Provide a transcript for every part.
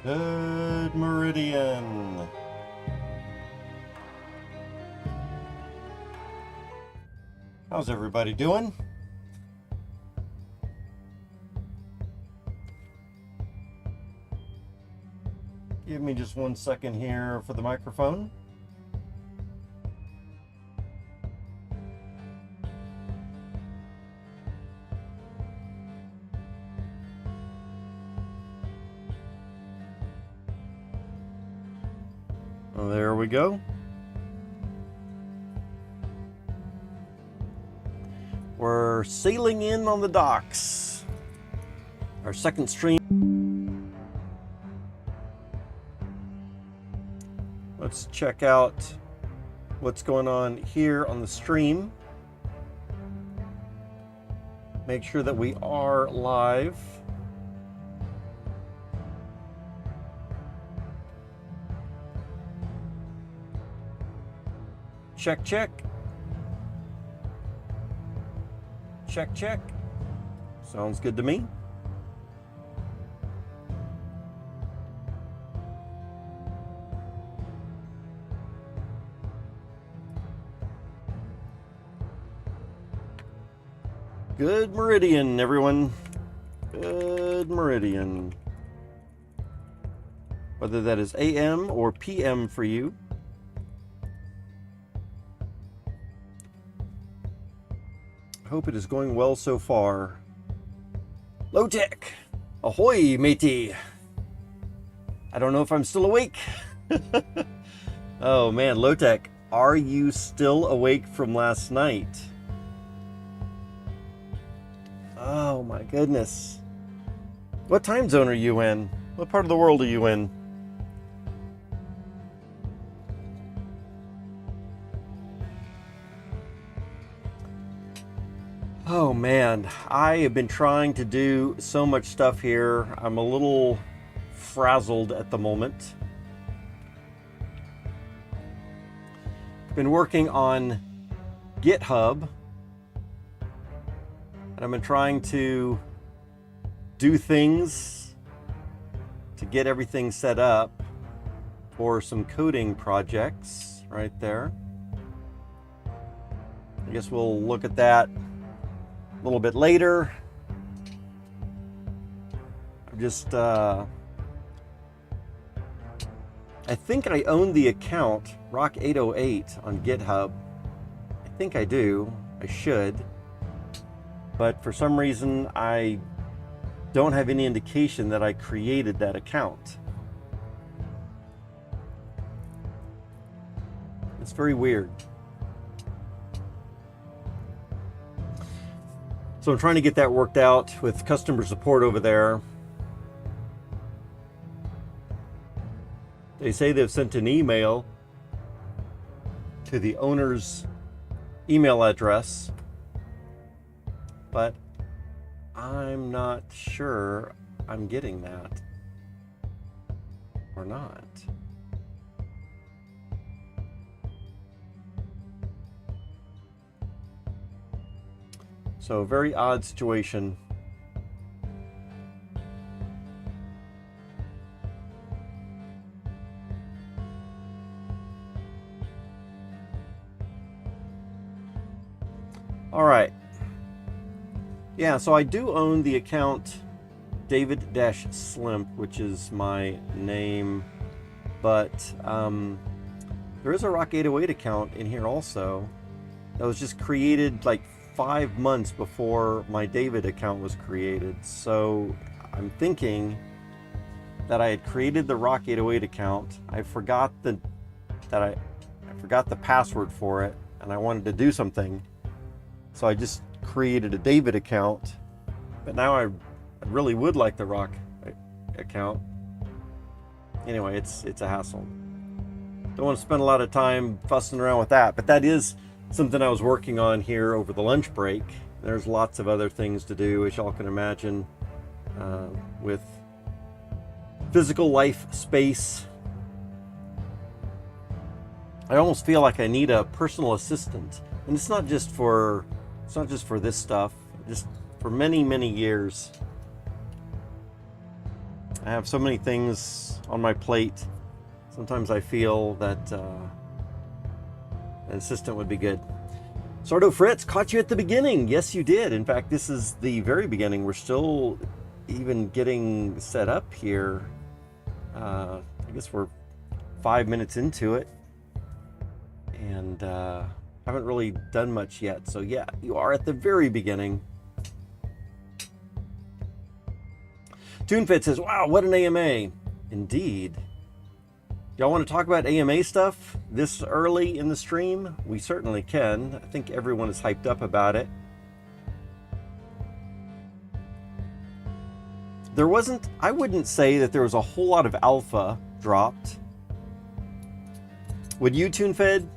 Good Meridian. How's everybody doing? Give me just 1 second here for the microphone. Oh, there we go. We're sailing in on the docks. Our second stream. Let's check out what's going on here on the stream. Make sure that we are live. Check, check. Check, check. Sounds good to me. Good Meridian, everyone. Good Meridian. Whether that is AM or PM for you. Hope it is going well so far. Low tech. Ahoy, matey. I don't know if I'm still awake. Oh man, low tech. Are you still awake from last night? Oh my goodness. What time zone are you in? What part of the world are you in? Oh man, I have been trying to do so much stuff here. I'm a little frazzled at the moment. Been working on GitHub. And I've been trying to do things to get everything set up for some coding projects right there. I guess we'll look at that a little bit later. I'm just, I think I own the account Rock808 on GitHub. I think I do. I should. But for some reason, I don't have any indication that I created that account. It's very weird. So I'm trying to get that worked out with customer support over there. They say they've sent an email to the owner's email address, but I'm not sure I'm getting that or not. So very odd situation. All right. Yeah, so I do own the account David-Slimp, which is my name, but there is a Rock808 account in here also that was just created like 5 months before my David account was created. So I'm thinking that I had created the Rock808 account. I forgot the password for it, and I wanted to do something, so I just created a David account. But now I really would like the Rock account. Anyway, it's a hassle. Don't want to spend a lot of time fussing around with that, but that is something I was working on here over the lunch break. There's lots of other things to do, as y'all can imagine, with physical life space. I almost feel like I need a personal assistant, and it's not just for this stuff. Just for many years, I have so many things on my plate. Sometimes I feel that an assistant would be good. Sordo Fritz, caught you at the beginning. Yes, you did. In fact, this is the very beginning. We're still even getting set up here. I guess we're 5 minutes into it. And haven't really done much yet. So yeah, you are at the very beginning. TuneFit says, wow, what an AMA. Indeed. Y'all want to talk about AMA stuff this early in the stream? We certainly can. I think everyone is hyped up about it. There wasn't, I wouldn't say that there was a whole lot of alpha dropped. Would you, TuneFed?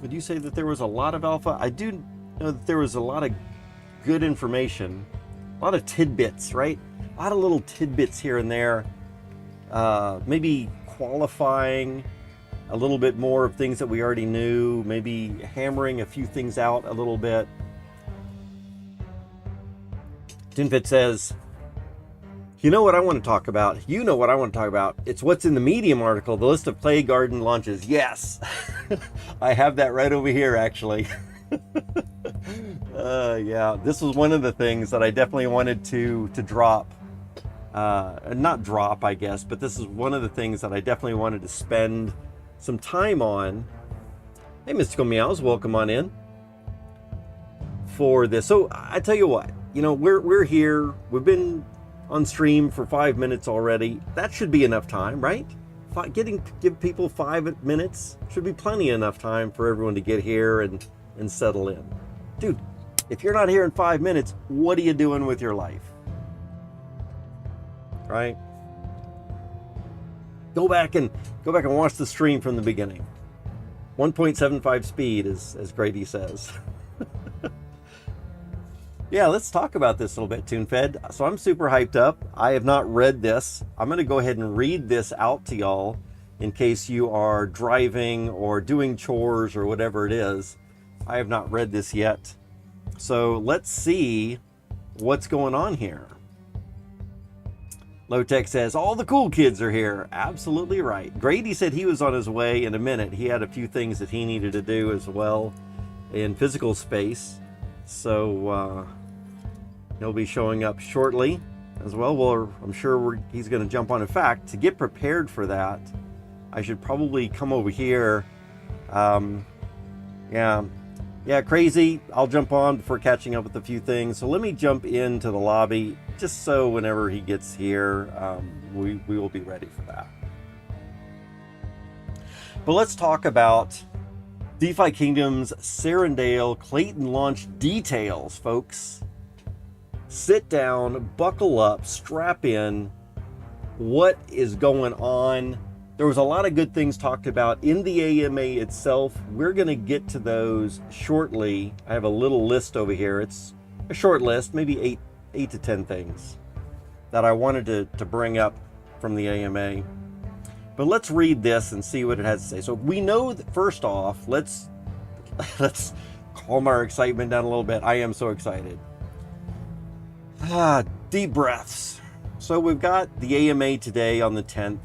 Would you say that there was a lot of alpha? I do know that there was a lot of good information, a lot of tidbits, right? A lot of little tidbits here and there. Maybe qualifying a little bit more of things that we already knew, maybe hammering a few things out a little bit. TuneFit says, you know what I want to talk about? You know what I want to talk about? It's what's in the Medium article, the list of Play Garden launches. Yes, I have that right over here, actually. Yeah, this was one of the things that I definitely wanted to drop. Not drop, I guess, but this is one of the things that I definitely wanted to spend some time on. Hey, Mystical Meows, welcome on in for this. So I tell you what, you know, we're here. We've been on stream for 5 minutes already. That should be enough time, right? Give people 5 minutes should be plenty enough time for everyone to get here and settle in. Dude, if you're not here in 5 minutes, what are you doing with your life? Right? Go back and watch the stream from the beginning. 1.75 speed, as Grady says. Yeah, let's talk about this a little bit, TuneFed. So I'm super hyped up. I have not read this. I'm going to go ahead and read this out to y'all in case you are driving or doing chores or whatever it is. I have not read this yet. So let's see what's going on here. Lowtech says, all the cool kids are here. Absolutely right. Grady said he was on his way in a minute. He had a few things that he needed to do as well in physical space. So he'll be showing up shortly as well. Well, I'm sure he's going to jump on. In fact, to get prepared for that, I should probably come over here. Yeah, crazy. I'll jump on before catching up with a few things. So let me jump into the lobby just so whenever he gets here, we will be ready for that. But let's talk about DeFi Kingdoms Serendale Clayton launch details, folks. Sit down, buckle up, strap in. What is going on? There was a lot of good things talked about in the AMA itself. We're going to get to those shortly. I have a little list over here. It's a short list, maybe eight to 10 things that I wanted to bring up from the AMA. But let's read this and see what it has to say. So we know that first off, let's calm our excitement down a little bit. I am so excited. Deep breaths. So we've got the AMA today on the 10th.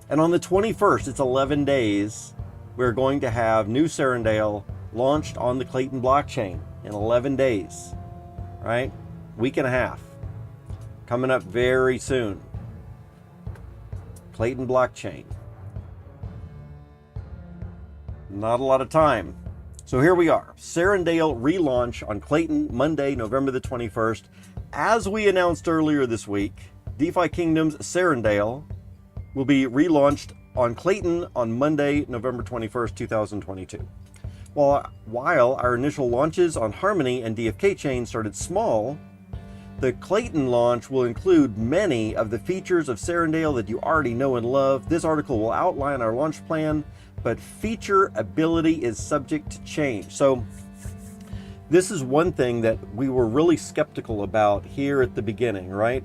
And on the 21st, it's 11 days, we're going to have new Serendale launched on the Clayton blockchain in 11 days, right? Week and a half. Coming up very soon. Clayton blockchain. Not a lot of time. So here we are. Serendale relaunch on Clayton Monday, November the 21st. As we announced earlier this week, DeFi Kingdoms Serendale will be relaunched on Clayton on Monday, November 21st, 2022. While our initial launches on Harmony and DFK chain started small, the Clayton launch will include many of the features of Serendale that you already know and love. This article will outline our launch plan, but feature ability is subject to change. So this is one thing that we were really skeptical about here at the beginning, right?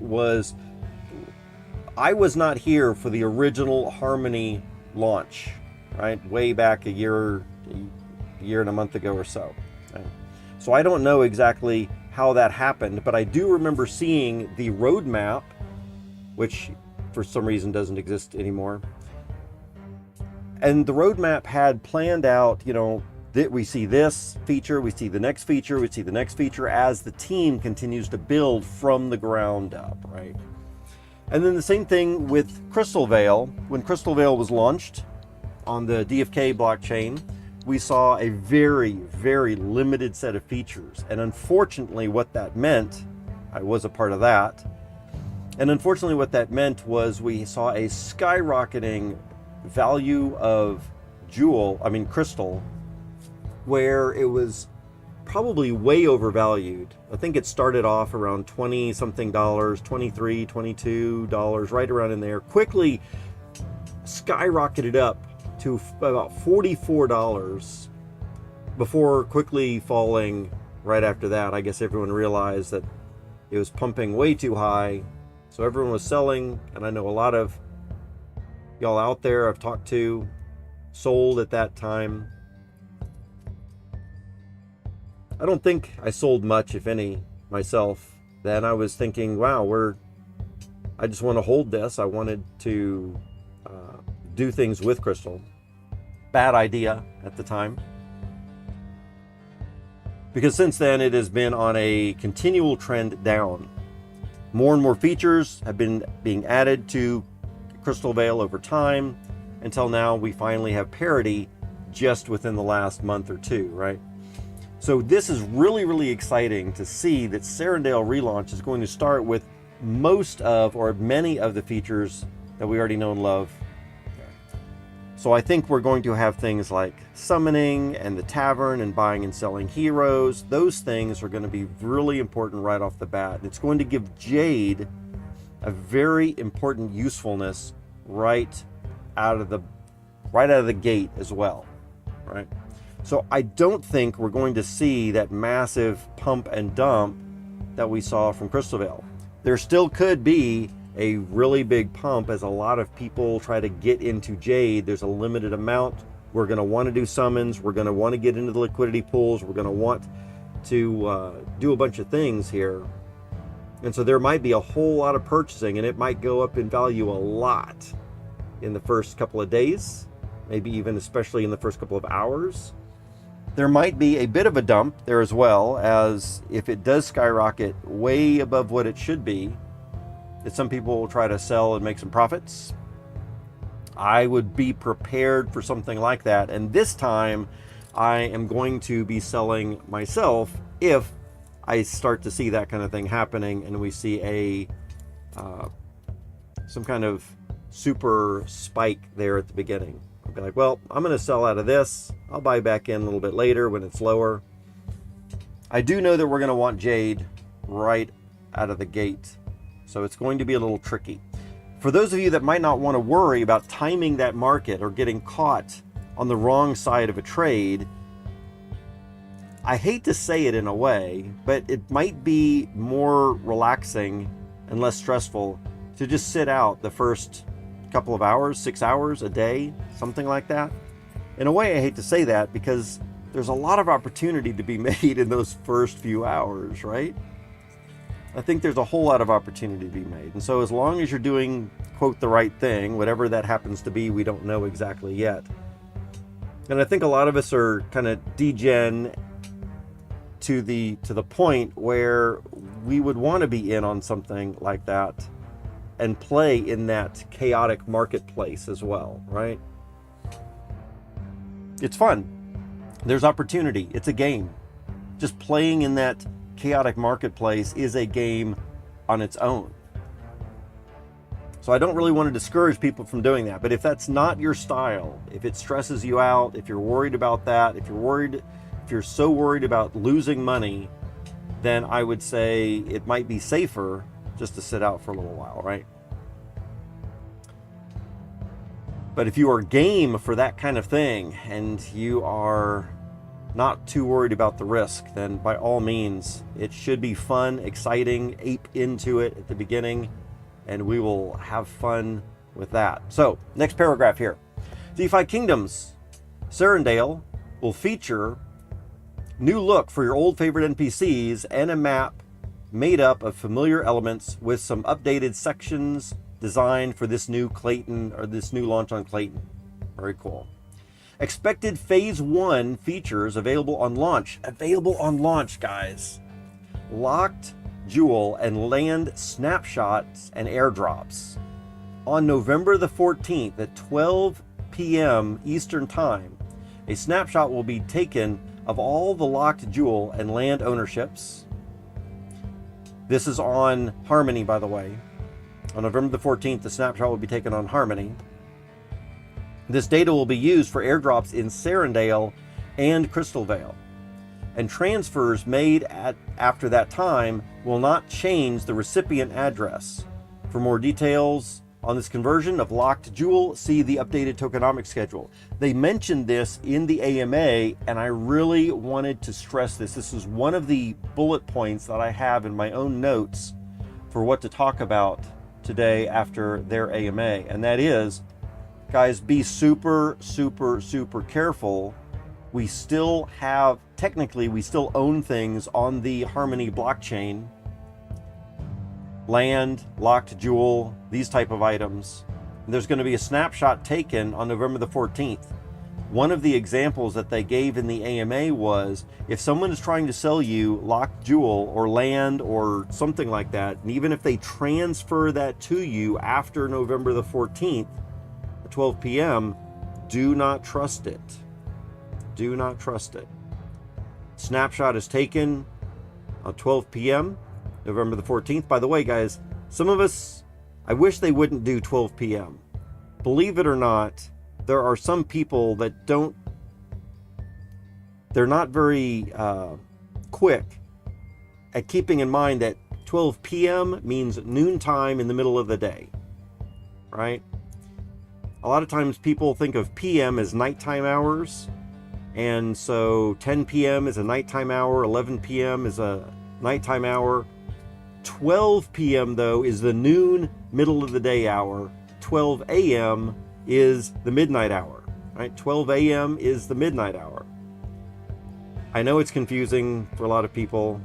I was not here for the original Harmony launch, right? Way back a year and a month ago or so. Right? So I don't know exactly how that happened, but I do remember seeing the roadmap which for some reason doesn't exist anymore. And the roadmap had planned out, you know, that we see this feature, we see the next feature, we see the next feature as the team continues to build from the ground up, right? And then the same thing with Crystal Veil. When Crystal Veil was launched on the DFK blockchain, we saw a very, very limited set of features. And unfortunately, what that meant, I was a part of that, and unfortunately what that meant was we saw a skyrocketing value of crystal, where it was probably way overvalued. I think it started off around 20 something dollars, $23, $22, right around in there, quickly skyrocketed up to about $44 before quickly falling right after that. I guess everyone realized that it was pumping way too high, so everyone was selling. And I know a lot of y'all out there I've talked to sold at that time. I don't think I sold much, if any, myself. Then I was thinking, wow, I just want to hold this. I wanted to do things with Crystal. Bad idea at the time. Because since then it has been on a continual trend down. More and more features have been being added to Crystal Veil over time, until now we finally have parity just within the last month or two, right? So this is really, really exciting to see that Serendale relaunch is going to start with most of, or many of, the features that we already know and love. So I think we're going to have things like summoning and the tavern and buying and selling heroes. Those things are going to be really important right off the bat. It's going to give Jade a very important usefulness right out of the gate as well, right? So I don't think we're going to see that massive pump and dump that we saw from Crystal Veil. There still could be a really big pump as a lot of people try to get into Jade. There's a limited amount. We're going to want to do summons. We're going to want to get into the liquidity pools. We're going to want to do a bunch of things here. And so there might be a whole lot of purchasing, and it might go up in value a lot in the first couple of days, maybe even especially in the first couple of hours. There might be a bit of a dump there as well, as if it does skyrocket way above what it should be, that some people will try to sell and make some profits. I would be prepared for something like that. And this time I am going to be selling myself if I start to see that kind of thing happening and we see some kind of super spike there at the beginning. I'll be like, well, I'm going to sell out of this. I'll buy back in a little bit later when it's lower. I do know that we're going to want Jade right out of the gate, so it's going to be a little tricky. For those of you that might not want to worry about timing that market or getting caught on the wrong side of a trade, I hate to say it in a way, but it might be more relaxing and less stressful to just sit out the first couple of hours, 6 hours a day, something like that. In a way, I hate to say that because there's a lot of opportunity to be made in those first few hours, right? I think there's a whole lot of opportunity to be made. And so as long as you're doing, quote, the right thing, whatever that happens to be, we don't know exactly yet. And I think a lot of us are kind of degen to the point where we would want to be in on something like that and play in that chaotic marketplace as well, right? It's fun. There's opportunity. It's a game. Just playing in that chaotic marketplace is a game on its own. So I don't really want to discourage people from doing that. But if that's not your style, if it stresses you out, if you're worried about that, if you're so worried about losing money, then I would say it might be safer just to sit out for a little while, right? But if you are game for that kind of thing and you are not too worried about the risk, then by all means, it should be fun, exciting, ape into it at the beginning, and we will have fun with that. So, next paragraph here. DeFi Kingdoms, Serendale will feature new look for your old favorite NPCs and a map made up of familiar elements with some updated sections designed for this new Clayton, or this new launch on Clayton. Very cool. Expected phase 1 features available on launch. Available on launch, guys. Locked jewel and land snapshots and airdrops. On November the 14th at 12 p.m. Eastern Time, a snapshot will be taken of all the locked jewel and land ownerships. This is on Harmony, by the way. On November the 14th, the snapshot will be taken on Harmony. This data will be used for airdrops in Serendale and Crystal Vale. And transfers made after that time will not change the recipient address. For more details on this conversion of locked jewel, see the updated tokenomics schedule. They mentioned this in the AMA, and I really wanted to stress this. This is one of the bullet points that I have in my own notes for what to talk about today after their AMA, and that is, guys, be super, super, super careful. We still have, technically, we still own things on the Harmony blockchain. Land, locked jewel, these type of items. There's going to be a snapshot taken on November the 14th. One of the examples that they gave in the AMA was, if someone is trying to sell you locked jewel or land or something like that, and even if they transfer that to you after November the 14th, 12 p.m., do not trust it. Do not trust it. Snapshot is taken at 12 p.m., November the 14th. By the way, guys, some of us, I wish they wouldn't do 12 p.m. Believe it or not, there are some people that don't, they're not very quick at keeping in mind that 12 p.m. means noontime in the middle of the day, right? A lot of times people think of PM as nighttime hours, and so 10 p.m. is a nighttime hour, 11 p.m. is a nighttime hour. 12 p.m. though is the noon, middle of the day hour. 12 a.m. is the midnight hour, right? 12 a.m. is the midnight hour. I know it's confusing for a lot of people,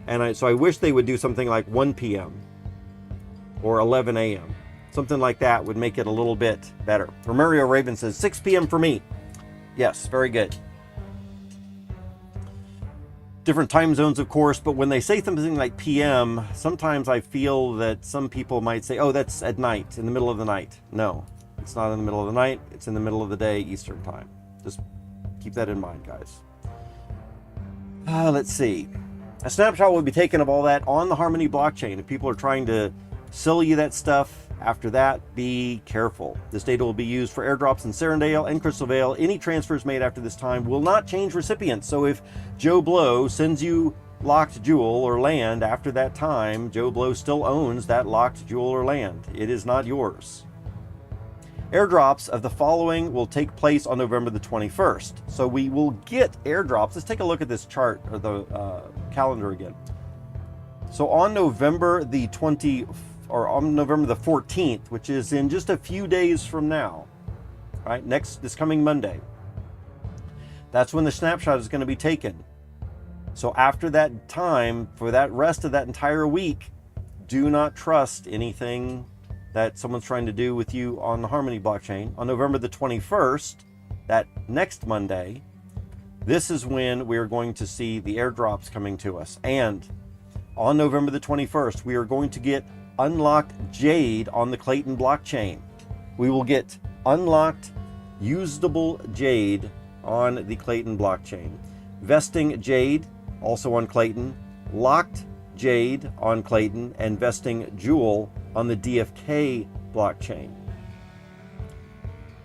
and so I wish they would do something like 1 p.m. or 11 a.m. Something like that would make it a little bit better. Romario Raven says 6 p.m. for me. Yes, very good. Different time zones, of course, but when they say something like PM, sometimes I feel that some people might say, oh, that's at night, in the middle of the night. No, it's not in the middle of the night. It's in the middle of the day, Eastern time. Just keep that in mind, guys. Let's see. A snapshot will be taken of all that on the Harmony blockchain. If people are trying to sell you that stuff, after that, be careful. This data will be used for airdrops in Serendale and Crystal Vale. Any transfers made after this time will not change recipients. So if Joe Blow sends you locked jewel or land after that time, Joe Blow still owns that locked jewel or land. It is not yours. Airdrops of the following will take place on November the 21st. So we will get airdrops. Let's take a look at this chart, or the calendar again. So on November the 24th, or on November the 14th, which is in just a few days from now, right? This coming Monday. That's when the snapshot is going to be taken. So after that time, for that rest of that entire week, do not trust anything that someone's trying to do with you on the Harmony blockchain. On November the 21st, that next Monday, this is when we are going to see the airdrops coming to us. And on November the 21st, we are going to get unlocked Jade on the Clayton blockchain. We will get unlocked usable Jade on the Clayton blockchain. Vesting Jade also on Clayton. Locked Jade on Clayton, and vesting Jewel on the DFK blockchain.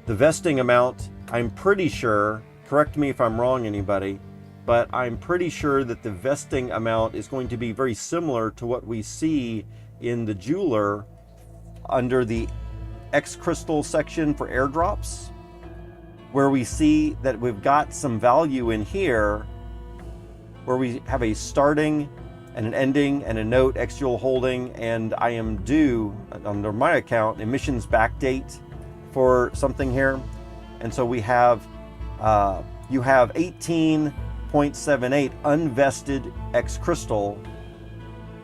The vesting amount, I'm pretty sure, correct me if I'm wrong, anybody, but I'm pretty sure that the vesting amount is going to be very similar to what we see in the jeweler under the X Crystal section for airdrops, where we see that we've got some value in here, where we have a starting and an ending and a note X jewel holding, and I am due under my account emissions backdate for something here. And so we have you have 18.78 unvested X Crystal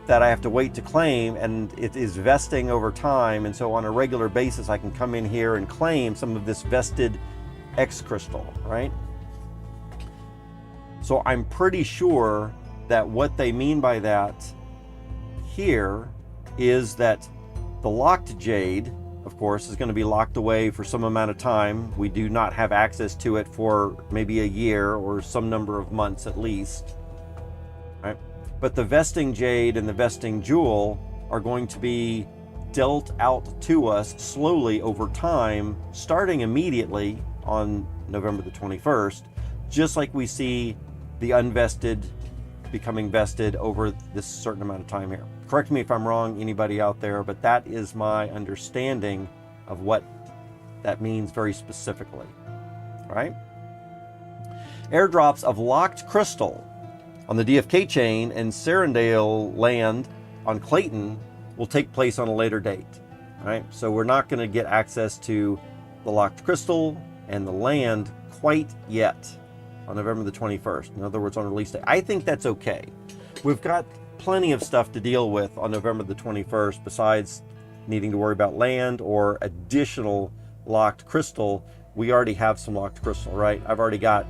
that I have to wait to claim, and it is vesting over time. And so on a regular basis, I can come in here and claim some of this vested X crystal, right? So I'm pretty sure that what they mean by that here is that the locked jade, of course, is going to be locked away for some amount of time. We do not have access to it for maybe a year or some number of months at least, right? But the vesting jade and the vesting jewel are going to be dealt out to us slowly over time, starting immediately on November the 21st, just like we see the unvested becoming vested over this certain amount of time here. Correct me if I'm wrong, anybody out there, but that is my understanding of what that means very specifically, all right? Airdrops of locked crystal on the DFK chain and Serendale land on Clayton will take place on a later date, all right? So we're not gonna get access to the locked crystal and the land quite yet on November the 21st. In other words, on release day. I think that's okay. We've got plenty of stuff to deal with on November the 21st besides needing to worry about land or additional locked crystal. We already have some locked crystal, right? I've already got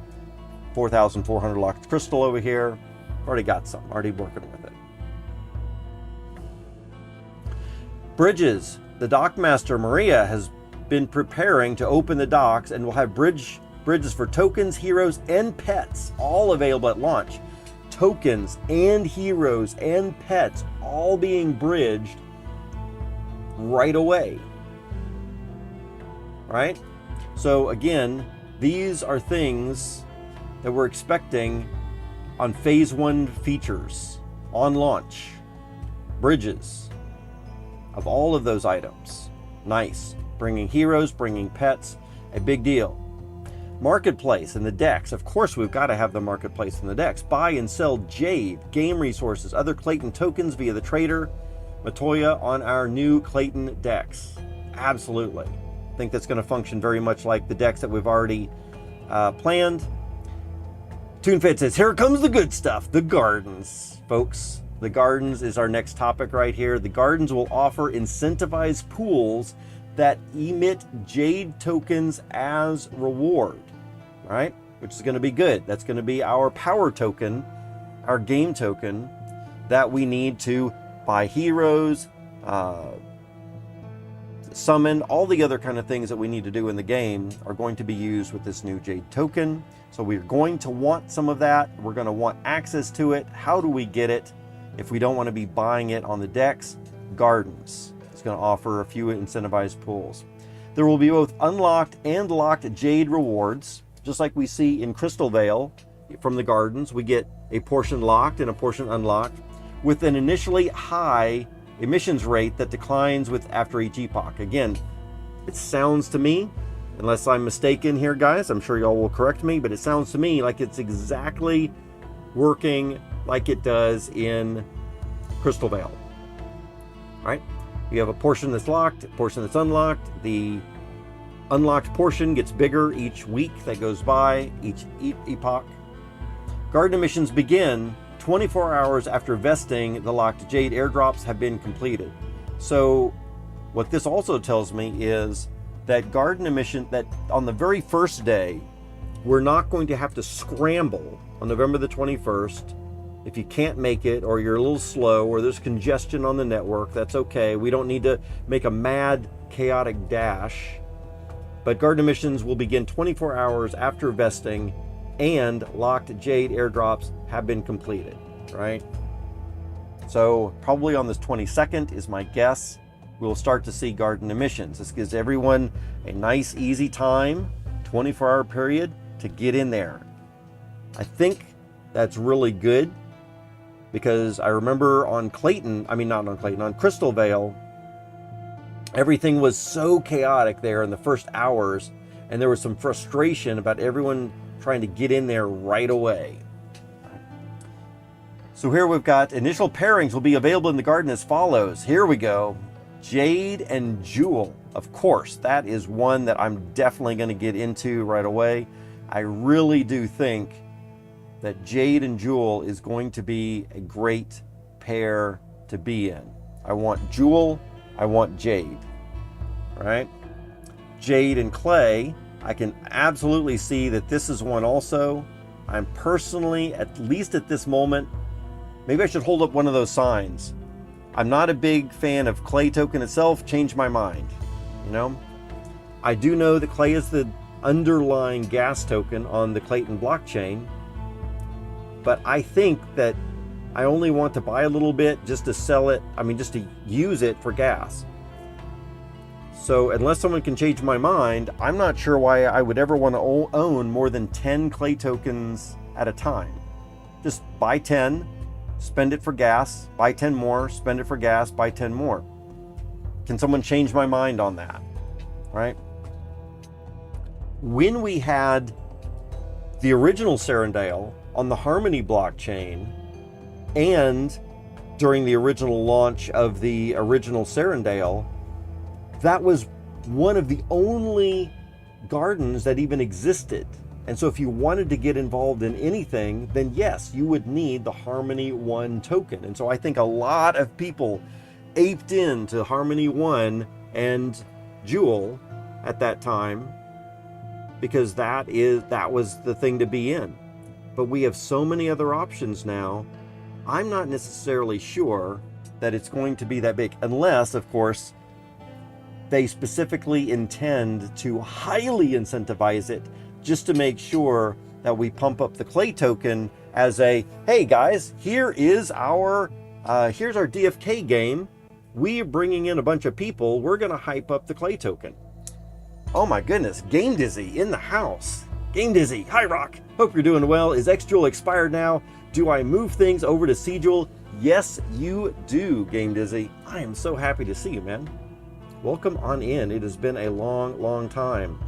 4,400 locked crystal over here. I've already got some, already working with it. Bridges. The dockmaster Maria has been preparing to open the docks and will have bridges for tokens, heroes, and pets, all available at launch. Tokens and heroes and pets all being bridged right away, right? So again, these are things that we're expecting on phase 1 features on launch. Bridges of all of those items. Nice. Bringing heroes, bringing pets, a big deal. Marketplace and the decks. Of course, we've got to have the marketplace and the decks. Buy and sell jade, game resources, other Clayton tokens via the trader Matoya on our new Clayton decks. Absolutely. I think that's going to function very much like the decks that we've already planned. TuneFed says, here comes the good stuff, the gardens, folks. The gardens is our next topic right here. The gardens will offer incentivized pools that emit jade tokens as reward, right? Which is going to be good. That's going to be our power token, our game token that we need to buy heroes, summon, all the other kind of things that we need to do in the game are going to be used with this new jade token. So we're going to want some of that. We're going to want access to it. How do we get it if we don't want to be buying it on the decks? Gardens. Going to offer a few incentivized pools. There will be both unlocked and locked jade rewards, just like we see in Crystal Vale from the gardens. We get a portion locked and a portion unlocked with an initially high emissions rate that declines with after each epoch. Again, it sounds to me, unless I'm mistaken here, guys, I'm sure y'all will correct me, but it sounds to me like it's exactly working like it does in Crystal Vale, right? You have a portion that's locked, a portion that's unlocked. The unlocked portion gets bigger each week that goes by, each epoch. Garden missions begin 24 hours after vesting. The locked jade airdrops have been completed. So what this also tells me is that garden emission, that on the very first day, we're not going to have to scramble on November the 21st. If you can't make it, or you're a little slow, or there's congestion on the network, that's okay. We don't need to make a mad, chaotic dash. But garden missions will begin 24 hours after vesting, and locked jade airdrops have been completed, right? So probably on this 22nd is my guess. We'll start to see garden emissions. This gives everyone a nice, easy time, 24-hour period to get in there. I think that's really good. Because I remember on Clayton, on Crystal Vale, everything was so chaotic there in the first hours, and there was some frustration about everyone trying to get in there right away. So here we've got initial pairings will be available in the garden as follows. Here we go. Jade and Jewel. Of course, that is one that I'm definitely going to get into right away. I really do think that Jade and Jewel is going to be a great pair to be in. I want Jewel, I want Jade, right? Jade and Clay, I can absolutely see that this is one also. I'm personally, at least at this moment, maybe I should hold up one of those signs. I'm not a big fan of Clay token itself, change my mind, you know? I do know that Clay is the underlying gas token on the Clayton blockchain, but I think that I only want to buy a little bit just to sell it, just to use it for gas. So unless someone can change my mind, I'm not sure why I would ever want to own more than 10 Clay tokens at a time. Just buy 10, spend it for gas, buy 10 more, spend it for gas, buy 10 more. Can someone change my mind on that, right? When we had the original Serendale on the Harmony blockchain, and during the original launch of the original Serendale, that was one of the only gardens that even existed. And so if you wanted to get involved in anything, then yes, you would need the Harmony 1 token. And so I think a lot of people aped into Harmony 1 and Jewel at that time, because that was the thing to be in. But we have so many other options now. I'm not necessarily sure that it's going to be that big, unless, of course, they specifically intend to highly incentivize it just to make sure that we pump up the Clay token as a, hey guys, here's our DFK game. We're bringing in a bunch of people. We're going to hype up the Clay token. Oh my goodness, Game Dizzy in the house. Game Dizzy, hi Rock. Hope you're doing well. Is X-Jewel expired now? Do I move things over to C-Jewel? Yes, you do, Game Dizzy. I am so happy to see you, man. Welcome on in. It has been a long, long time.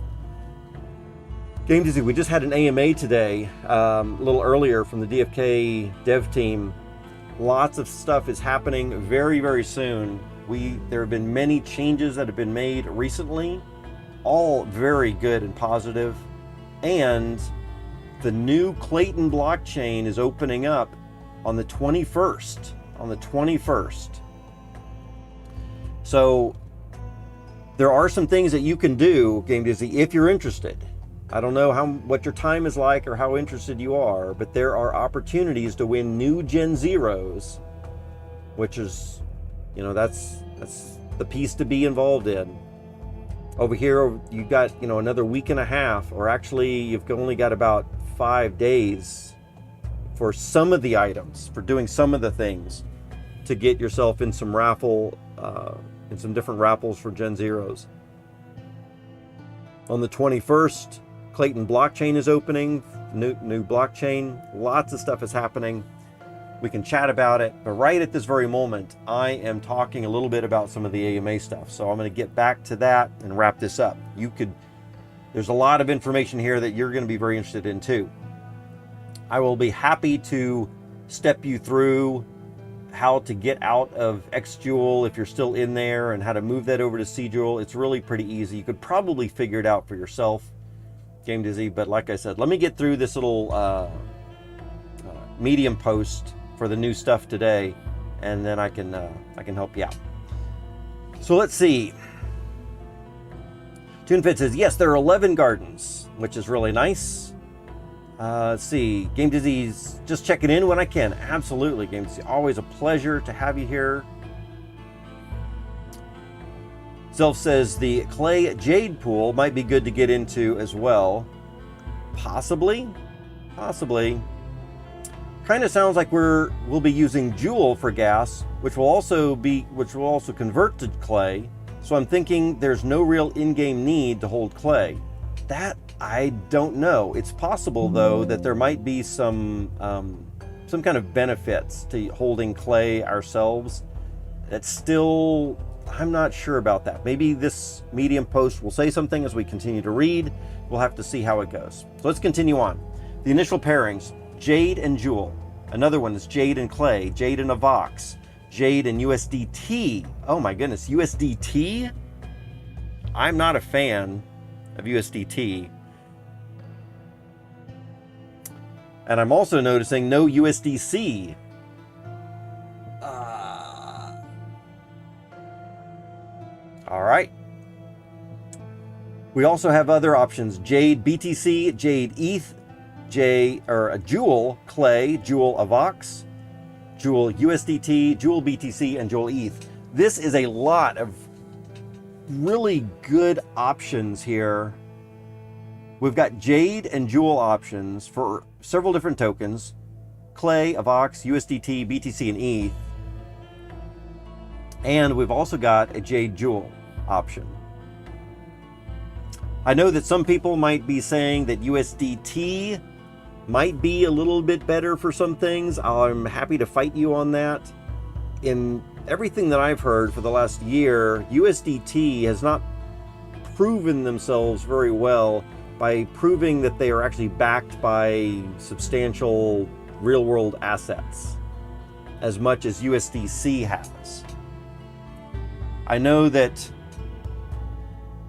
Game Dizzy, we just had an AMA today, a little earlier from the DFK dev team. Lots of stuff is happening very, very soon. There have been many changes that have been made recently, all very good and positive. And the new Clayton blockchain is opening up on the 21st. So there are some things that you can do, Game Dizzy, if you're interested. I don't know what your time is like or how interested you are, but there are opportunities to win new Gen0s, which is, that's the piece to be involved in. Over here, you've got, another week and a half, or actually you've only got about 5 days for some of the items, for doing some of the things to get yourself in some raffle, in some different raffles for Gen0s. On the 21st, Clayton blockchain is opening, new blockchain, lots of stuff is happening. We can chat about it, but right at this very moment, I am talking a little bit about some of the AMA stuff. So I'm going to get back to that and wrap this up. There's a lot of information here that you're going to be very interested in too. I will be happy to step you through how to get out of X-Jewel if you're still in there, and how to move that over to C-Jewel. It's really pretty easy. You could probably figure it out for yourself, Game Dizzy, but like I said, let me get through this little Medium post for the new stuff today, and then I can help you out. So let's see. TuneFit says, yes, there are 11 gardens, which is really nice. Let's see. Game Dizzy's just checking in when I can. Absolutely, Game Dizzy. Always a pleasure to have you here. Zelf says the Clay Jade pool might be good to get into as well. Possibly. Kind of sounds like we'll be using Jewel for gas, which will also convert to Clay. So I'm thinking there's no real in-game need to hold Clay. That I don't know. It's possible though that there might be some kind of benefits to holding Clay ourselves. That's still, I'm not sure about that. Maybe this Medium post will say something as we continue to read. We'll have to see how it goes. So let's continue on. The initial pairings. Jade and Jewel. Another one is Jade and Clay, Jade and Avox, Jade and USDT. Oh my goodness, USDT? I'm not a fan of USDT. And I'm also noticing no USDC. All right. We also have other options: Jade BTC, Jade ETH, Jewel Clay, Jewel Avox, Jewel USDT, Jewel BTC, and Jewel ETH. This is a lot of really good options here. We've got Jade and Jewel options for several different tokens: Clay, Avox, USDT, BTC, and ETH. And we've also got a Jade Jewel option. I know that some people might be saying that USDT might be a little bit better for some things. I'm happy to fight you on that. In everything that I've heard for the last year, USDT has not proven themselves very well by proving that they are actually backed by substantial real-world assets as much as USDC has. I know that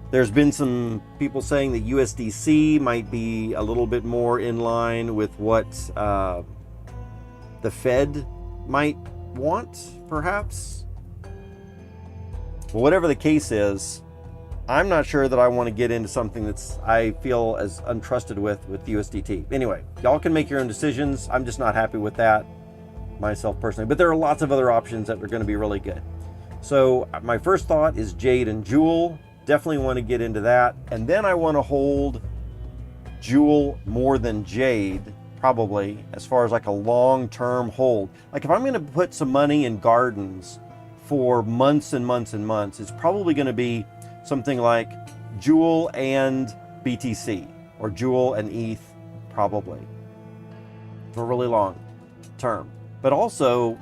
there's been some people saying that USDC might be a little bit more in line with what the Fed might want, perhaps. But whatever the case is, I'm not sure that I want to get into something that's I feel as untrusted with USDT. Anyway, y'all can make your own decisions. I'm just not happy with that myself personally. But there are lots of other options that are going to be really good. So my first thought is Jade and Jewel. Definitely want to get into that. And then I want to hold Jewel more than Jade, probably, as far as like a long-term hold. Like if I'm going to put some money in gardens for months and months and months, it's probably going to be something like Jewel and BTC, or Jewel and ETH, probably, for a really long term. But also,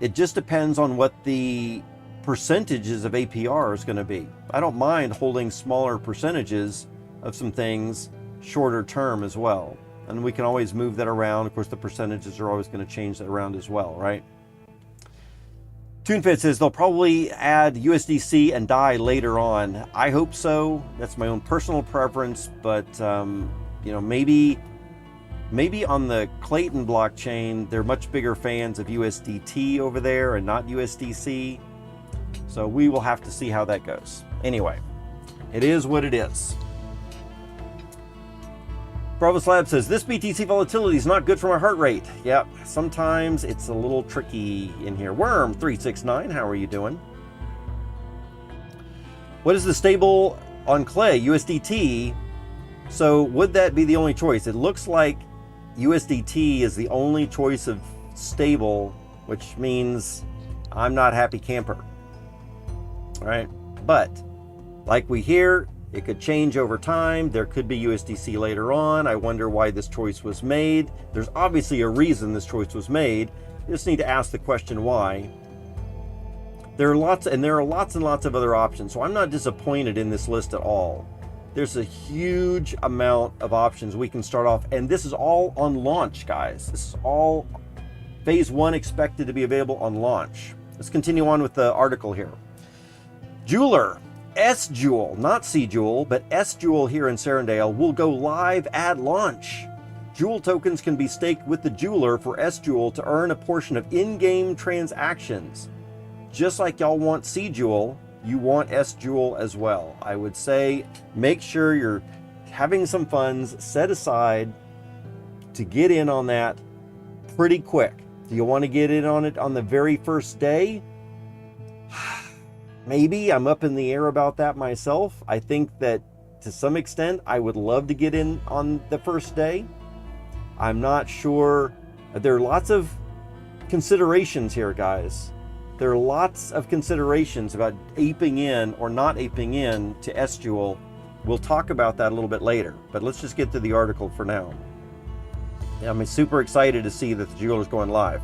it just depends on what the percentages of APR is going to be. I don't mind holding smaller percentages of some things shorter term as well. And we can always move that around. Of course, the percentages are always going to change that around as well, right? TuneFit says they'll probably add USDC and DAI later on. I hope so. That's my own personal preference, but you know, maybe on the Clayton blockchain, they're much bigger fans of USDT over there and not USDC. So we will have to see how that goes. Anyway, it is what it is. Bravo Slab says, this BTC volatility is not good for my heart rate. Yep, sometimes it's a little tricky in here. Worm369, how are you doing? What is the stable on Clay? USDT. So would that be the only choice? It looks like USDT is the only choice of stable, which means I'm not happy camper. All right, but like we hear, it could change over time. There could be USDC later on. I wonder why this choice was made. There's obviously a reason this choice was made. You just need to ask the question why. There are lots and lots of other options. So I'm not disappointed in this list at all. There's a huge amount of options we can start off, and this is all on launch, guys. This is all phase 1 expected to be available on launch. Let's continue on with the article here. Jeweler, S-Jewel, not C-Jewel, but S-Jewel here in Serendale will go live at launch. Jewel tokens can be staked with the Jeweler for S-Jewel to earn a portion of in-game transactions. Just like y'all want C-Jewel, you want S-Jewel as well. I would say make sure you're having some funds set aside to get in on that pretty quick. Do you want to get in on it on the very first day? Maybe. I'm up in the air about that myself. I think that to some extent, I would love to get in on the first day. I'm not sure. There are lots of considerations here, guys. There are lots of considerations about aping in or not aping in to S-Jewel. We'll talk about that a little bit later, but let's just get to the article for now. I'm super excited to see that the Jeweler's going live.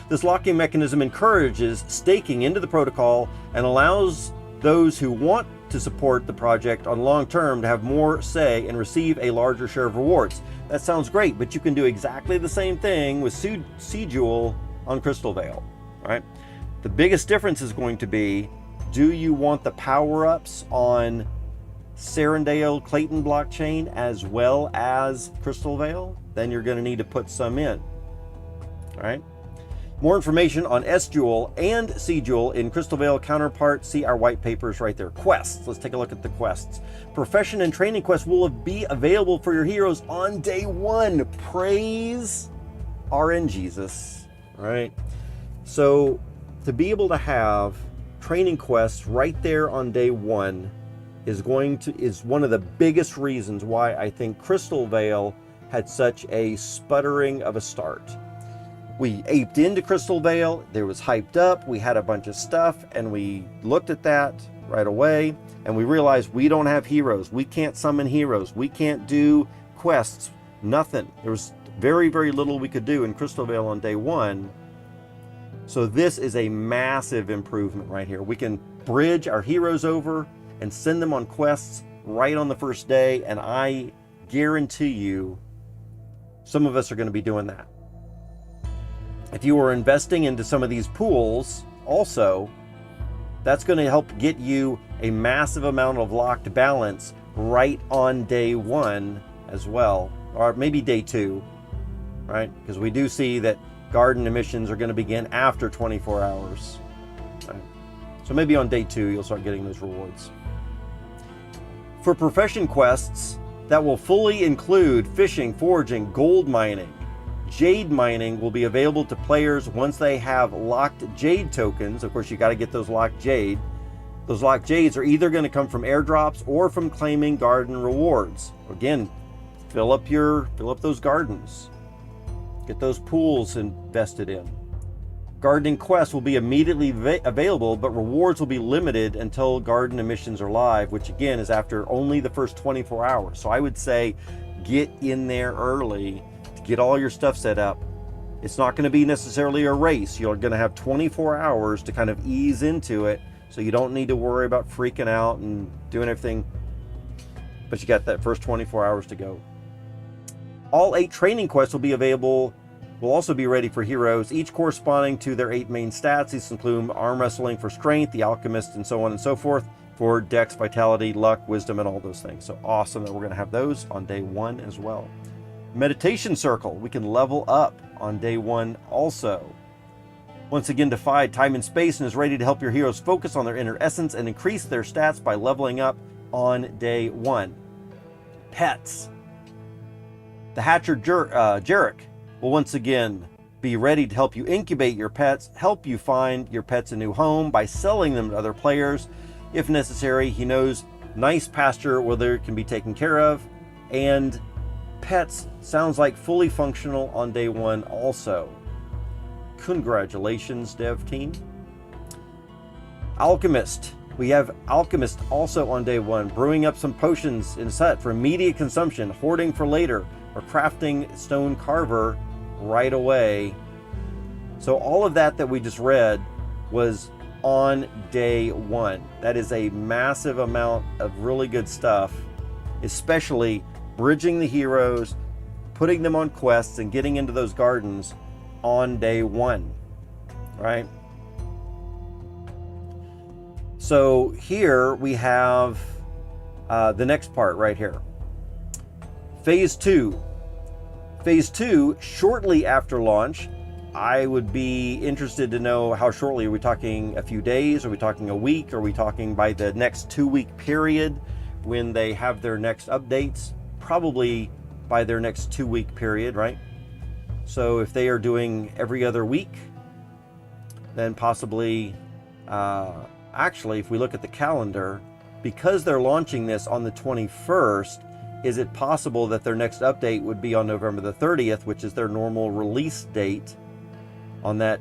This locking mechanism encourages staking into the protocol and allows those who want to support the project on long term to have more say and receive a larger share of rewards. That sounds great, but you can do exactly the same thing with C-Jewel on Crystal Veil, right? The biggest difference is going to be, do you want the power-ups on Serendale Clayton blockchain as well as Crystal Veil? Then you're going to need to put some in, all right? More information on S-Jewel and C-Jewel in Crystal Veil counterpart. See our white papers right there. Quests. Let's take a look at the quests. Profession and training quests will be available for your heroes on day 1. Praise RN Jesus. All right. So to be able to have training quests right there on day 1 is one of the biggest reasons why I think Crystal Veil had such a sputtering of a start. We aped into Crystal Veil, there was hyped up, we had a bunch of stuff, and we looked at that right away, and we realized we don't have heroes, we can't summon heroes, we can't do quests, nothing. There was very, very little we could do in Crystal Veil on day 1. So this is a massive improvement right here. We can bridge our heroes over and send them on quests right on the first day, and I guarantee you some of us are going to be doing that. If you are investing into some of these pools also, that's going to help get you a massive amount of locked balance right on day 1 as well, or maybe day 2, right? Because we do see that garden emissions are going to begin after 24 hours. Right? So maybe on day 2, you'll start getting those rewards. For profession quests, that will fully include fishing, foraging, gold mining. Jade mining will be available to players once they have locked Jade tokens. Of course, you got to get those locked Jade. Those locked Jades are either going to come from airdrops or from claiming garden rewards. Again, fill up those gardens. Get those pools invested in. Gardening quests will be immediately available, but rewards will be limited until garden emissions are live, which again is after only the first 24 hours. So I would say get in there early. Get all your stuff set up. It's not going to be necessarily a race. You're going to have 24 hours to kind of ease into it, so you don't need to worry about freaking out and doing everything. But you got that first 24 hours to go. All 8 training quests will also be ready for heroes, each corresponding to their 8 main stats. These include arm wrestling for strength, the alchemist, and so on and so forth for dex, vitality, luck, wisdom, and all those things. So awesome that we're going to have those on day 1 as well. Meditation circle, we can level up on day 1 also. Once again defied time and space and is ready to help your heroes focus on their inner essence and increase their stats by leveling up on day 1. Pets. The Hatcher Jarek will once again be ready to help you incubate your pets, help you find your pets a new home by selling them to other players. If necessary, he knows nice pasture where they can be taken care of, and pets sounds like fully functional on day 1 also. Congratulations, dev team. Alchemist. We have Alchemist also on day 1, brewing up some potions in set for immediate consumption, hoarding for later, or crafting stone carver right away. So all of that we just read was on day 1. That is a massive amount of really good stuff, especially bridging the heroes, putting them on quests, and getting into those gardens on day 1, right? So here we have the next part right here. Phase 2. Phase 2, shortly after launch. I would be interested to know how shortly. Are we talking a few days? Are we talking a week? Are we talking by the next 2-week period when they have their next updates? Probably by their next 2-week period, right? So if they are doing every other week, then possibly, actually, if we look at the calendar, because they're launching this on the 21st, is it possible that their next update would be on November the 30th, which is their normal release date on that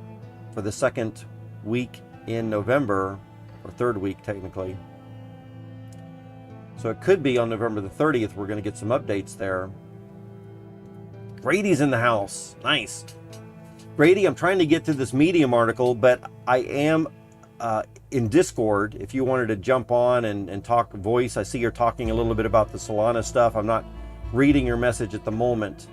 for the 2nd week in November, or 3rd week technically. So it could be on November the 30th we're going to get some updates there. Grady's in the house. Nice. Grady, I'm trying to get to this Medium article, but I am in Discord. If you wanted to jump on and talk voice, I see you're talking a little bit about the Solana stuff. I'm not reading your message at the moment.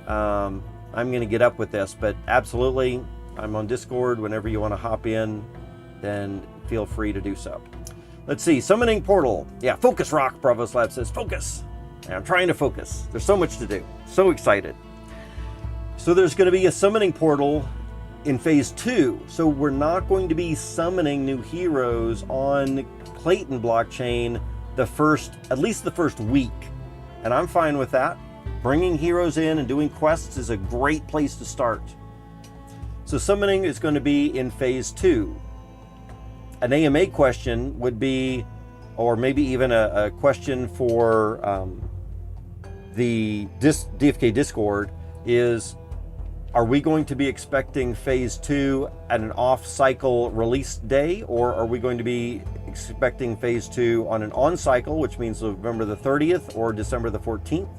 I'm going to get up with this, but absolutely, I'm on Discord. Whenever you want to hop in, then feel free to do so. Let's see, summoning portal. Yeah, focus, Rock. Bravos Lab says focus. And I'm trying to focus. There's so much to do. So excited. So there's going to be a summoning portal in phase 2. So we're not going to be summoning new heroes on Clayton blockchain at least the first week. And I'm fine with that. Bringing heroes in and doing quests is a great place to start. So summoning is going to be in phase 2. An AMA question would be, or maybe even a question for the DFK Discord is, are we going to be expecting phase 2 at an off-cycle release day, or are we going to be expecting phase 2 on an on-cycle, which means November the 30th or December the 14th?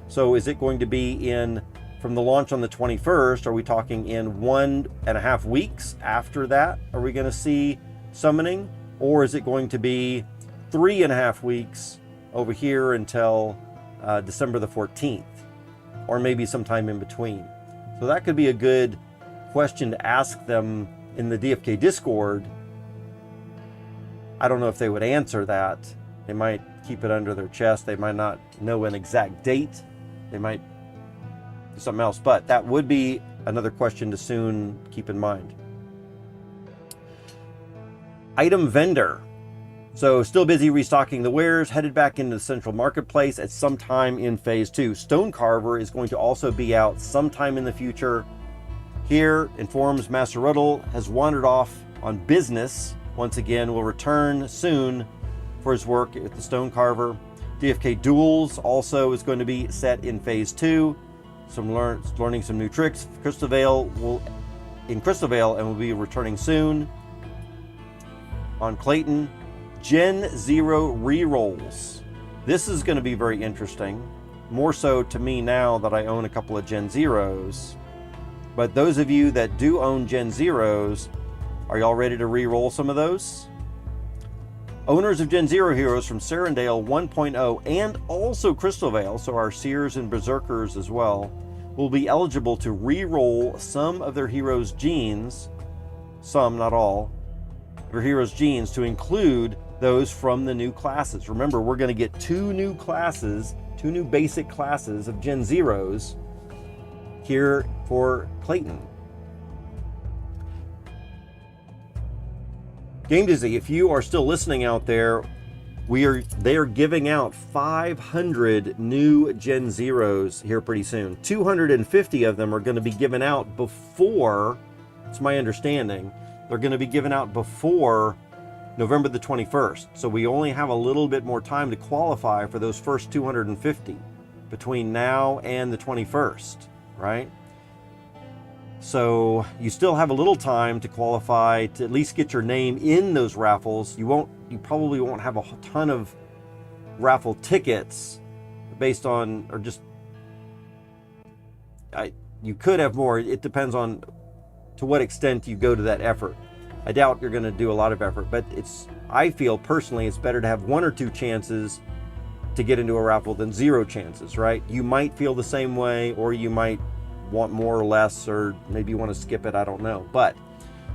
So is it going to be from the launch on the 21st? Are we talking in 1.5 weeks after that? Are we going to see summoning? Or is it going to be 3.5 weeks over here until December the 14th? Or maybe sometime in between? So that could be a good question to ask them in the DFK Discord. I don't know if they would answer that. They might keep it under their chest. They might not know an exact date. They might do something else, but that would be another question to soon keep in mind. Item vendor. So still busy restocking the wares, headed back into the central marketplace at some time in phase 2. Stone Carver is going to also be out sometime in the future. Here, informs Master Ruddle has wandered off on business. Once again, will return soon for his work at the Stone Carver. DFK Duels also is going to be set in phase 2. Learning some new tricks. Crystal Vale and will be returning soon. On Clayton, Gen0 rerolls. This is going to be very interesting. More so to me now that I own a couple of Gen0s. But those of you that do own Gen0s, are y'all ready to re-roll some of those? Owners of Gen0 heroes from Serendale 1.0 and also Crystal Vale, so our Seers and Berserkers as well, will be eligible to re-roll some of their heroes' genes, some, not all, their heroes' genes to include those from the new classes. Remember, we're going to get 2 new classes, 2 new basic classes of Gen0s here for Clayton. Game Dizzy, if you are still listening out there, they are giving out 500 new Gen0s here pretty soon. 250 of them are going to be given out before, it's my understanding, they're going to be given out before November the 21st. So we only have a little bit more time to qualify for those first 250 between now and the 21st, right? So you still have a little time to qualify to at least get your name in those raffles. You probably won't have a ton of raffle tickets based on, or just, you could have more. It depends on to what extent you go to that effort. I doubt you're going to do a lot of effort, but I feel personally it's better to have 1 or 2 chances to get into a raffle than 0 chances, right? You might feel the same way, or you might want more or less, or maybe you want to skip it, I don't know. But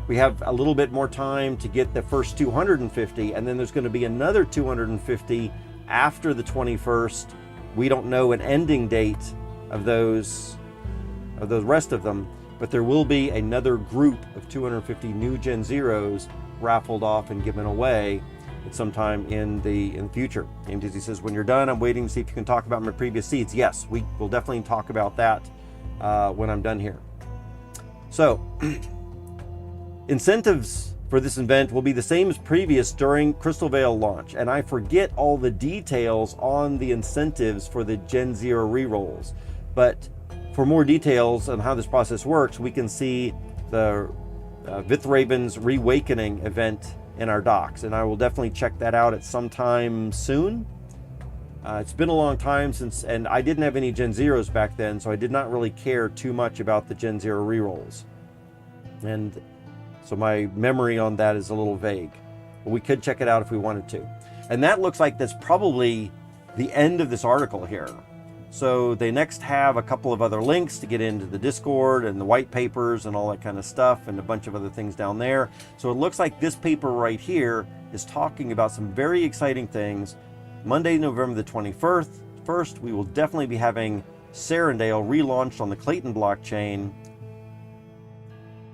we have a little bit more time to get the first 250, and then there's going to be another 250 after the 21st. We don't know an ending date of those rest of them, but there will be another group of 250 new Gen0s raffled off and given away at some time in the future. Game Dizzy says, when you're done, I'm waiting to see if you can talk about my previous seeds. Yes, we will definitely talk about that when I'm done here. So, incentives for this event will be the same as previous during Crystal Vale launch, and I forget all the details on the incentives for the Gen0 rerolls. But for more details on how this process works, we can see the Vithraven's Reawakening event in our docs, and I will definitely check that out at some time soon. It's been a long time since, and I didn't have any Gen0s back then, so I did not really care too much about the Gen0 rerolls. And so my memory on that is a little vague. But we could check it out if we wanted to. And that looks like that's probably the end of this article here. So they next have a couple of other links to get into the Discord and the white papers and all that kind of stuff, and a bunch of other things down there. So it looks like this paper right here is talking about some very exciting things. Monday, November the 21st, we will definitely be having Serendale relaunched on the Clayton blockchain.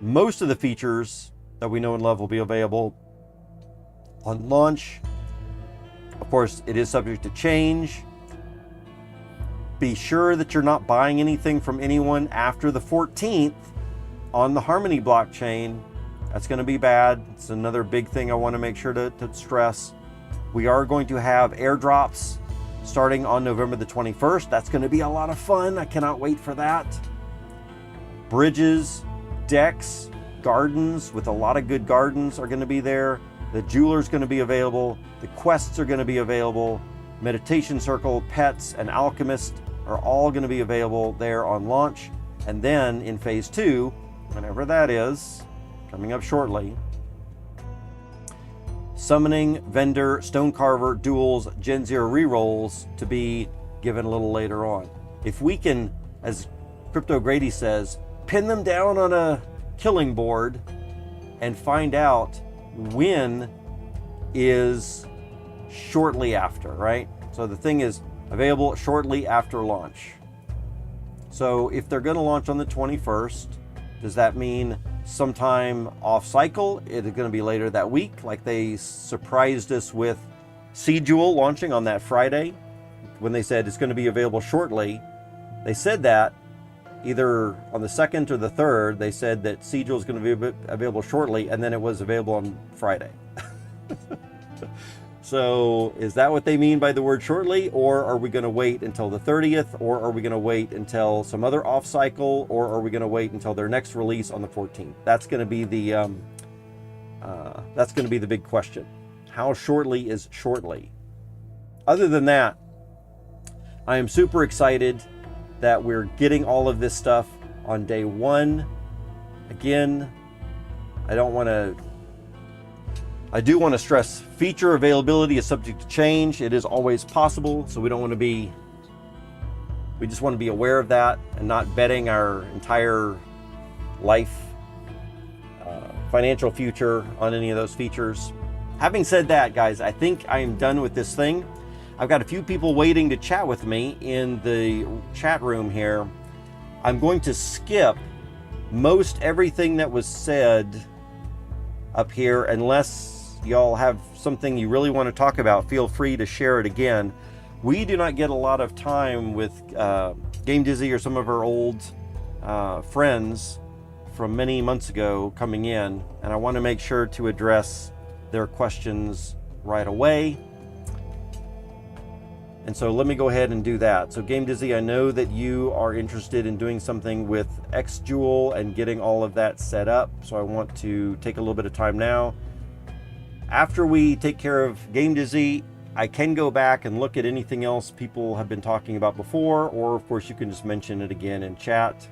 Most of the features that we know and love will be available on launch. Of course, it is subject to change. Be sure that you're not buying anything from anyone after the 14th on the Harmony blockchain. That's going to be bad. It's another big thing I want to make sure to stress. We are going to have airdrops starting on November the 21st. That's going to be a lot of fun. I cannot wait for that. Bridges, decks, gardens with a lot of good gardens are going to be there. The jeweler's going to be available. The quests are going to be available. Meditation Circle, Pets, and Alchemist are all going to be available there on launch. And then in phase 2, whenever that is, coming up shortly, Summoning, Vendor, Stonecarver, Duels, Gen0 rerolls to be given a little later on. If we can, as Crypto Grady says, pin them down on a killing board and find out when is shortly after, right? So the thing is available shortly after launch. So if they're going to launch on the 21st, does that mean sometime off cycle? It is going to be later that week, like they surprised us with Jewel launching on that Friday when they said it's going to be available shortly. They said that either on the 2nd or the 3rd, they said that Jewel is going to be available shortly, and then it was available on Friday. So is that what they mean by the word shortly, or are we going to wait until the 30th, or are we going to wait until some other off cycle, or are we going to wait until their next release on the 14th? That's going to be the big question. How shortly is shortly? Other than that, I am super excited that we're getting all of this stuff on day 1. Again, I do want to stress feature availability is subject to change. It is always possible, so we just want to be aware of that and not betting our entire life, financial future on any of those features. Having said that, guys, I think I am done with this thing. I've got a few people waiting to chat with me in the chat room here. I'm going to skip most everything that was said up here, unless y'all have something you really want to talk about. Feel free to share it again. We do not get a lot of time with Game Dizzy or some of our old friends from many months ago coming in, and I want to make sure to address their questions right away. And so let me go ahead and do that. So Game Dizzy, I know that you are interested in doing something with XJewel and getting all of that set up. So I want to take a little bit of time now. After we take care of Game Dizzy, I can go back and look at anything else people have been talking about before, or of course you can just mention it again in chat.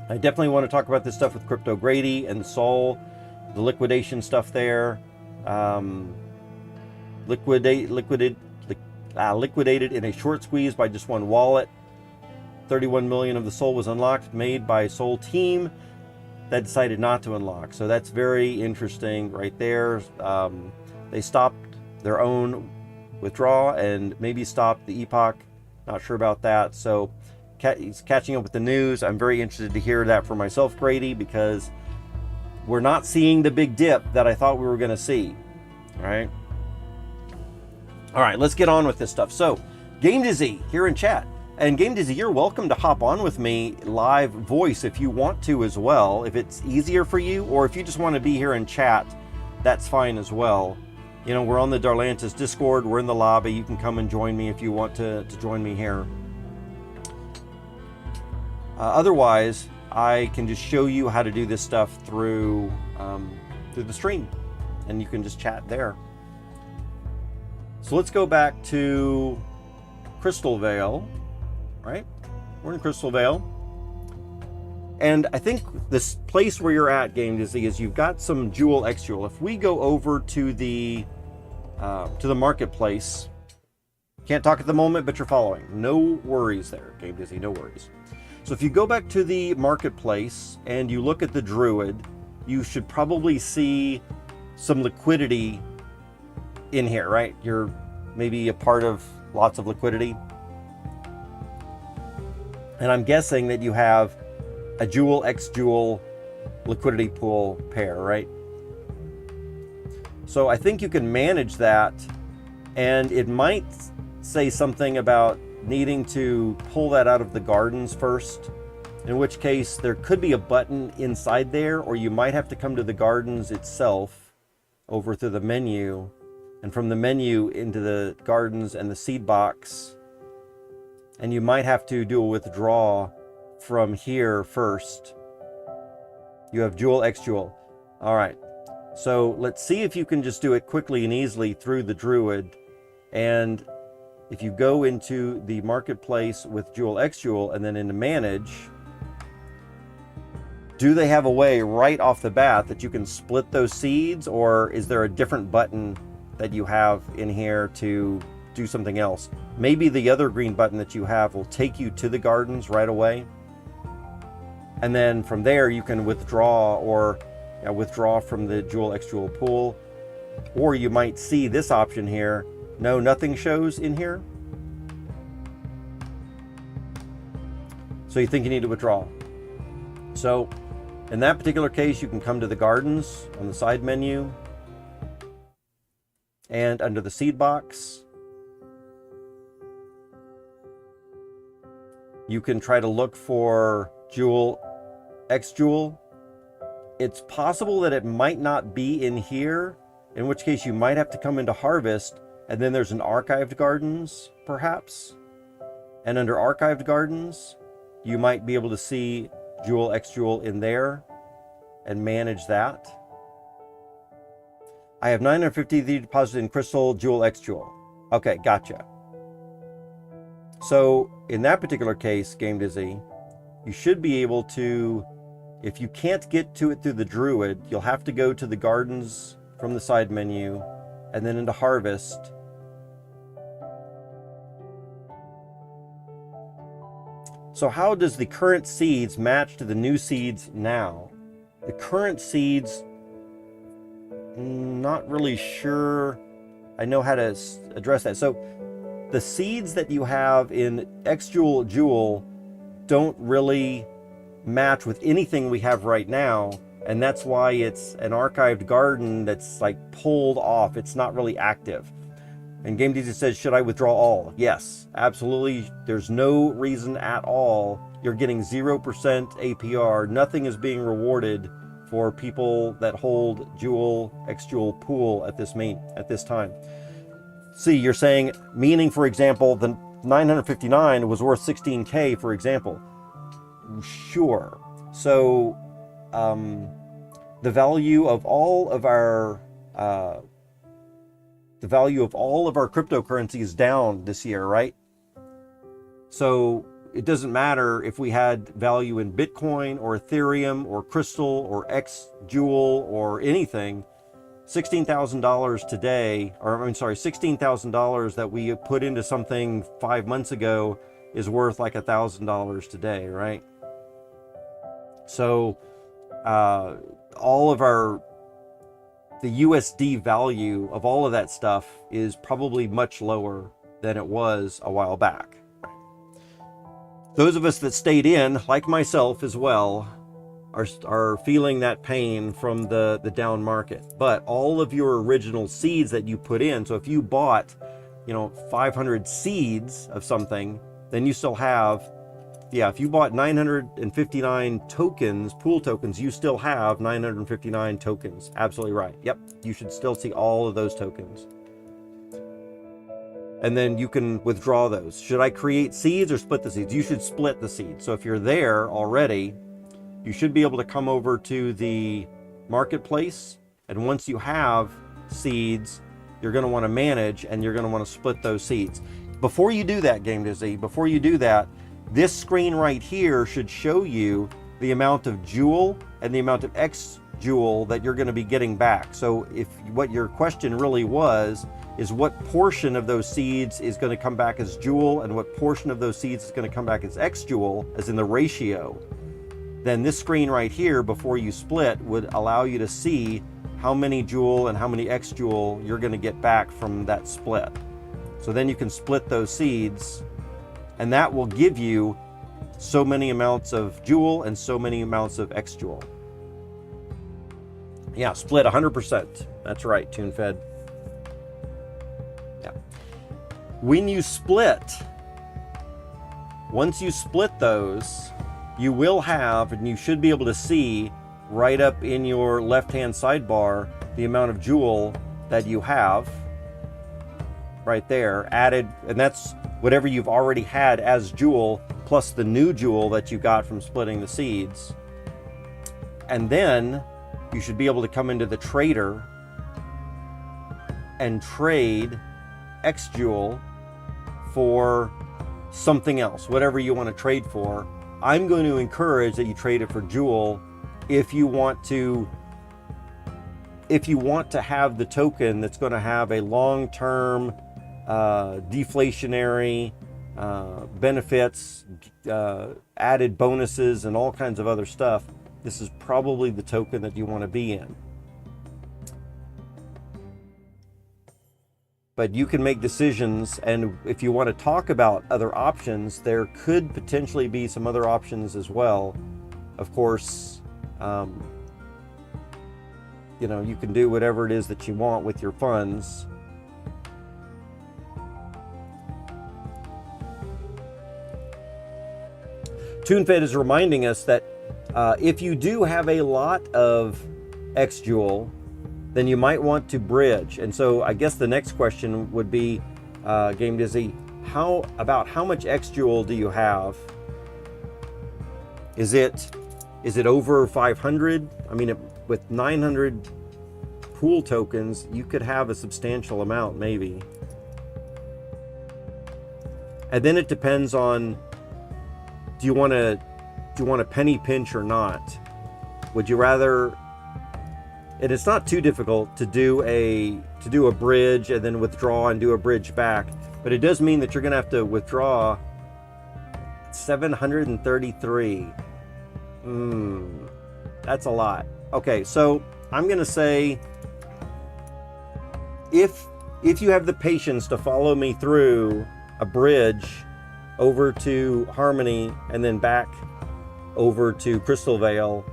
I definitely want to talk about this stuff with Crypto Grady and Sol, the liquidation stuff there. Liquidated in a short squeeze by just one wallet. 31 million of the Sol was unlocked, made by Sol team that decided not to unlock. So that's very interesting right there. They stopped their own withdrawal and maybe stopped the epoch. Not sure about that. So he's catching up with the news. I'm very interested to hear that for myself, Grady, because we're not seeing the big dip that I thought we were going to see. All right. All right, let's get on with this stuff. So, Game Dizzy here in chat. And Game Dizzy, you're welcome to hop on with me live voice if you want to as well, if it's easier for you, or if you just want to be here in chat, that's fine as well. You know, we're on the Darlantis Discord, we're in the lobby, you can come and join me if you want to join me here. Otherwise, I can just show you how to do this stuff through the stream, and you can just chat there. So let's go back to Crystal Vale, right? We're in Crystal Vale. And I think this place where you're at, Game Dizzy, is you've got some Jewel X Jewel. If we go over to the marketplace, can't talk at the moment, but you're following. No worries there, Game Dizzy, no worries. So if you go back to the marketplace and you look at the Druid, you should probably see some liquidity in here, right? You're maybe a part of lots of liquidity. And I'm guessing that you have a Jewel X Jewel liquidity pool pair, right? So I think you can manage that, and it might say something about needing to pull that out of the gardens first, in which case there could be a button inside there, or you might have to come to the gardens itself over through the menu, and from the menu into the gardens and the seed box, and you might have to do a withdraw from here first. You have Jewel X Jewel. All right, so let's see if you can just do it quickly and easily through the Druid. And if you go into the marketplace with Jewel X Jewel and then into manage, do they have a way right off the bat that you can split those seeds, or is there a different button that you have in here to do something else? Maybe the other green button that you have will take you to the gardens right away, and then from there you can withdraw, or withdraw from the Jewel X Jewel pool. Or you might see this option here, no, nothing shows in here, so you think you need to withdraw. So in that particular case, you can come to the gardens on the side menu, and under the seed box, you can try to look for Jewel X Jewel. It's possible that it might not be in here, in which case you might have to come into Harvest, and then there's an Archived Gardens, perhaps. And under Archived Gardens, you might be able to see Jewel X Jewel in there and manage that. I have 950 deposited in Crystal Jewel X Jewel. Okay, gotcha. So in that particular case, Game Dizzy, you should be able to, if you can't get to it through the Druid, you'll have to go to the gardens from the side menu and then into Harvest. So how does the current seeds match to the new seeds now? The current seeds, not really sure I know how to address that. So the seeds that you have in X Jewel Jewel don't really match with anything we have right now, and that's why it's an archived garden that's like pulled off. It's not really active. And Game DJ says, should I withdraw all? Yes, absolutely. There's no reason at all. You're getting 0% APR. Nothing is being rewarded for people that hold Jewel X Jewel pool at this time. See, you're saying, meaning, for example, the 959 was worth 16K, for example. Sure. So the value of all of our cryptocurrency is down this year, right? So it doesn't matter if we had value in Bitcoin or Ethereum or Crystal or X Jewel or anything. $16,000 today, or I'm sorry, $16,000 that we put into something 5 months ago is worth like $1,000 today, right? So all of the USD value of all of that stuff is probably much lower than it was a while back. Those of us that stayed in, like myself as well, are feeling that pain from the down market. But all of your original seeds that you put in, so if you bought, 500 seeds of something, then you still have, if you bought 959 tokens, pool tokens, you still have 959 tokens. Absolutely right. Yep, you should still see all of those tokens. And then you can withdraw those. Should I create seeds or split the seeds? You should split the seeds. So if you're there already, you should be able to come over to the marketplace. And once you have seeds, you're going to want to manage, and you're going to want to split those seeds. Before you do that, Game Dizzy, before you do that, this screen right here should show you the amount of Jewel and the amount of X Jewel that you're going to be getting back. So if what your question really was is what portion of those seeds is going to come back as Jewel and what portion of those seeds is going to come back as X Jewel, as in the ratio, then this screen right here before you split would allow you to see how many Jewel and how many X Jewel you're going to get back from that split. So then you can split those seeds, and that will give you so many amounts of Jewel and so many amounts of X Jewel. Yeah, split 100%. That's right, TuneFed. Yeah. When you split, once you split those, you will have, and you should be able to see right up in your left-hand sidebar, the amount of Joule that you have right there added, and that's whatever you've already had as Joule plus the new Joule that you got from splitting the seeds. And then you should be able to come into the trader and trade X Joule for something else, whatever you want to trade for. I'm going to encourage that you trade it for Joule if you want to have the token that's going to have a long-term deflationary benefits, added bonuses, and all kinds of other stuff. This is probably the token that you want to be in. But you can make decisions, and if you want to talk about other options, there could potentially be some other options as well. Of course, you know, you can do whatever it is that you want with your funds. TuneFed is reminding us that if you do have a lot of X Joule, then you might want to bridge. And so I guess the next question would be, Game Dizzy, how much X Joule do you have? Is it over 500? I mean, with 900 pool tokens, you could have a substantial amount, maybe. And then it depends on, do you want to penny pinch or not? Would you rather? And it's not too difficult to do a bridge and then withdraw and do a bridge back, but it does mean that you're going to have to withdraw 733. That's a lot. Okay, so I'm going to say, if you have the patience to follow me through a bridge over to Harmony and then back over to Crystal Vale,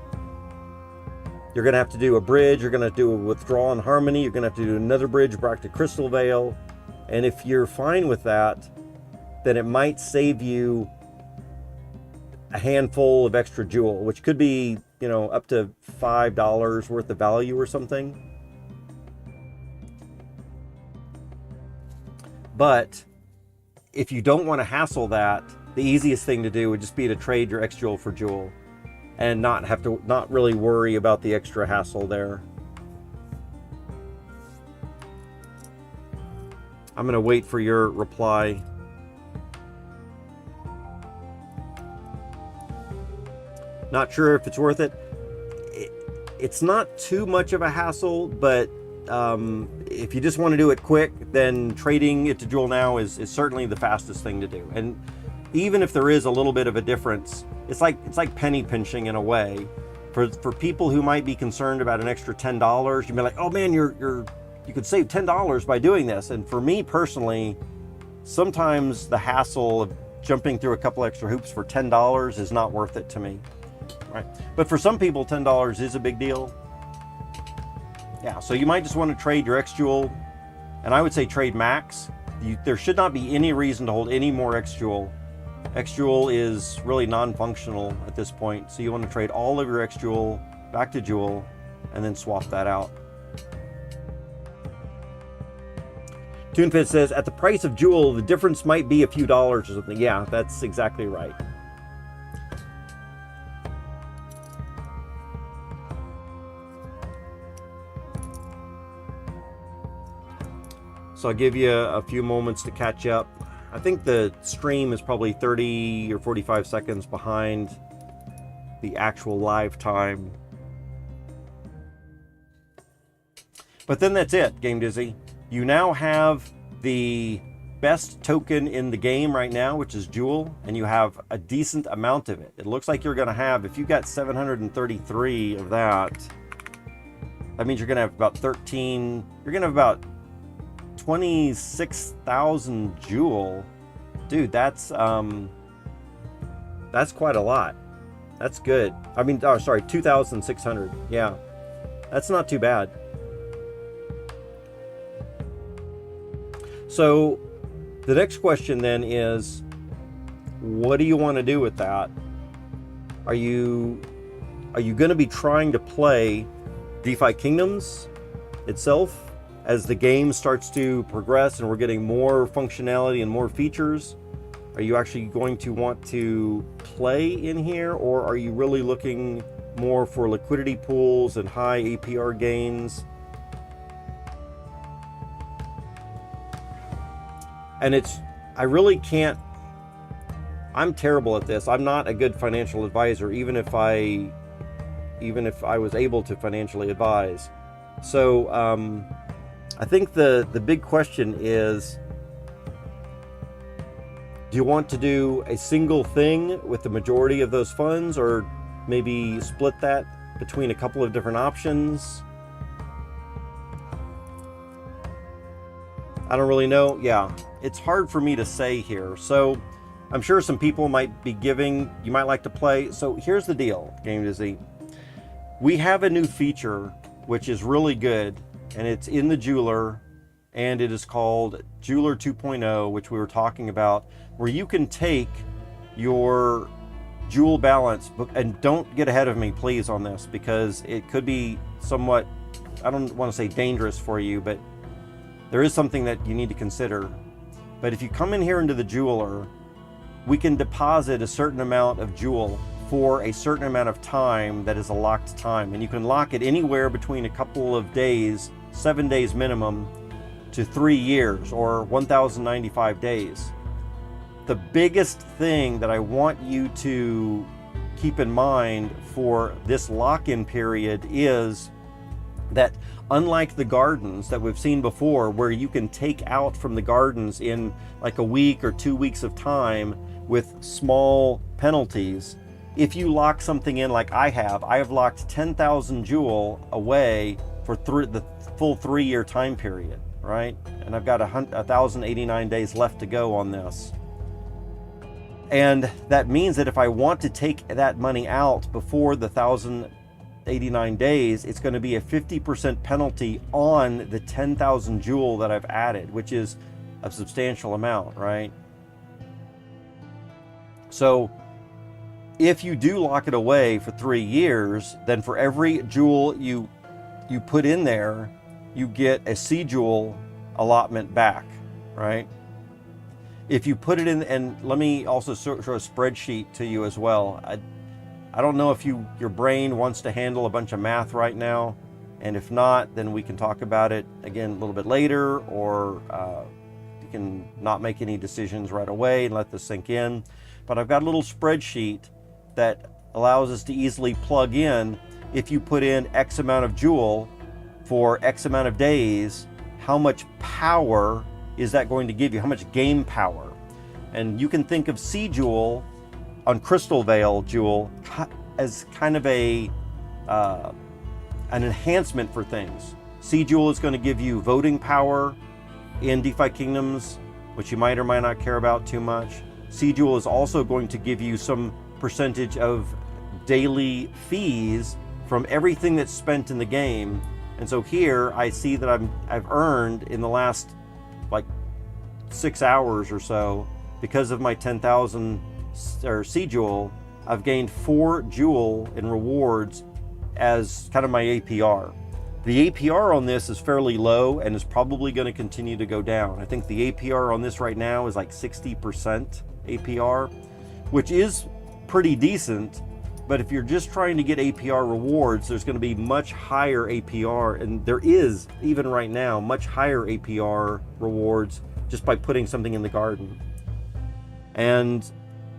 you're going to have to do a bridge, you're going to do a withdrawal in Harmony, you're going to have to do another bridge back to Crystal Vale. And if you're fine with that, then it might save you a handful of extra Joule, which could be, you know, up to $5 worth of value or something. But if you don't want to hassle that, the easiest thing to do would just be to trade your X Joule for Joule and not really worry about the extra hassle there. I'm going to wait for your reply. Not sure if it's worth it. It's not too much of a hassle, but if you just want to do it quick, then trading it to Joule now is certainly the fastest thing to do. And even if there is a little bit of a difference, it's like penny pinching in a way. For people who might be concerned about an extra $10, you'd be like, oh man, you could save $10 by doing this. And for me personally, sometimes the hassle of jumping through a couple extra hoops for $10 is not worth it to me. Right? But for some people, $10 is a big deal. Yeah, so you might just want to trade your X Joule, and I would say trade max. There should not be any reason to hold any more X Joule. X Joule is really non-functional at this point, so you want to trade all of your X Joule back to Joule and then swap that out. TuneFit says, at the price of Joule, the difference might be a few dollars or something. Yeah, that's exactly right. So I'll give you a few moments to catch up. I think the stream is probably 30 or 45 seconds behind the actual live time. But then that's it, Game Dizzy. You now have the best token in the game right now, which is Joule, and you have a decent amount of it. It looks like you're going to have, if you got 733 of that, that means you're going to have about 13, you're going to have about 26,000 Joule. Dude, that's quite a lot. That's good. I mean, oh, sorry, 2,600. Yeah. That's not too bad. So the next question then is, what do you want to do with that? Are you going to be trying to play DeFi Kingdoms itself as the game starts to progress and we're getting more functionality and more features? Are you actually going to want to play in here, or are you really looking more for liquidity pools and high APR gains? And I really can't, I'm terrible at this. I'm not a good financial advisor, even if I was able to financially advise. So I think the big question is, do you want to do a single thing with the majority of those funds, or maybe split that between a couple of different options? I don't really know. Yeah, it's hard for me to say here. So I'm sure some people might be giving, you might like to play. So here's the deal, Game2Z. We have a new feature which is really good, and it's in the Jeweler, and it is called Jeweler 2.0, which we were talking about, where you can take your Jewel balance, and don't get ahead of me please on this, because it could be somewhat, I don't want to say dangerous for you, but there is something that you need to consider. But if you come in here into the Jeweler, we can deposit a certain amount of Jewel for a certain amount of time that is a locked time, and you can lock it anywhere between a couple of days, 7 days minimum, to 3 years, or 1,095 days. The biggest thing that I want you to keep in mind for this lock-in period is that, unlike the gardens that we've seen before, where you can take out from the gardens in like a week or 2 weeks of time with small penalties, if you lock something in like I have locked 10,000 Jewel away for the full 3-year time period, right? And I've got 1,089 days left to go on this. And that means that if I want to take that money out before the 1,089 days, it's going to be a 50% penalty on the 10,000 Jewel that I've added, which is a substantial amount, right? So if you do lock it away for 3 years, then for every Jewel you put in there, you get a C Jewel allotment back, right? If you put it in, and let me also show a spreadsheet to you as well. I don't know if your brain wants to handle a bunch of math right now, and if not, then we can talk about it again a little bit later, or you can not make any decisions right away and let this sink in. But I've got a little spreadsheet that allows us to easily plug in, if you put in X amount of Jewel for X amount of days, how much power is that going to give you? How much game power? And you can think of C Jewel on Crystal Veil Jewel as kind of an enhancement for things. C Jewel is going to give you voting power in DeFi Kingdoms, which you might or might not care about too much. C Jewel is also going to give you some percentage of daily fees from everything that's spent in the game. And so here I see that I've earned in the last like 6 hours or so, because of my 10,000 C Jewel, I've gained 4 Jewel in rewards as kind of my APR. The APR on this is fairly low and is probably going to continue to go down. I think the APR on this right now is like 60% APR, which is pretty decent. But if you're just trying to get APR rewards, there's going to be much higher APR, and there is, even right now, much higher APR rewards just by putting something in the garden. And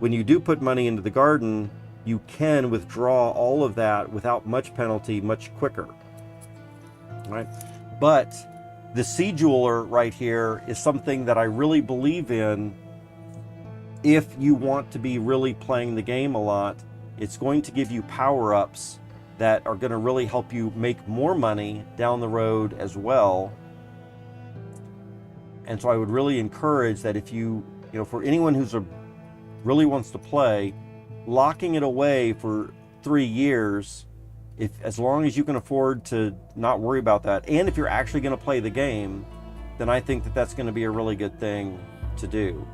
when you do put money into the garden, you can withdraw all of that without much penalty much quicker, right? But the C Jeweler right here is something that I really believe in. If you want to be really playing the game a lot, it's going to give you power-ups that are going to really help you make more money down the road as well. And so I would really encourage that, if for anyone who's really wants to play, locking it away for 3 years as long as you can afford to not worry about that, and if you're actually going to play the game, then I think that that's going to be a really good thing to do.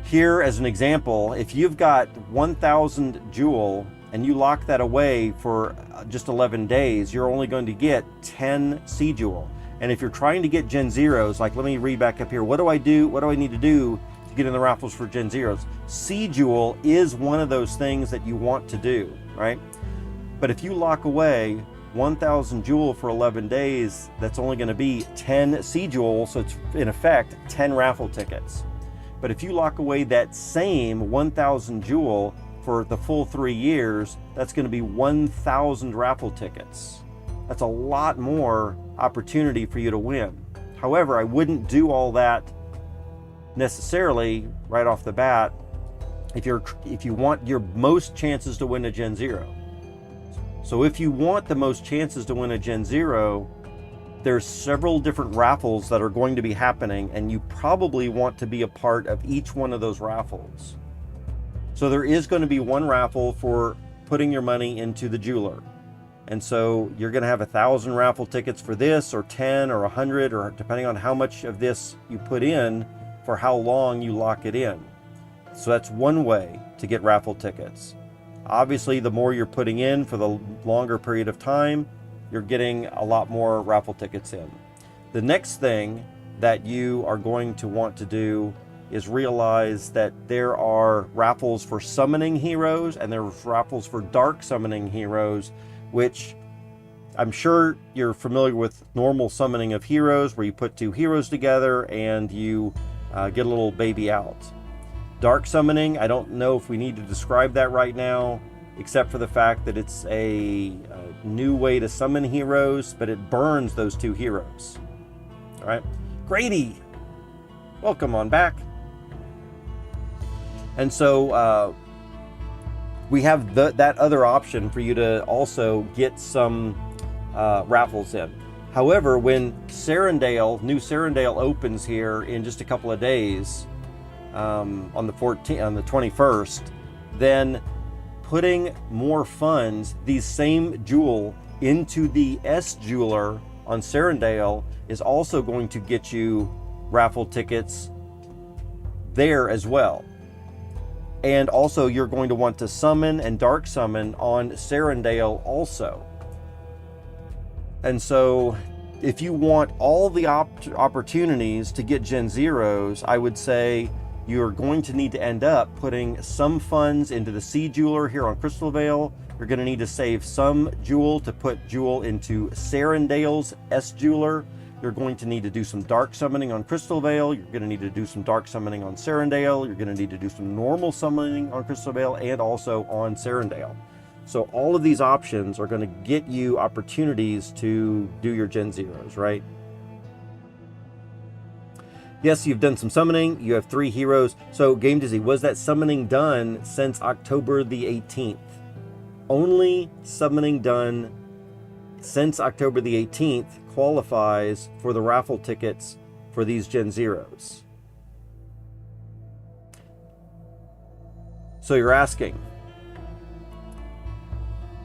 Here, as an example, if you've got 1,000 Joule and you lock that away for just 11 days, you're only going to get 10 C Joule. And if you're trying to get Gen 0s, like let me read back up here, what do I do? What do I need to do to get in the raffles for Gen 0s? C Joule is one of those things that you want to do, right? But if you lock away 1,000 Joule for 11 days, that's only going to be 10 C Joule, so it's in effect 10 raffle tickets. But if you lock away that same 1,000 Joule for the full 3 years, that's going to be 1,000 raffle tickets. That's a lot more opportunity for you to win. However, I wouldn't do all that necessarily right off the bat if you want your most chances to win a Gen 0. So if you want the most chances to win a Gen 0, there's several different raffles that are going to be happening, and you probably want to be a part of each one of those raffles. So there is going to be one raffle for putting your money into the jeweler. And so you're going to have 1,000 raffle tickets for this, or 10 or 100, or depending on how much of this you put in for how long you lock it in. So that's one way to get raffle tickets. Obviously, the more you're putting in for the longer period of time, you're getting a lot more raffle tickets in. The next thing that you are going to want to do is realize that there are raffles for summoning heroes and there's raffles for dark summoning heroes, which I'm sure you're familiar with normal summoning of heroes, where you put 2 heroes together and you get a little baby out. Dark summoning, I don't know if we need to describe that right now, except for the fact that it's a new way to summon heroes, but it burns those 2 heroes. All right, Grady, welcome on back. And so we have that other option for you to also get some raffles in. However, when new Serendale opens here in just a couple of days, on the 21st, then putting more funds, these same Joule, into the S Jeweler on Serendale is also going to get you raffle tickets there as well. And also you're going to want to summon and dark summon on Serendale also. And so if you want all the opportunities to get Gen 0s, I would say you're going to need to end up putting some funds into the C Jeweler here on Crystal Vale. You're going to need to save some Joule to put Joule into Serendale's S Jeweler. You're going to need to do some dark summoning on Crystal Vale. You're going to need to do some dark summoning on Serendale. You're going to need to do some normal summoning on Crystal Vale and also on Serendale. So all of these options are going to get you opportunities to do your Gen 0s, right? Yes, you've done some summoning. You have 3 heroes. So Game Dizzy, was that summoning done since October the 18th? Only summoning done since October the 18th qualifies for the raffle tickets for these Gen 0s. So you're asking,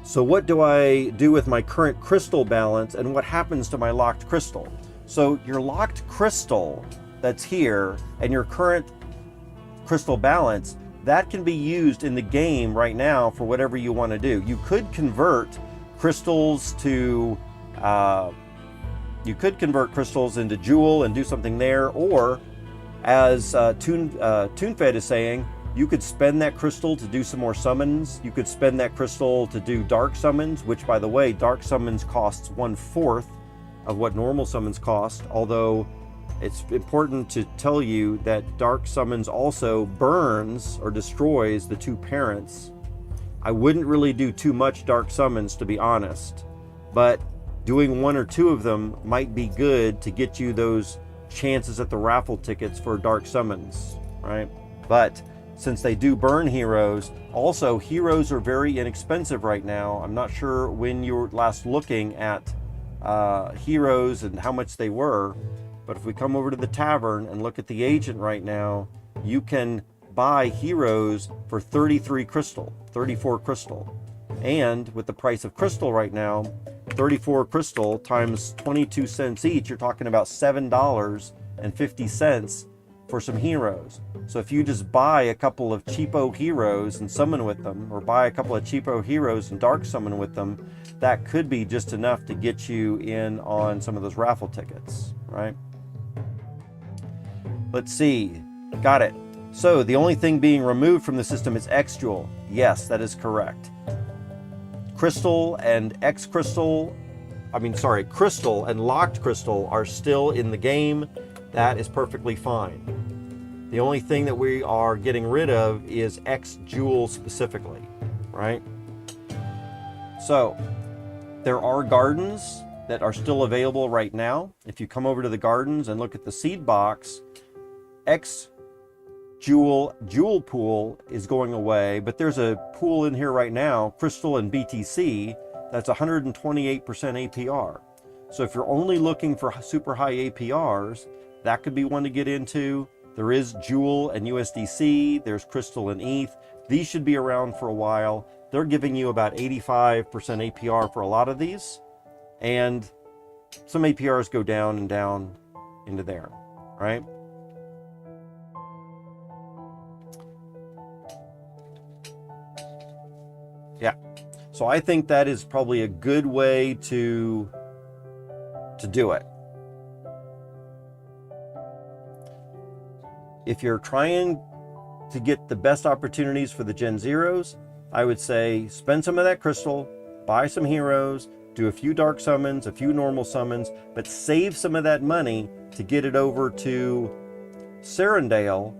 so what do I do with my current crystal balance and what happens to my locked crystal? So your locked crystal that's here and your current crystal balance, that can be used in the game right now for whatever you want to do. You could convert crystals to into Joule and do something there, or as TuneFed is saying, you could spend that crystal to do some more summons. You could spend that crystal to do dark summons, which, by the way, dark summons costs 1/4 of what normal summons cost, although it's important to tell you that dark summons also burns or destroys the 2 parents. I wouldn't really do too much dark summons, to be honest, but doing 1 or 2 of them might be good to get you those chances at the raffle tickets for dark summons, right? But since they do burn heroes, also heroes are very inexpensive right now. I'm not sure when you were last looking at heroes and how much they were, but if we come over to the tavern and look at the agent right now, you can buy heroes for 34 crystal. And with the price of crystal right now, 34 crystal times 22 cents each, you're talking about $7.50 for some heroes. So if you just buy a couple of cheapo heroes and summon with them, or buy a couple of cheapo heroes and dark summon with them, that could be just enough to get you in on some of those raffle tickets, right? Let's see. Got it. So the only thing being removed from the system is X Jewel. Yes, that is correct. Crystal and Crystal and locked crystal are still in the game. That is perfectly fine. The only thing that we are getting rid of is X Jewel specifically, right? So there are gardens that are still available right now. If you come over to the gardens and look at the seed box, X Jewel pool is going away, but there's a pool in here right now, Crystal and BTC, that's 128% APR. So if you're only looking for super high APRs, that could be one to get into. There is Jewel and USDC, there's Crystal and ETH. These should be around for a while. They're giving you about 85% APR for a lot of these, and some APRs go down and down into there, right? Yeah, so I think that is probably a good way to do it. If you're trying to get the best opportunities for the Gen Zeros, I would say spend some of that crystal, buy some heroes, do a few dark summons, a few normal summons, but save some of that money to get it over to Serendale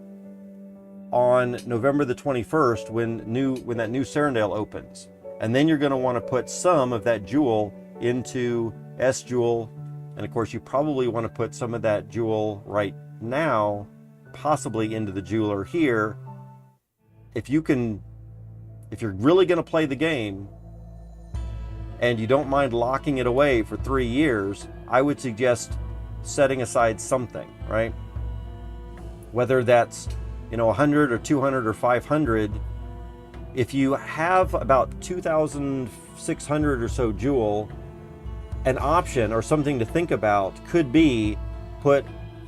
on November the 21st when that new Serendale opens. And then you're going to want to put some of that jewel into S Jewel, and of course you probably want to put some of that jewel right now possibly into the jeweler here. If you're really going to play the game and you don't mind locking it away for 3 years, I would suggest setting aside something, right? Whether that's 100 or 200 or 500. If you have about 2,600 or so jewel, an option or something to think about could be put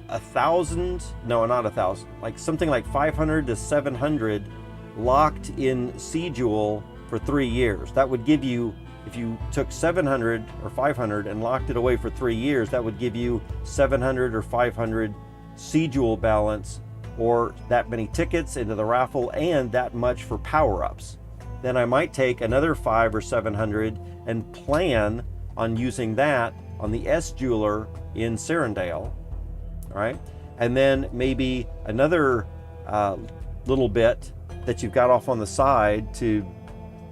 1,000, no, not 1,000, like something like 500 to 700 locked in C Jewel for 3 years. That would give you, if you took 700 or 500 and locked it away for 3 years, that would give you 700 or 500 C Jewel balance, or that many tickets into the raffle, and that much for power-ups. Then I might take another 500 or 700 and plan on using that on the S Jeweler in Serendale, right? And then maybe another little bit that you've got off on the side to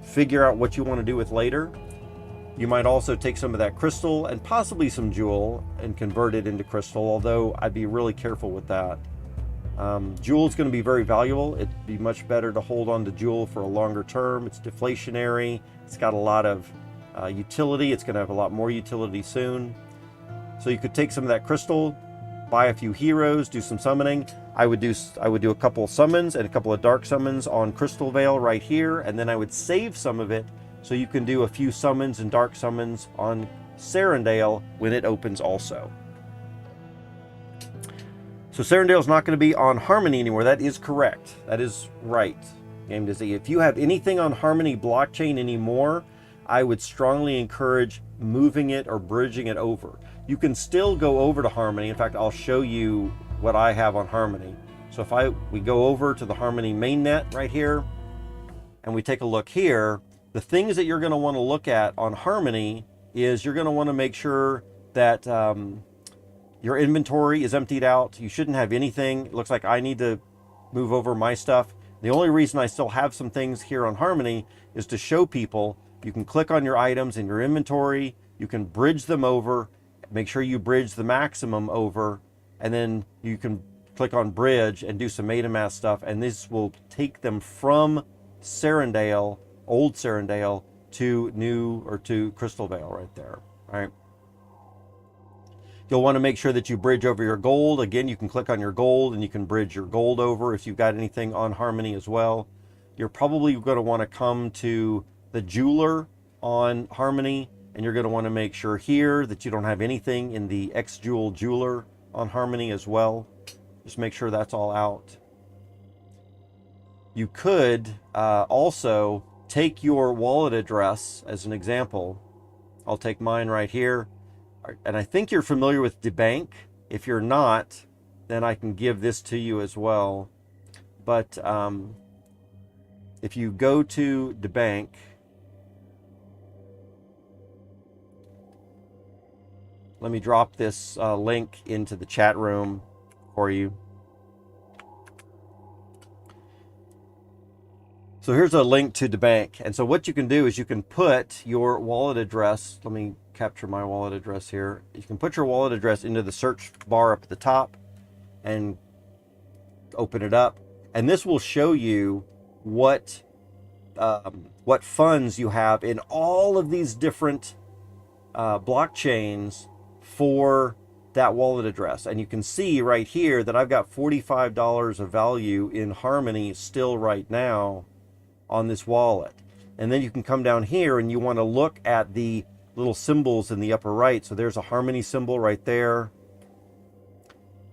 figure out what you want to do with later. You might also take some of that crystal and possibly some jewel and convert it into crystal, although I'd be really careful with that. Jewel is going to be very valuable. It'd be much better to hold on to jewel for a longer term. It's deflationary. It's got a lot of utility. It's going to have a lot more utility soon. So you could take some of that crystal, buy a few heroes, do some summoning. I would do a couple of summons and a couple of dark summons on Crystal Veil right here, and then I would save some of it so you can do a few summons and dark summons on Serendale when it opens also. So Serendale is not going to be on Harmony anymore. That is correct. That is right. Game Dizzy. If you have anything on Harmony blockchain anymore, I would strongly encourage moving it or bridging it over. You can still go over to Harmony. In fact, I'll show you what I have on Harmony. So if we go over to the Harmony mainnet right here, and we take a look here, the things that you're going to want to look at on Harmony is you're going to want to make sure that your inventory is emptied out. You shouldn't have anything. It looks like I need to move over my stuff. The only reason I still have some things here on Harmony is to show people you can click on your items in your inventory, you can bridge them over, make sure you bridge the maximum over, and then you can click on bridge and do some MetaMask stuff, and this will take them from Serendale, old Serendale, to Crystal Veil right there, right? You'll want to make sure that you bridge over your gold. Again, you can click on your gold and you can bridge your gold over if you've got anything on Harmony as well. You're probably going to want to come to the jeweler on Harmony, and you're going to want to make sure here that you don't have anything in the XJewel jeweler on Harmony as well. Just make sure that's all out. You could also take your wallet address as an example. I'll take mine right here. And I think you're familiar with DeBank. If you're not, then I can give this to you as well. But if you go to DeBank, let me drop this link into the chat room for you. So here's a link to DeBank. And so what you can do is you can put your wallet address. Let me capture my wallet address here. You can put your wallet address into the search bar up at the top and open it up. And this will show you what funds you have in all of these different blockchains for that wallet address. And you can see right here that I've got $45 of value in Harmony still right now on this wallet. And then you can come down here and you want to look at the little symbols in the upper right. So there's a Harmony symbol right there.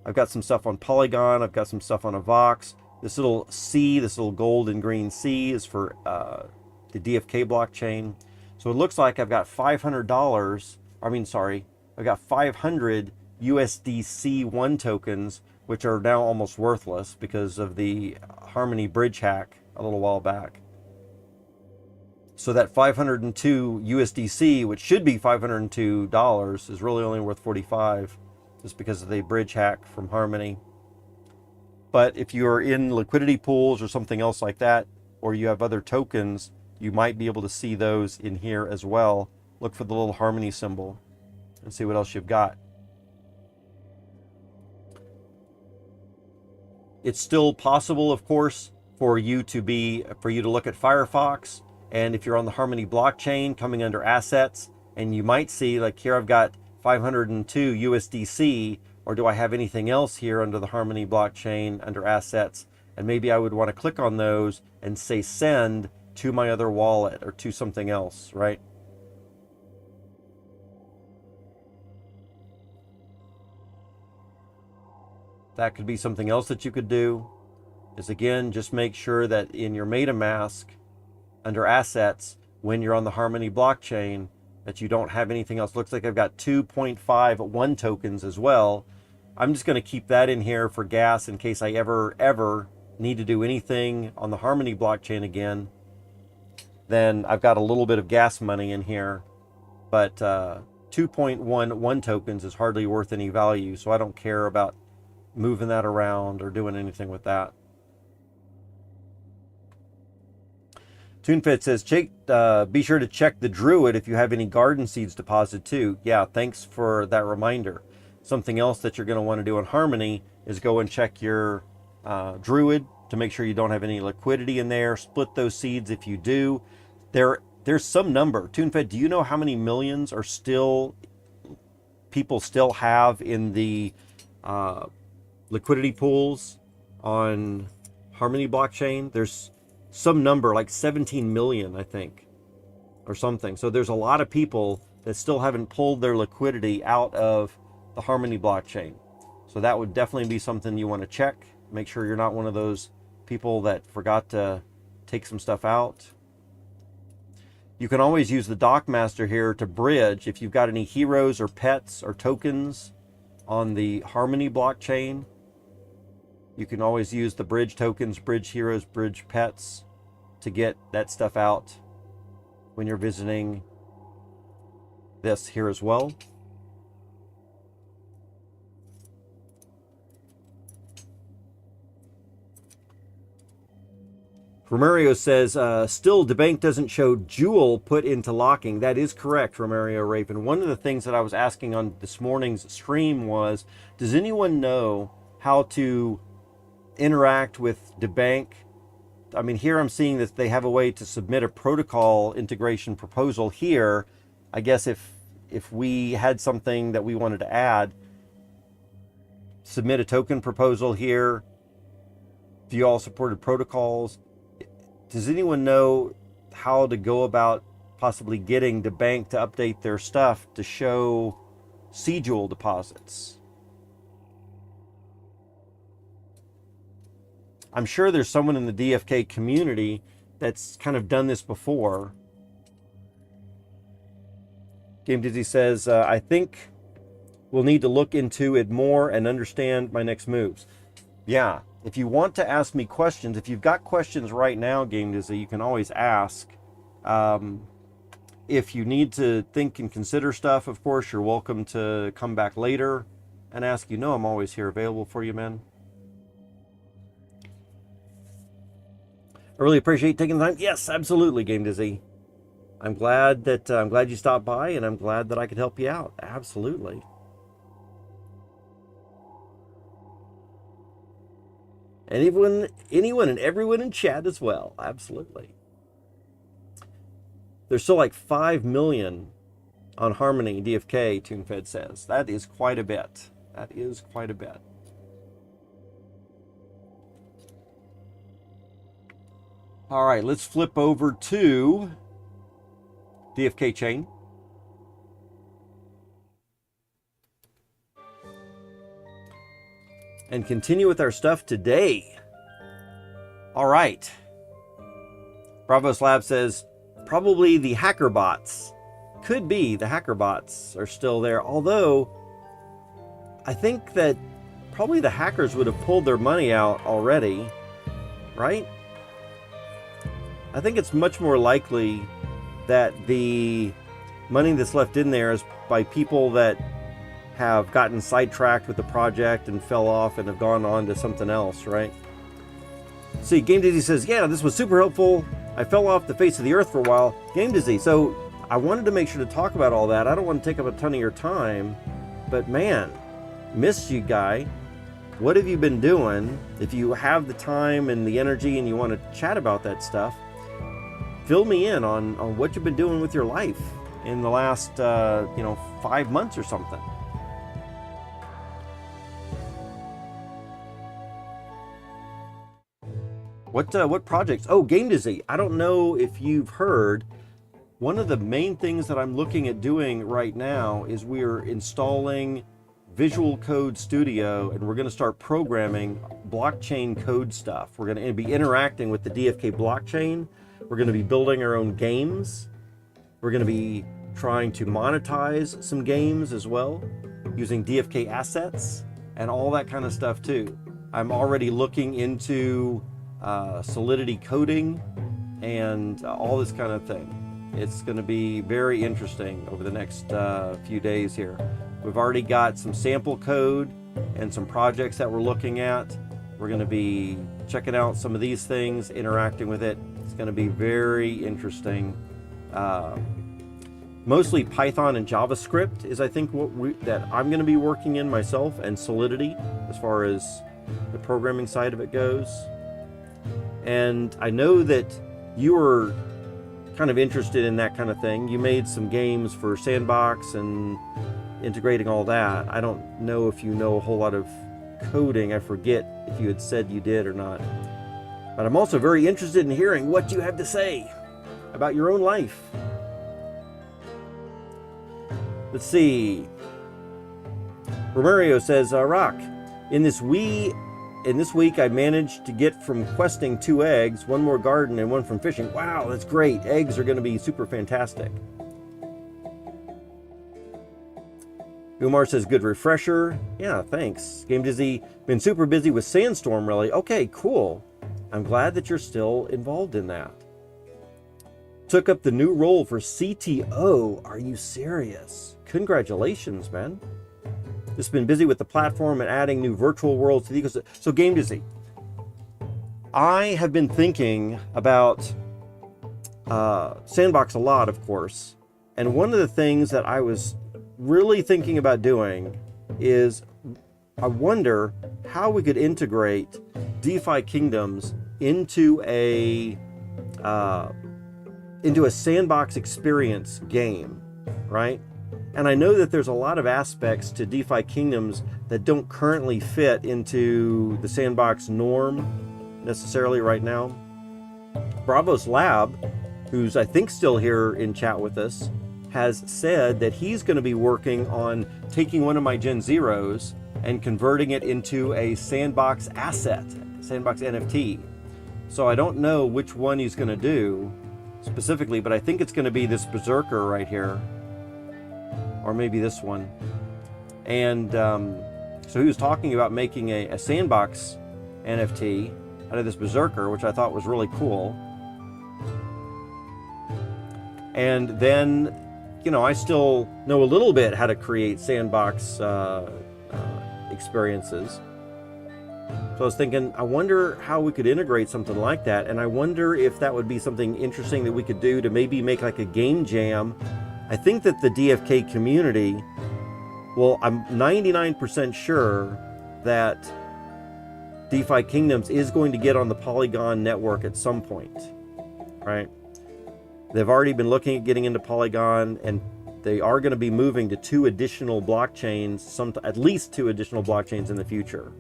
I've got some stuff on Polygon. I've got some stuff on Avox. This little C, this little gold and green C is for the DFK blockchain. So it looks like I've got $500. I've got 500 USDC1 tokens, which are now almost worthless because of the Harmony bridge hack a little while back. So that 502 USDC, which should be $502, is really only worth 45, just because of the bridge hack from Harmony. But if you're in liquidity pools or something else like that, or you have other tokens, you might be able to see those in here as well. Look for the little Harmony symbol and see what else you've got. It's still possible, of course, for you to look at Firefox. And if you're on the Harmony blockchain coming under assets, and you might see, like here I've got 502 USDC, or do I have anything else here under the Harmony blockchain under assets? And maybe I would want to click on those and say send to my other wallet or to something else, right? That could be something else that you could do, is again, just make sure that in your MetaMask, under assets, when you're on the Harmony blockchain, that you don't have anything else. Looks like I've got 2.51 tokens as well. I'm just going to keep that in here for gas in case I ever need to do anything on the Harmony blockchain again. Then I've got a little bit of gas money in here, but 2.11 tokens is hardly worth any value, so I don't care about moving that around or doing anything with that. TuneFit says, be sure to check the Druid if you have any garden seeds deposited too. Yeah, thanks for that reminder. Something else that you're going to want to do in Harmony is go and check your Druid to make sure you don't have any liquidity in there. Split those seeds if you do. There's some number. TuneFit, do you know how many millions are people still have in the liquidity pools on Harmony blockchain? There's some number like 17 million, I think, or something. So there's a lot of people that still haven't pulled their liquidity out of the Harmony blockchain. So that would definitely be something you want to check. Make sure you're not one of those people that forgot to take some stuff out. You can always use the Dockmaster here to bridge if you've got any heroes or pets or tokens on the Harmony blockchain. You can always use the bridge tokens, bridge heroes, bridge pets to get that stuff out when you're visiting this here as well. Romario says, still DeBank doesn't show Jewel put into locking. That is correct, Romario Raven. One of the things that I was asking on this morning's stream was, does anyone know how to interact with DeBank? I mean, here I'm seeing that they have a way to submit a protocol integration proposal here. I guess if we had something that we wanted to add, submit a token proposal here, view all supported protocols. Does anyone know how to go about possibly getting the bank to update their stuff to show C-Jewel deposits. I'm sure there's someone in the DFK community that's kind of done this before. Game Dizzy says, I think we'll need to look into it more and understand my next moves. Yeah, if you want to ask me questions, if you've got questions right now, Game Dizzy, you can always ask. If you need to think and consider stuff, of course, you're welcome to come back later and ask. You know I'm always here available for you, man. I really appreciate taking the time. Yes, absolutely, Game Dizzy. I'm glad you stopped by, and I'm glad that I could help you out. Absolutely. Anyone and everyone in chat as well. Absolutely. There's still like 5 million on Harmony DFK, TuneFed says. That is quite a bit. That is quite a bit. All right, let's flip over to DFK chain. And continue with our stuff today. All right. Bravos Lab says, probably the hacker bots. Could be the hacker bots are still there. Although, I think that probably the hackers would have pulled their money out already, right? I think it's much more likely that the money that's left in there is by people that have gotten sidetracked with the project and fell off and have gone on to something else, right? See, Game Dizzy says, yeah, this was super helpful. I fell off the face of the earth for a while. Game Dizzy, so I wanted to make sure to talk about all that. I don't want to take up a ton of your time, but man, missed you, guy. What have you been doing? If you have the time and the energy and you want to chat about that stuff, fill me in on what you've been doing with your life in the last, 5 months or something. What projects? Oh, Game Dizzy. I don't know if you've heard. One of the main things that I'm looking at doing right now is we're installing Visual Code Studio, and we're going to start programming blockchain code stuff. We're going to be interacting with the DFK blockchain. We're going to be building our own games. We're going to be trying to monetize some games as well, using DFK assets and all that kind of stuff too. I'm already looking into Solidity coding and all this kind of thing. It's going to be very interesting over the next few days here. We've already got some sample code and some projects that we're looking at. We're going to be checking out some of these things, interacting with it. It's going to be very interesting. Mostly Python and JavaScript is, I think, that I'm going to be working in myself, and Solidity as far as the programming side of it goes. And I know that you were kind of interested in that kind of thing. You made some games for Sandbox and integrating all that. I don't know if you know a whole lot of coding. I forget if you had said you did or not. But I'm also very interested in hearing what you have to say about your own life. Let's see. Romario says, Rock, in this week I managed to get from questing 2 eggs, 1 more garden, and 1 from fishing. Wow, that's great. Eggs are going to be super fantastic. Umar says, good refresher. Yeah, thanks. Game Dizzy, been super busy with Sandstorm, really. Okay, cool. I'm glad that you're still involved in that. Took up the new role for CTO. Are you serious? Congratulations, man. Just been busy with the platform and adding new virtual worlds to the ecosystem. So Game Dizzy, I have been thinking about Sandbox a lot, of course. And one of the things that I was really thinking about doing is I wonder how we could integrate DeFi Kingdoms into a Sandbox experience game, right? And I know that there's a lot of aspects to DeFi Kingdoms that don't currently fit into the Sandbox norm necessarily right now. Bravos Lab who's I think still here in chat with us, has said that he's going to be working on taking one of my Gen0s and converting it into a sandbox asset, sandbox NFT. So I don't know which one he's going to do specifically, but I think it's going to be this Berserker right here, or maybe this one. And so he was talking about making a sandbox NFT out of this Berserker, which I thought was really cool. And then, you know, I still know a little bit how to create sandbox experiences. So I was thinking, I wonder how we could integrate something like that. And I wonder if that would be something interesting that we could do to maybe make like a game jam. I think that the DFK community, well, I'm 99% sure that DeFi Kingdoms is going to get on the Polygon network at some point, right? They've already been looking at getting into Polygon, and they are going to be moving to 2 additional blockchains, at least 2 additional blockchains in the future.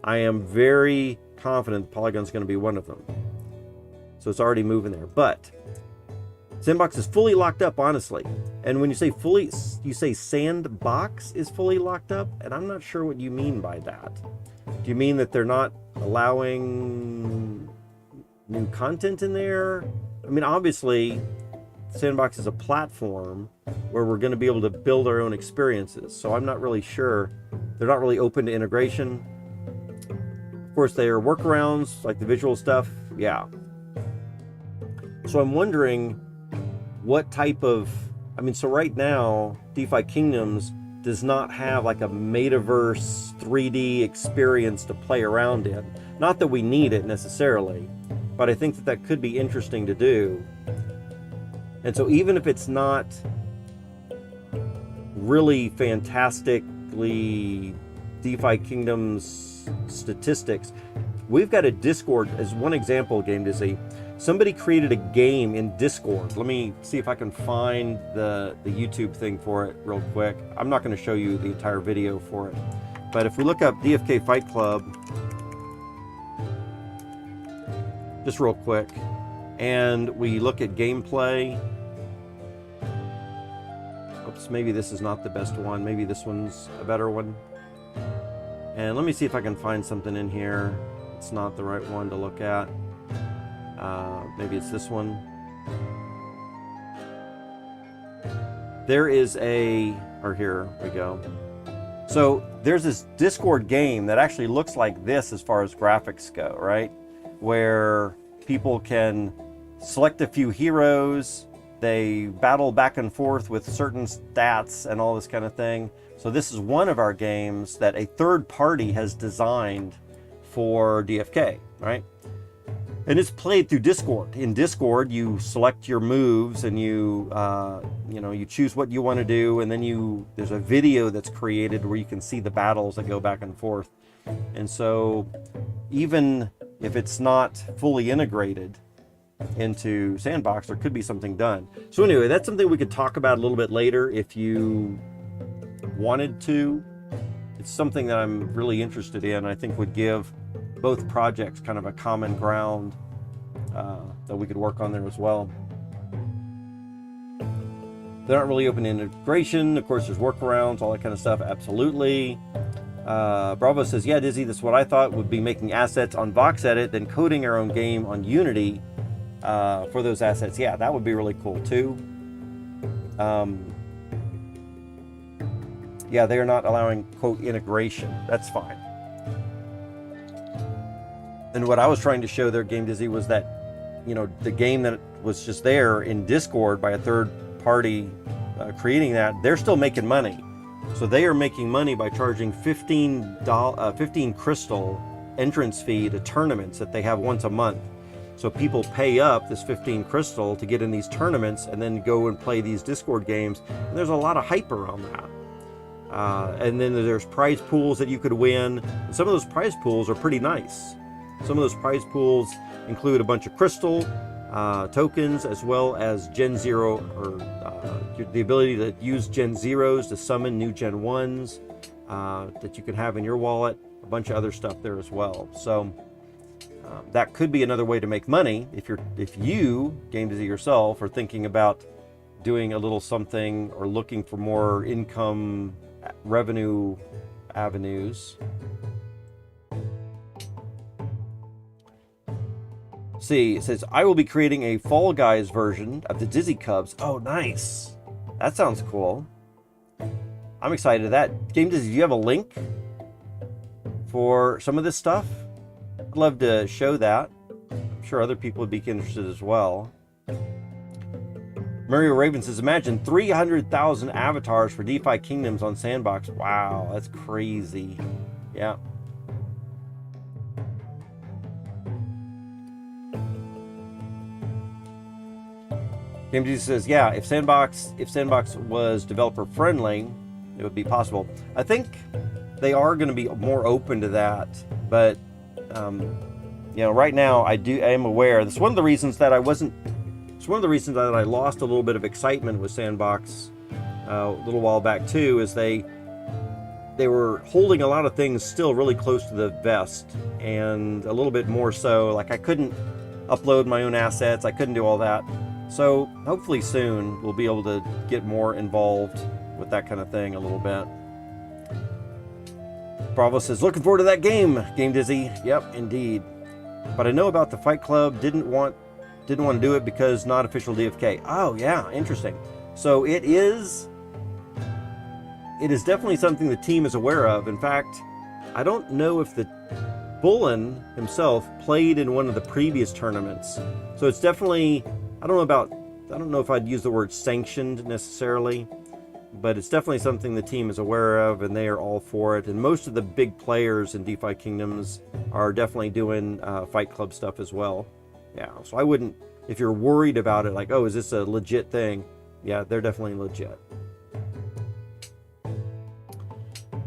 I am very confident Polygon's going to be one of them. So it's already moving there. But Sandbox is fully locked up, honestly. And when you say fully, you say Sandbox is fully locked up? And I'm not sure what you mean by that. Do you mean that they're not allowing new content in there? I mean, obviously, Sandbox is a platform where we're going to be able to build our own experiences. So I'm not really sure. They're not really open to integration. Of course, there are workarounds, like the visual stuff. Yeah. So I'm wondering what type of, I mean, so right now, DeFi Kingdoms does not have like a metaverse 3D experience to play around in. Not that we need it necessarily, but I think that that could be interesting to do. And so even if it's not really fantastically DeFi Kingdoms statistics, we've got a Discord as one example. Game to see, somebody created a game in Discord. Let me see if I can find the YouTube thing for it real quick. I'm not going to show you the entire video for it, but if we look up DFK Fight Club just real quick and we look at gameplay, oops, maybe this is not the best one, maybe this one's a better one. And let me see if I can find something in here. It's not the right one to look at. Maybe it's this one. There is or here we go. So there's this Discord game that actually looks like this as far as graphics go, right? Where people can select a few heroes, they battle back and forth with certain stats and all this kind of thing. So this is one of our games that a third party has designed for DFK, right? And it's played through Discord. In Discord, you select your moves and you choose what you want to do, and then there's a video that's created where you can see the battles that go back and forth. And so even if it's not fully integrated into Sandbox, there could be something done. So anyway, that's something we could talk about a little bit later if you wanted to. It's something that I'm really interested in. I think would give both projects kind of a common ground that we could work on there as well. They're not really open to integration. Of course, there's workarounds, all that kind of stuff. Absolutely. Bravo says, yeah, Dizzy, that's what I thought, would be making assets on VoxEdit, then coding our own game on Unity for those assets. Yeah, that would be really cool too. Yeah, they're not allowing, quote, integration. That's fine. And what I was trying to show there, Game Dizzy, was that, you know, the game that was just there in Discord by a third party creating that, they're still making money. So they are making money by charging 15 crystal entrance fee to tournaments that they have once a month. So people pay up this 15 crystal to get in these tournaments and then go and play these Discord games. And there's a lot of hype around that. And then there's prize pools that you could win. Some of those prize pools are pretty nice. Some of those prize pools include a bunch of crystal tokens, as well as Gen0, or the ability to use Gen0s to summon new Gen1s that you can have in your wallet. A bunch of other stuff there as well. So that could be another way to make money if you, Game Dizzy yourself, are thinking about doing a little something or looking for more income revenue avenues. See, it says, I will be creating a Fall Guys version of the Dizzy Cubs. Oh, nice. That sounds cool. I'm excited to that. Game Dizzy, do you have a link for some of this stuff? I'd love to show that. I'm sure other people would be interested as well. Mario Raven says, imagine 300,000 avatars for DeFi Kingdoms on Sandbox. Wow, that's crazy. Yeah. Game Dizzy says, yeah, if Sandbox was developer friendly, it would be possible. I think they are going to be more open to that, but you know, right now I am aware. That's one of the reasons that I wasn't. It's one of the reasons that I lost a little bit of excitement with Sandbox a little while back too. Is they were holding a lot of things still really close to the vest, and a little bit more so. Like I couldn't upload my own assets. I couldn't do all that. So hopefully soon we'll be able to get more involved with that kind of thing a little bit. Bravo says, looking forward to that game, Game Dizzy. Yep, indeed. But I know about the Fight Club. Didn't want to do it because not official DFK. Oh yeah, interesting. So it is definitely something the team is aware of. In fact, I don't know if the Bullen himself played in one of the previous tournaments. So it's definitely, I don't know if I'd use the word sanctioned necessarily, but it's definitely something the team is aware of, and they are all for it. And most of the big players in DeFi Kingdoms are definitely doing Fight Club stuff as well. Yeah, so I wouldn't, if you're worried about it, like, oh, is this a legit thing? Yeah, they're definitely legit.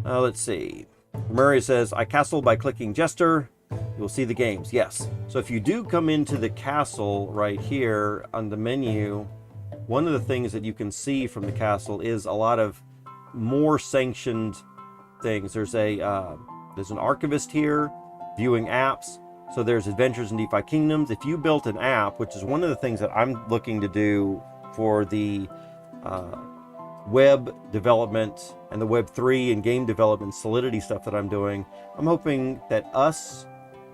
Let's see. Murray says, I castle by clicking Jester. You'll see the games. Yes. So if you do come into the castle right here on the menu, one of the things that you can see from the castle is a lot of more sanctioned things. There's an archivist here, viewing apps. So there's Adventures in DeFi Kingdoms. If you built an app, which is one of the things that I'm looking to do for the web development and the Web3 and game development Solidity stuff that I'm doing, I'm hoping that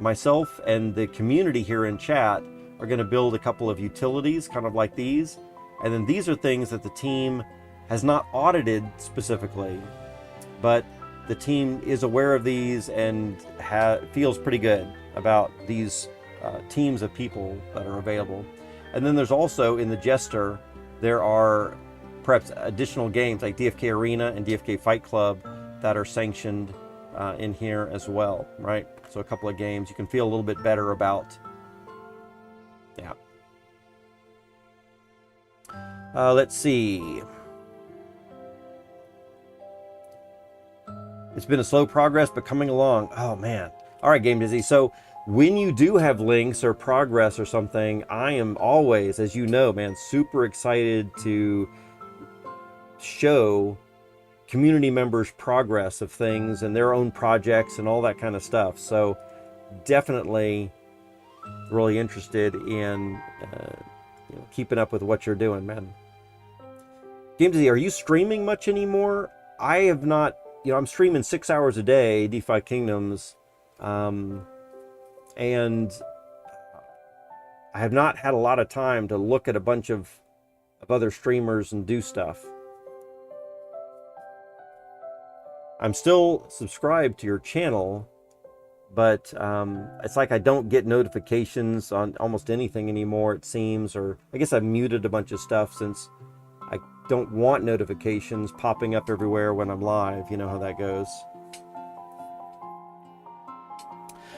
myself and the community here in chat are going to build a couple of utilities kind of like these. And then these are things that the team has not audited specifically, but the team is aware of these and feels pretty good about these teams of people that are available. And then there's also in the Jester, there are perhaps additional games like DFK Arena and DFK Fight Club that are sanctioned in here as well, right? So a couple of games you can feel a little bit better about. Yeah. Let's see. It's been a slow progress, but coming along. Oh man. All right, Game Dizzy. So when you do have links or progress or something, I am always, as you know, man, super excited to show community members progress of things and their own projects and all that kind of stuff. So definitely really interested in keeping up with what you're doing, man. Game Dizzy, are you streaming much anymore? I have not. I'm streaming 6 hours a day, DeFi Kingdoms, and I have not had a lot of time to look at a bunch of other streamers and do stuff. I'm still subscribed to your channel, but it's like I don't get notifications on almost anything anymore, it seems, or I guess I've muted a bunch of stuff since I don't want notifications popping up everywhere when I'm live. You know how that goes.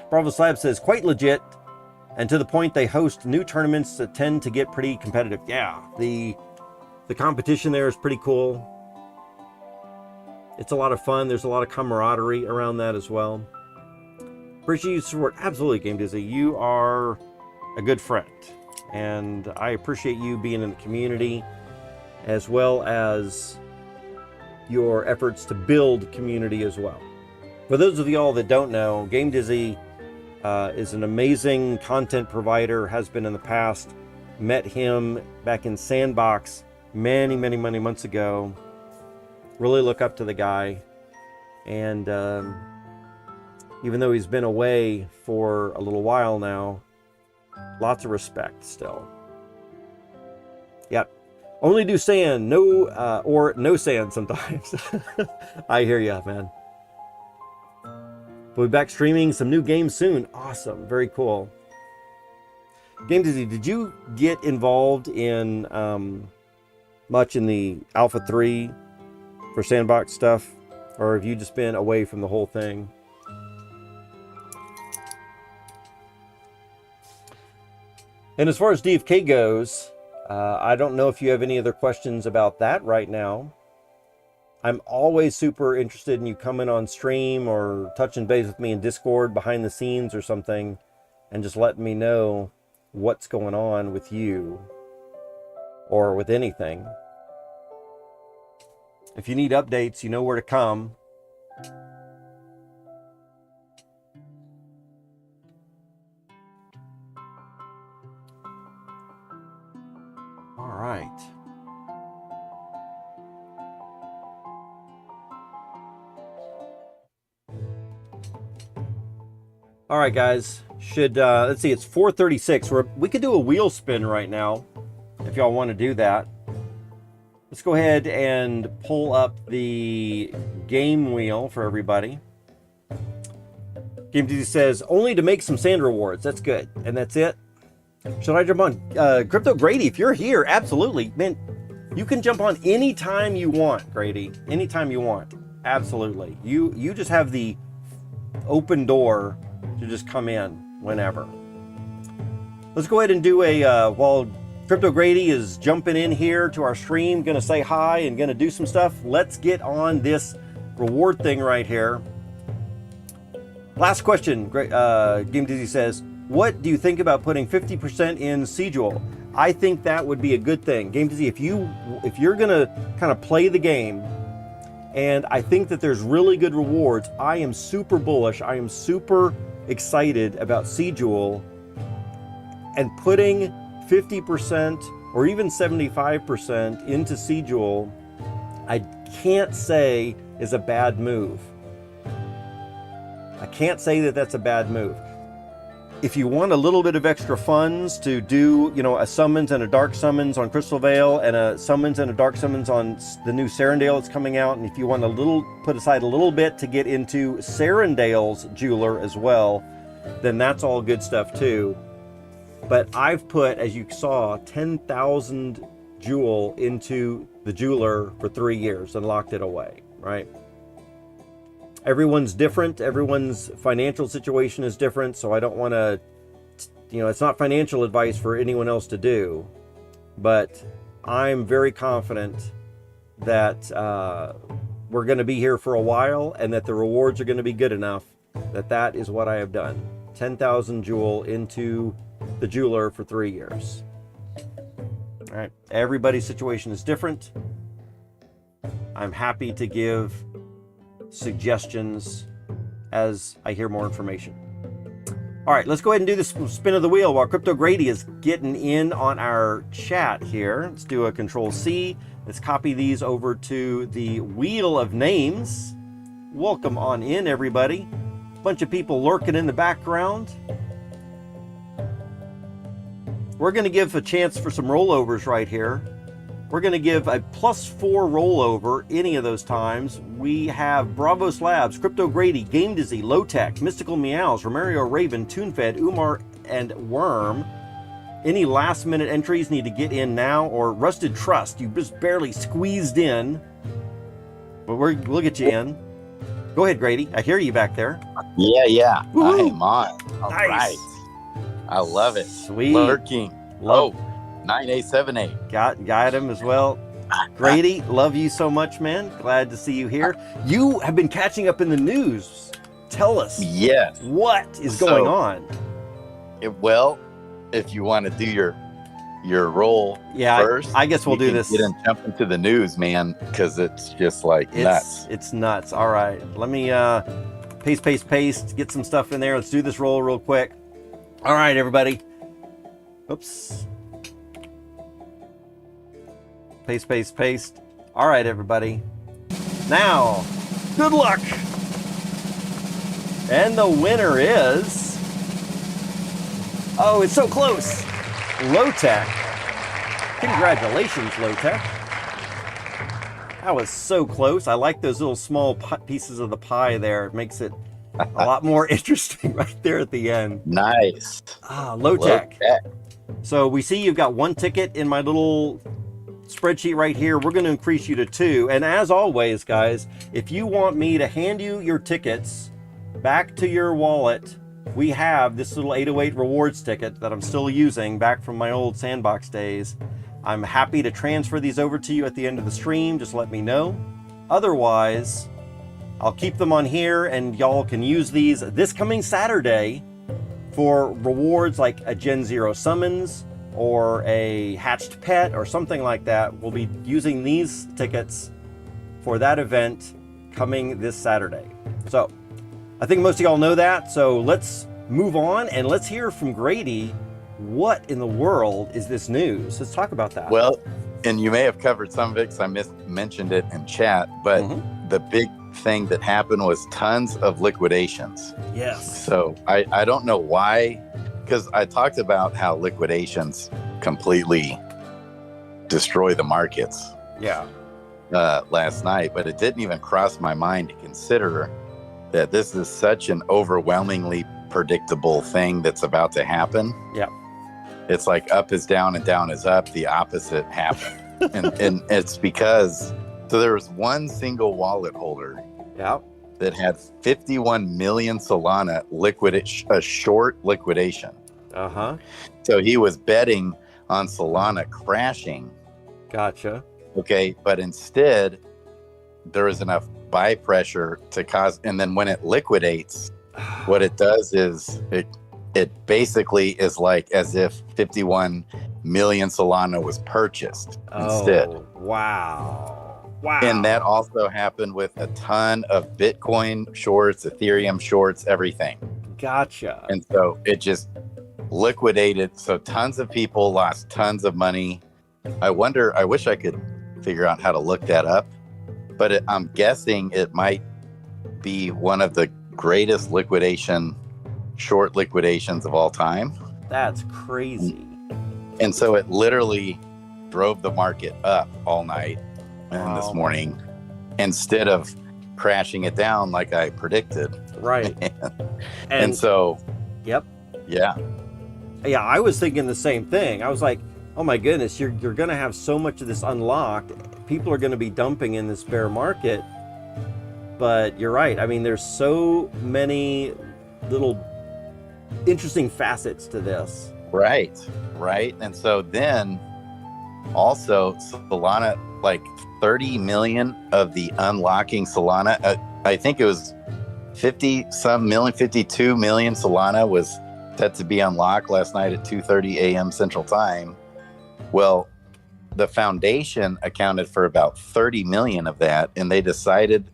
Bravo Slab says, quite legit, and to the point they host new tournaments that tend to get pretty competitive. Yeah, the competition there is pretty cool. It's a lot of fun. There's a lot of camaraderie around that as well. Appreciate you support. Absolutely, Game Dizzy. You are a good friend, and I appreciate you being in the community, as well as your efforts to build community as well. For those of y'all that don't know, Game Dizzy is an amazing content provider, has been in the past. Met him back in Sandbox many months ago. Really look up to the guy. And even though he's been away for a little while now, lots of respect still. Yep. Only do sand, or no sand sometimes. I hear ya, man. We'll be back streaming some new games soon. Awesome. Very cool. Game Dizzy, did you get involved in much in the Alpha 3 for Sandbox stuff? Or have you just been away from the whole thing? And as far as DFK goes, I don't know if you have any other questions about that right now. I'm always super interested in you coming on stream or touching base with me in Discord behind the scenes or something and just letting me know what's going on with you or with anything. If you need updates, you know where to come. All right. All right, guys. Let's see, it's 4:36. We could do a wheel spin right now if y'all want to do that. Let's go ahead and pull up the game wheel for everybody. Game Dizzy says, only to make some sand rewards. That's good. And that's it. Should I jump on? Crypto Grady, if you're here, absolutely. Man, you can jump on anytime you want, Grady. Anytime you want. Absolutely. You just have the open door to just come in whenever. Let's go ahead and do a, while Crypto Grady is jumping in here to our stream, gonna say hi and gonna do some stuff. Let's get on this reward thing right here. Last question, Game Dizzy says, what do you think about putting 50% in Cjoule? I think that would be a good thing. Game Dizzy, if you're gonna kind of play the game, and I think that there's really good rewards, I am super bullish, I am super excited about Cjoule, and putting 50% or even 75% into Cjoule, I can't say is a bad move. I can't say that that's a bad move. If you want a little bit of extra funds to do, you know, a summons and a dark summons on Crystal Vale and a summons and a dark summons on the new Serendale that's coming out, and if you want to put aside a little bit to get into Serendale's jeweler as well, then that's all good stuff too. But I've put, as you saw, 10,000 jewel into the jeweler for 3 years and locked it away, right? Everyone's different. Everyone's financial situation is different. So I don't want to, you know, it's not financial advice for anyone else to do. But I'm very confident that we're going to be here for a while and that the rewards are going to be good enough that is what I have done. 10,000 jewel into the jeweler for 3 years. All right. Everybody's situation is different. I'm happy to give suggestions as I hear more information. All right, let's go ahead and do this spin of the wheel while Crypto Grady is getting in on our chat here. Let's do a Control C. Let's copy these over to the wheel of names. Welcome on in, everybody. Bunch of people lurking in the background. We're going to give a chance for some rollovers right here. We're going to give a +4 rollover any of those times. We have Bravos Labs, Crypto Grady, Game Dizzy, Low Tech, Mystical Meows, Romario Raven, TuneFed, Umar, and Worm. Any last minute entries need to get in now, or Rusted Trust, you just barely squeezed in. But we'll get you in. Go ahead, Grady. I hear you back there. Yeah. Woo-hoo. I am on. All nice. Right. I love it. Sweet. Lurking. Love. 9878. Got him as well. Grady, love you so much, man. Glad to see you here. You have been catching up in the news. Tell us. Yes. What is going on? Well, if you want to do your role first, I guess we'll do this. Get and jump into the news, man, because it's just like nuts. It's nuts. All right. Let me paste, paste, paste, get some stuff in there. Let's do this roll real quick. All right, everybody. Oops. Paste, paste, paste. All right, everybody. Now, good luck. And the winner is, oh, it's so close. Low Tech. Congratulations, Low Tech. That was so close. I like those little small pieces of the pie there. It makes it a lot more interesting right there at the end. Nice. Low Tech. So we see you've got 1 ticket in my little spreadsheet right here. We're going to increase you to 2. And as always, guys, if you want me to hand you your tickets back to your wallet, we have this little 808 rewards ticket that I'm still using back from my old sandbox days. I'm happy to transfer these over to you at the end of the stream. Just let me know. Otherwise, I'll keep them on here and y'all can use these this coming Saturday for rewards like a Gen0 Summons or a hatched pet or something like that. We'll be using these tickets for that event coming this Saturday. So I think most of y'all know that. So let's move on and let's hear from Grady. What in the world is this news? Let's talk about that. Well, and you may have covered some of it because I mentioned it in chat, but the big thing that happened was tons of liquidations. Yes. So I don't know why, because I talked about how liquidations completely destroy the markets. Yeah. Last night, but it didn't even cross my mind to consider that this is such an overwhelmingly predictable thing that's about to happen. Yeah. It's like up is down and down is up. The opposite happened. and it's because, so there was one single wallet holder that had 51 million Solana a short liquidation. So he was betting on Solana crashing. Gotcha. Okay, but instead there was enough buy pressure to cause, and then when it liquidates, what it does is it basically is like as if 51 million Solana was purchased instead. Wow. And that also happened with a ton of Bitcoin shorts, Ethereum shorts, everything. Gotcha. And so it just liquidated. So tons of people lost tons of money. I wish I could figure out how to look that up, but I'm guessing it might be one of the greatest short liquidations of all time. That's crazy. And so it literally drove the market up all night and this morning instead of crashing it down like I predicted. Right. and so yep. Yeah, I was thinking the same thing. I was like, oh my goodness, you're going to have so much of this unlocked. People are going to be dumping in this bear market. But you're right. I mean, there's so many little interesting facets to this. Right. And so then also Solana, like 30 million of the unlocking Solana, I think it was 52 million Solana was set to be unlocked last night at 2:30 a.m. Central Time. Well, the foundation accounted for about 30 million of that, and they decided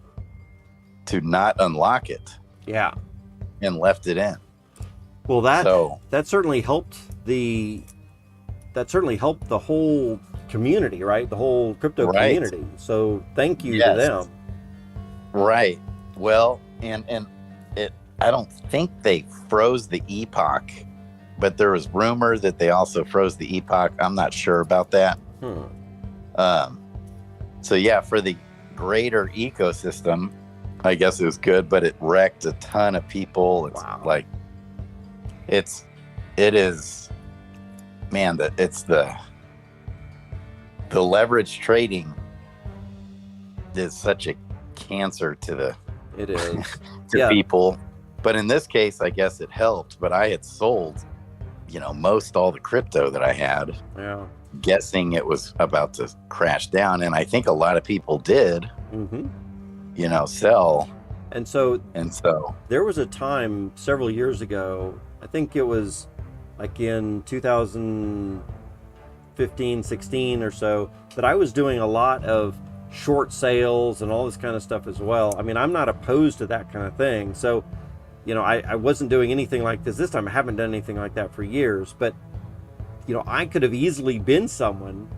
to not unlock it. Yeah. And left it in. Well, that certainly helped the whole community, right? The whole crypto community. So thank you to them. Right. Well, and I don't think they froze the epoch, but there was rumor that they also froze the epoch. I'm not sure about that. So yeah, for the greater ecosystem, I guess it was good, but it wrecked a ton of people. It's like, it is, man, it's the leverage trading is such a cancer to it is to people. But in this case, I guess it helped, but I had sold, most all the crypto that I had, guessing it was about to crash down. And I think a lot of people did, sell. And so there was a time several years ago, I think it was like in 2015, 16 or so, that I was doing a lot of short sales and all this kind of stuff as well. I mean, I'm not opposed to that kind of thing. So, you know, I wasn't doing anything like this time. I haven't done anything like that for years, but you know, I could have easily been someone.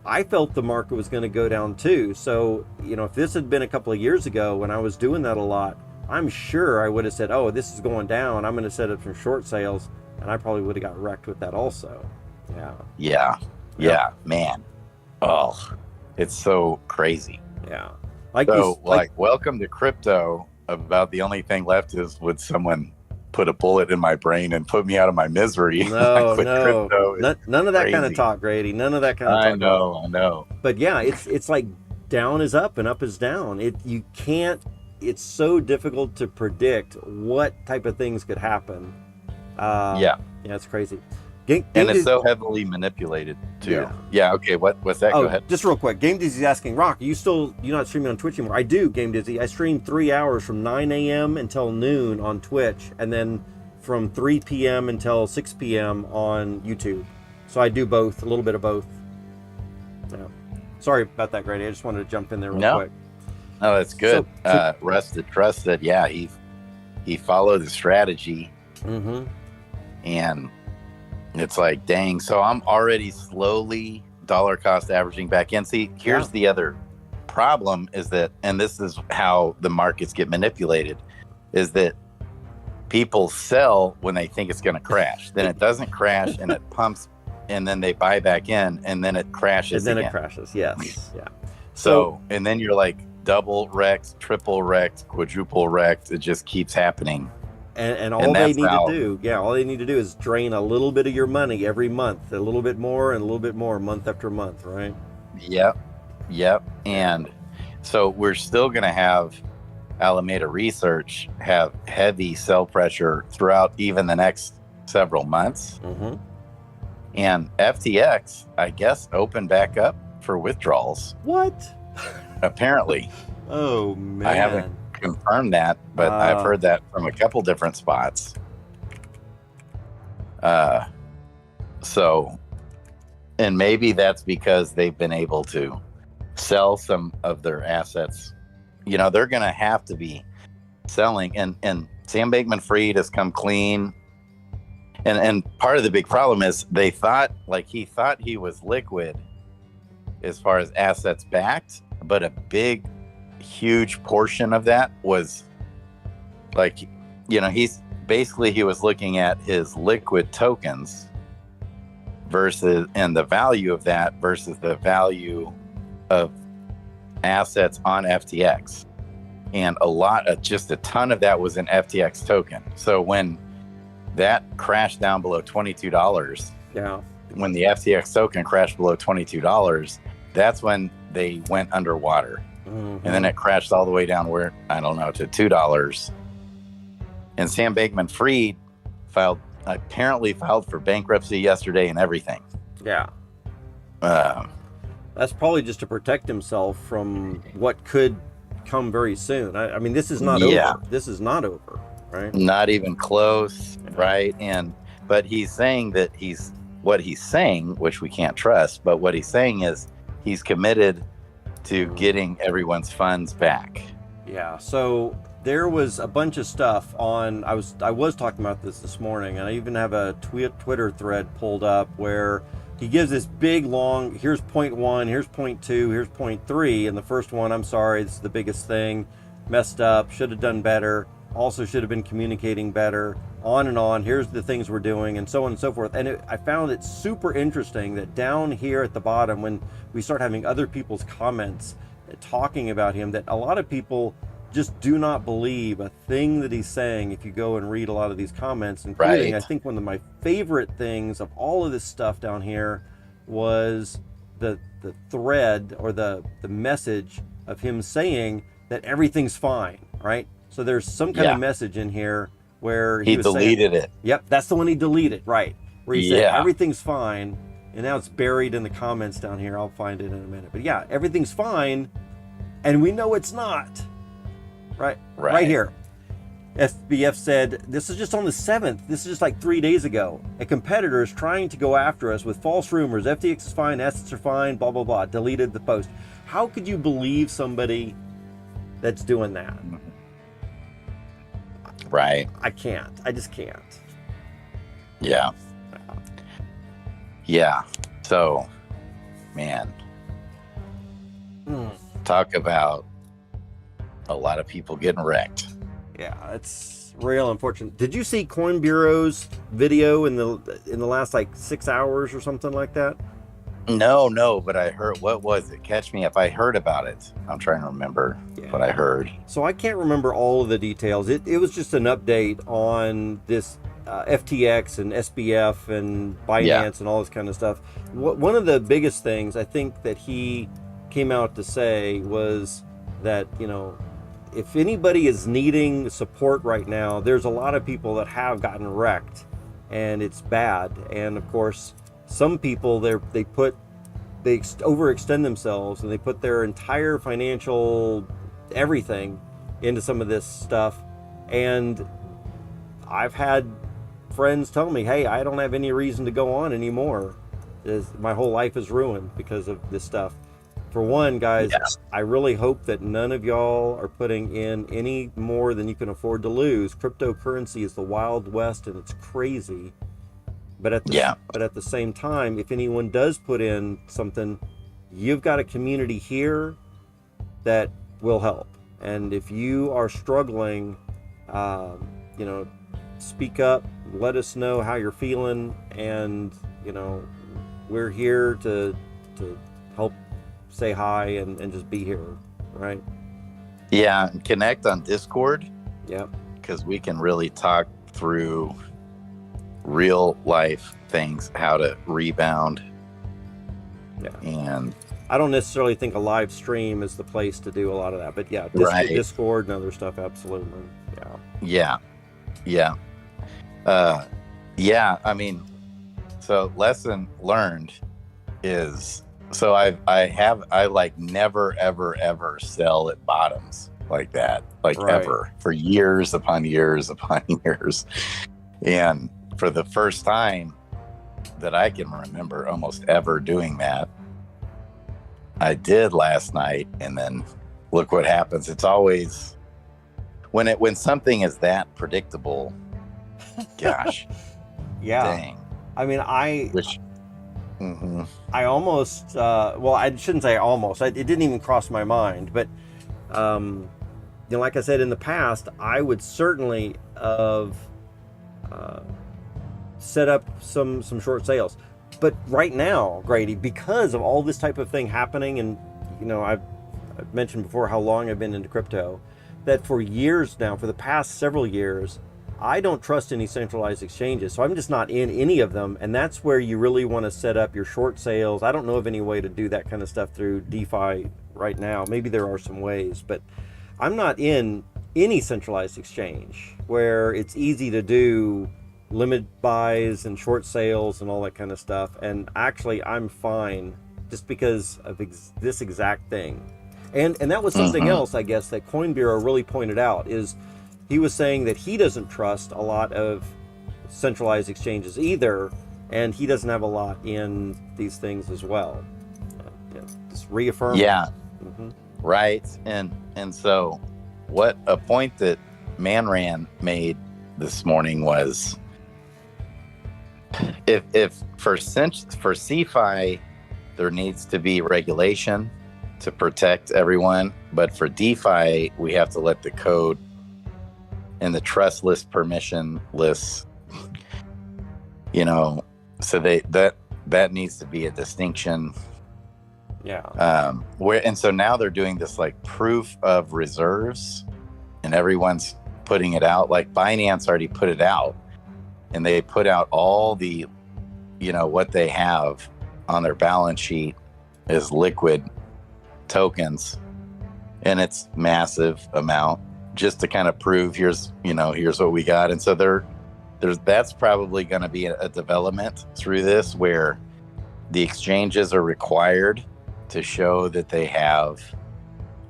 I felt the market was going to go down too. So, you know, if this had been a couple of years ago when I was doing that a lot, I'm sure I would have said, oh, this is going down, I'm going to set up some short sales, and I probably would have got wrecked with that also. Yeah, man. Oh, it's so crazy. Yeah. Like welcome to crypto. About the only thing left is, would someone put a bullet in my brain and put me out of my misery? No, none of that crazy. Kind of talk, Grady. None of that kind of talk. I know. But yeah, it's like down is up and up is down. You can't. It's so difficult to predict what type of things could happen. Yeah, it's crazy. And it's so heavily manipulated too. Yeah. Okay. What's that? Go ahead. Just real quick. Game Dizzy's asking, Rock, you're not streaming on Twitch anymore? I do, Game Dizzy. I stream 3 hours from 9 a.m. until noon on Twitch, and then from 3 p.m. until 6 p.m. on YouTube. So I do both, a little bit of both. Yeah. Sorry about that, Grady. I just wanted to jump in there real quick. No, that's good. Russ the Trust said, yeah, he followed the strategy, and it's like, dang. So I'm already slowly dollar cost averaging back in. See, here's the other problem is that, and this is how the markets get manipulated, is that people sell when they think it's going to crash. Then it doesn't crash, and it pumps, and then they buy back in, and then it crashes. And then again. It crashes. Yes. Yeah. So, and then you're like double wrecked, triple wrecked, quadruple wrecked. It just keeps happening. And all they need to do is drain a little bit of your money every month, a little bit more and a little bit more month after month, right? Yep. And so we're still going to have Alameda Research have heavy sell pressure throughout even the next several months. And FTX, I guess, opened back up for withdrawals. What? Apparently. Oh, man. I haven't confirmed that, but I've heard that from a couple different spots. So, and maybe that's because they've been able to sell some of their assets. You know, they're going to have to be selling, and Sam Bankman-Fried has come clean. And part of the big problem is he thought he was liquid as far as assets backed, but a huge portion of that was like, you know, he was looking at his liquid tokens versus, and the value of that versus the value of assets on FTX. And just a ton of that was an FTX token. So when that crashed down below $22, when the FTX token crashed below $22, that's when they went underwater. And then it crashed all the way down where, I don't know, to $2. And Sam Bankman-Fried apparently filed for bankruptcy yesterday and everything. Yeah. That's probably just to protect himself from what could come very soon. I mean, this is not over. This is not over, right? Not even close, right? But he's saying that what he's saying, which we can't trust, but what he's saying is he's committed to getting everyone's funds back. Yeah. So there was a bunch of stuff on. I was talking about this morning, and I even have a Twitter thread pulled up where he gives this big long. Here's point 1. Here's point 2. Here's point 3. And the first one, I'm sorry, this is the biggest thing. Messed up. Should have done better. Also should have been communicating better. On and on. Here's the things we're doing, and so on and so forth. And I found it super interesting that down here at the bottom, when we start having other people's comments talking about him, that a lot of people just do not believe a thing that he's saying. If you go and read a lot of these comments, including, I think one of my favorite things of all of this stuff down here was the thread or the message of him saying that everything's fine, right? So there's some kind of message in here where he was deleted it. Yep, that's the one he deleted, right? Where he said everything's fine, and now it's buried in the comments down here. I'll find it in a minute. But yeah, everything's fine, and we know it's not. Right here. FBF said, this is just on the 7th. This is just like 3 days ago. A competitor is trying to go after us with false rumors. FTX is fine, assets are fine, blah, blah, blah. Deleted the post. How could you believe somebody that's doing that? Right. I can't. I just can't. Yeah. Yeah. So, man, talk about a lot of people getting wrecked. Yeah, it's real unfortunate. Did you see Coin Bureau's video in the last like 6 hours or something like that? No, but I heard, what was it? Catch me up. I heard about it. I'm trying to remember what I heard. So I can't remember all of the details. It was just an update on this FTX and SBF and Binance and all this kind of stuff. One of the biggest things I think that he came out to say was that, you know, if anybody is needing support right now, there's a lot of people that have gotten wrecked and it's bad. And of course, some people they overextend themselves and they put their entire financial everything into some of this stuff. And I've had friends tell me, hey, I don't have any reason to go on anymore. My whole life is ruined because of this stuff. For one, guys, I really hope that none of y'all are putting in any more than you can afford to lose. Cryptocurrency is the Wild West and it's crazy. But at the same time, if anyone does put in something, you've got a community here that will help. And if you are struggling, you know, speak up, let us know how you're feeling, and you know, we're here to help say hi and just be here, right? Yeah, and connect on Discord. Yeah, because we can really talk through real life things, how to rebound. Yeah, and I don't necessarily think a live stream is the place to do a lot of that, but yeah, Discord and other stuff, absolutely. Yeah. I mean, so lesson learned is, so I like never ever sell at bottoms like that, ever, for years upon years upon years. And for the first time that I can remember almost ever doing that, I did last night, and then look what happens. It's always when something is that predictable. Gosh. Yeah. Dang. I mean, I almost, well, I shouldn't say almost. It didn't even cross my mind. But, you know, like I said in the past, I would certainly have set up some short sales. But right now, Grady, because of all this type of thing happening, and, you know, I've mentioned before how long I've been into crypto, that for years now, for the past several years, I don't trust any centralized exchanges, so I'm just not in any of them, and that's where you really want to set up your short sales. I don't know of any way to do that kind of stuff through DeFi right now. Maybe there are some ways, but I'm not in any centralized exchange where it's easy to do limit buys and short sales and all that kind of stuff. And actually, I'm fine just because of this exact thing. And that was something else, I guess, that Coin Bureau really pointed out, is he was saying that he doesn't trust a lot of centralized exchanges either, and he doesn't have a lot in these things as well. Just reaffirm. Yeah, right. And so what a point that Manran made this morning was, if for CeFi there needs to be regulation to protect everyone, but for DeFi we have to let the code and the trustless, permissionless, you know, so that needs to be a distinction. Yeah. And so now they're doing this like proof of reserves, and everyone's putting it out. Like Binance already put it out, and they put out all the, you know, what they have on their balance sheet is liquid tokens, and it's massive amount, just to kind of prove here's what we got. And so that's probably going to be a development through this, where the exchanges are required to show that they have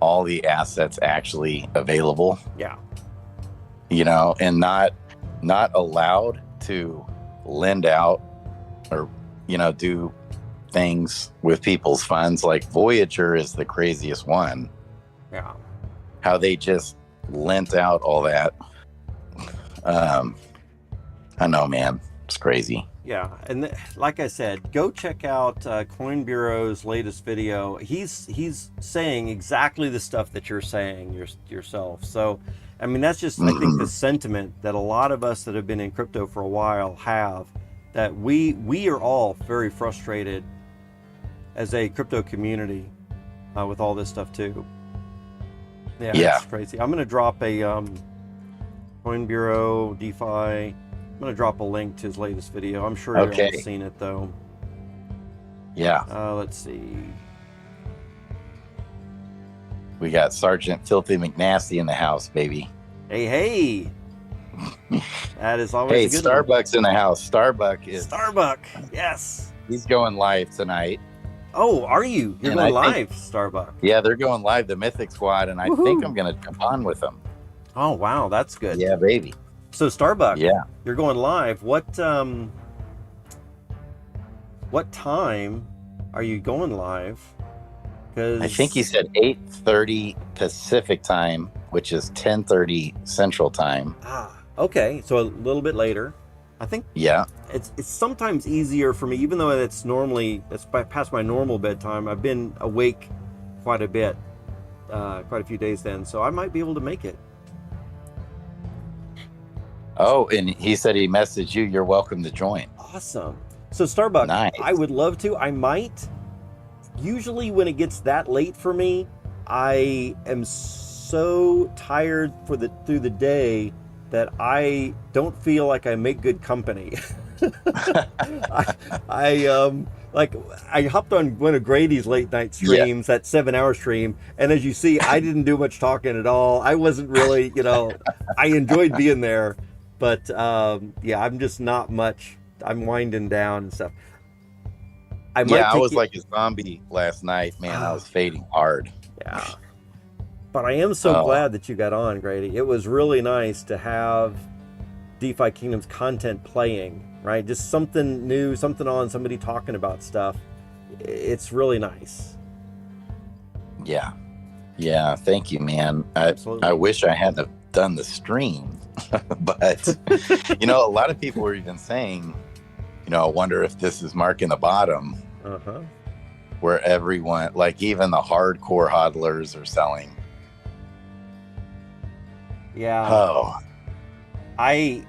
all the assets actually available. Yeah. and not allowed to lend out or, do things with people's funds. Like Voyager is the craziest one. Yeah. How they just lent out all that. I know, man. It's crazy. Yeah, and like I said, go check out Coin Bureau's latest video. He's saying exactly the stuff that you're saying yourself. So, I mean, that's just I think the sentiment that a lot of us that have been in crypto for a while have. That we are all very frustrated as a crypto community with all this stuff too. Yeah, it's crazy. I'm gonna drop a Coin Bureau DeFi. I'm gonna drop a link to his latest video. I'm sure you've all seen it though. Yeah. Let's see. We got Sergeant Filthy McNasty in the house, baby. Hey. That is always a good Starbucks in the house. Starbuck, yes. He's going live tonight. Oh, are you? You're going live, Starbuck. Yeah, they're going live, the Mythic Squad, and I think I'm going to jump on with them. Oh, wow, that's good. Yeah, baby. So Starbuck, you're going live. What time are you going live? Because I think he said 8:30 Pacific time, which is 10:30 Central time. Okay, so a little bit later. I think it's sometimes easier for me, even though it's past my normal bedtime. I've been awake quite a bit, quite a few days then, so I might be able to make it. Oh, and he said he messaged you. You're welcome to join. Awesome. So Starbucks, nice. I would love to. I might. Usually when it gets that late for me, I am so tired through the day that I don't feel like I make good company. I hopped on one of Grady's late night streams, that 7-hour stream, and as you see, I didn't do much talking at all. I wasn't really, I enjoyed being there, but I'm just not much. I'm winding down and stuff. I was like a zombie last night, man. I was fading hard. Yeah. But I am so glad that you got on, Grady. It was really nice to have DeFi Kingdoms content playing, right? Just something new, somebody talking about stuff. It's really nice. Yeah. Yeah, thank you, man. I wish I hadn't have done the stream. But, a lot of people were even saying, I wonder if this is marking the bottom. Where everyone, like even the hardcore hodlers are selling. Yeah. Oh. I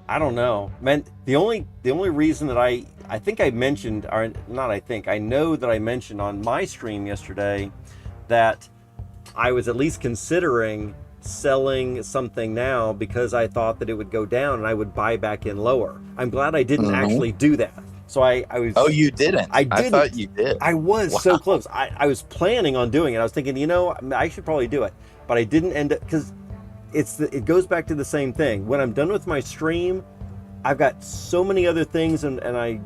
don't know, man. The only reason that I think I mentioned, or not, I know that I mentioned on my stream yesterday that I was at least considering selling something now because I thought that it would go down and I would buy back in lower. I'm glad I didn't actually do that. So I was. Oh, you didn't? I didn't. I thought you did. I was so close. I was planning on doing it. I was thinking, I should probably do it, but I didn't end up because it goes back to the same thing. When I'm done with my stream, I've got so many other things, and I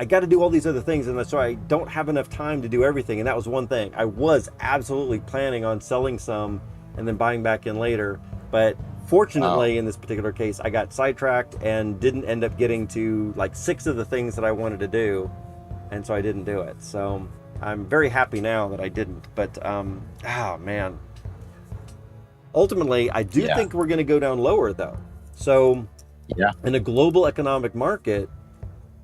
got to do all these other things, and so I don't have enough time to do everything. And that was one thing. I was absolutely planning on selling some and then buying back in later, but fortunately, in this particular case, I got sidetracked and didn't end up getting to like 6 of the things that I wanted to do, and so I didn't do it. So I'm very happy now that I didn't. But man, ultimately, I do think we're going to go down lower though. So in a global economic market,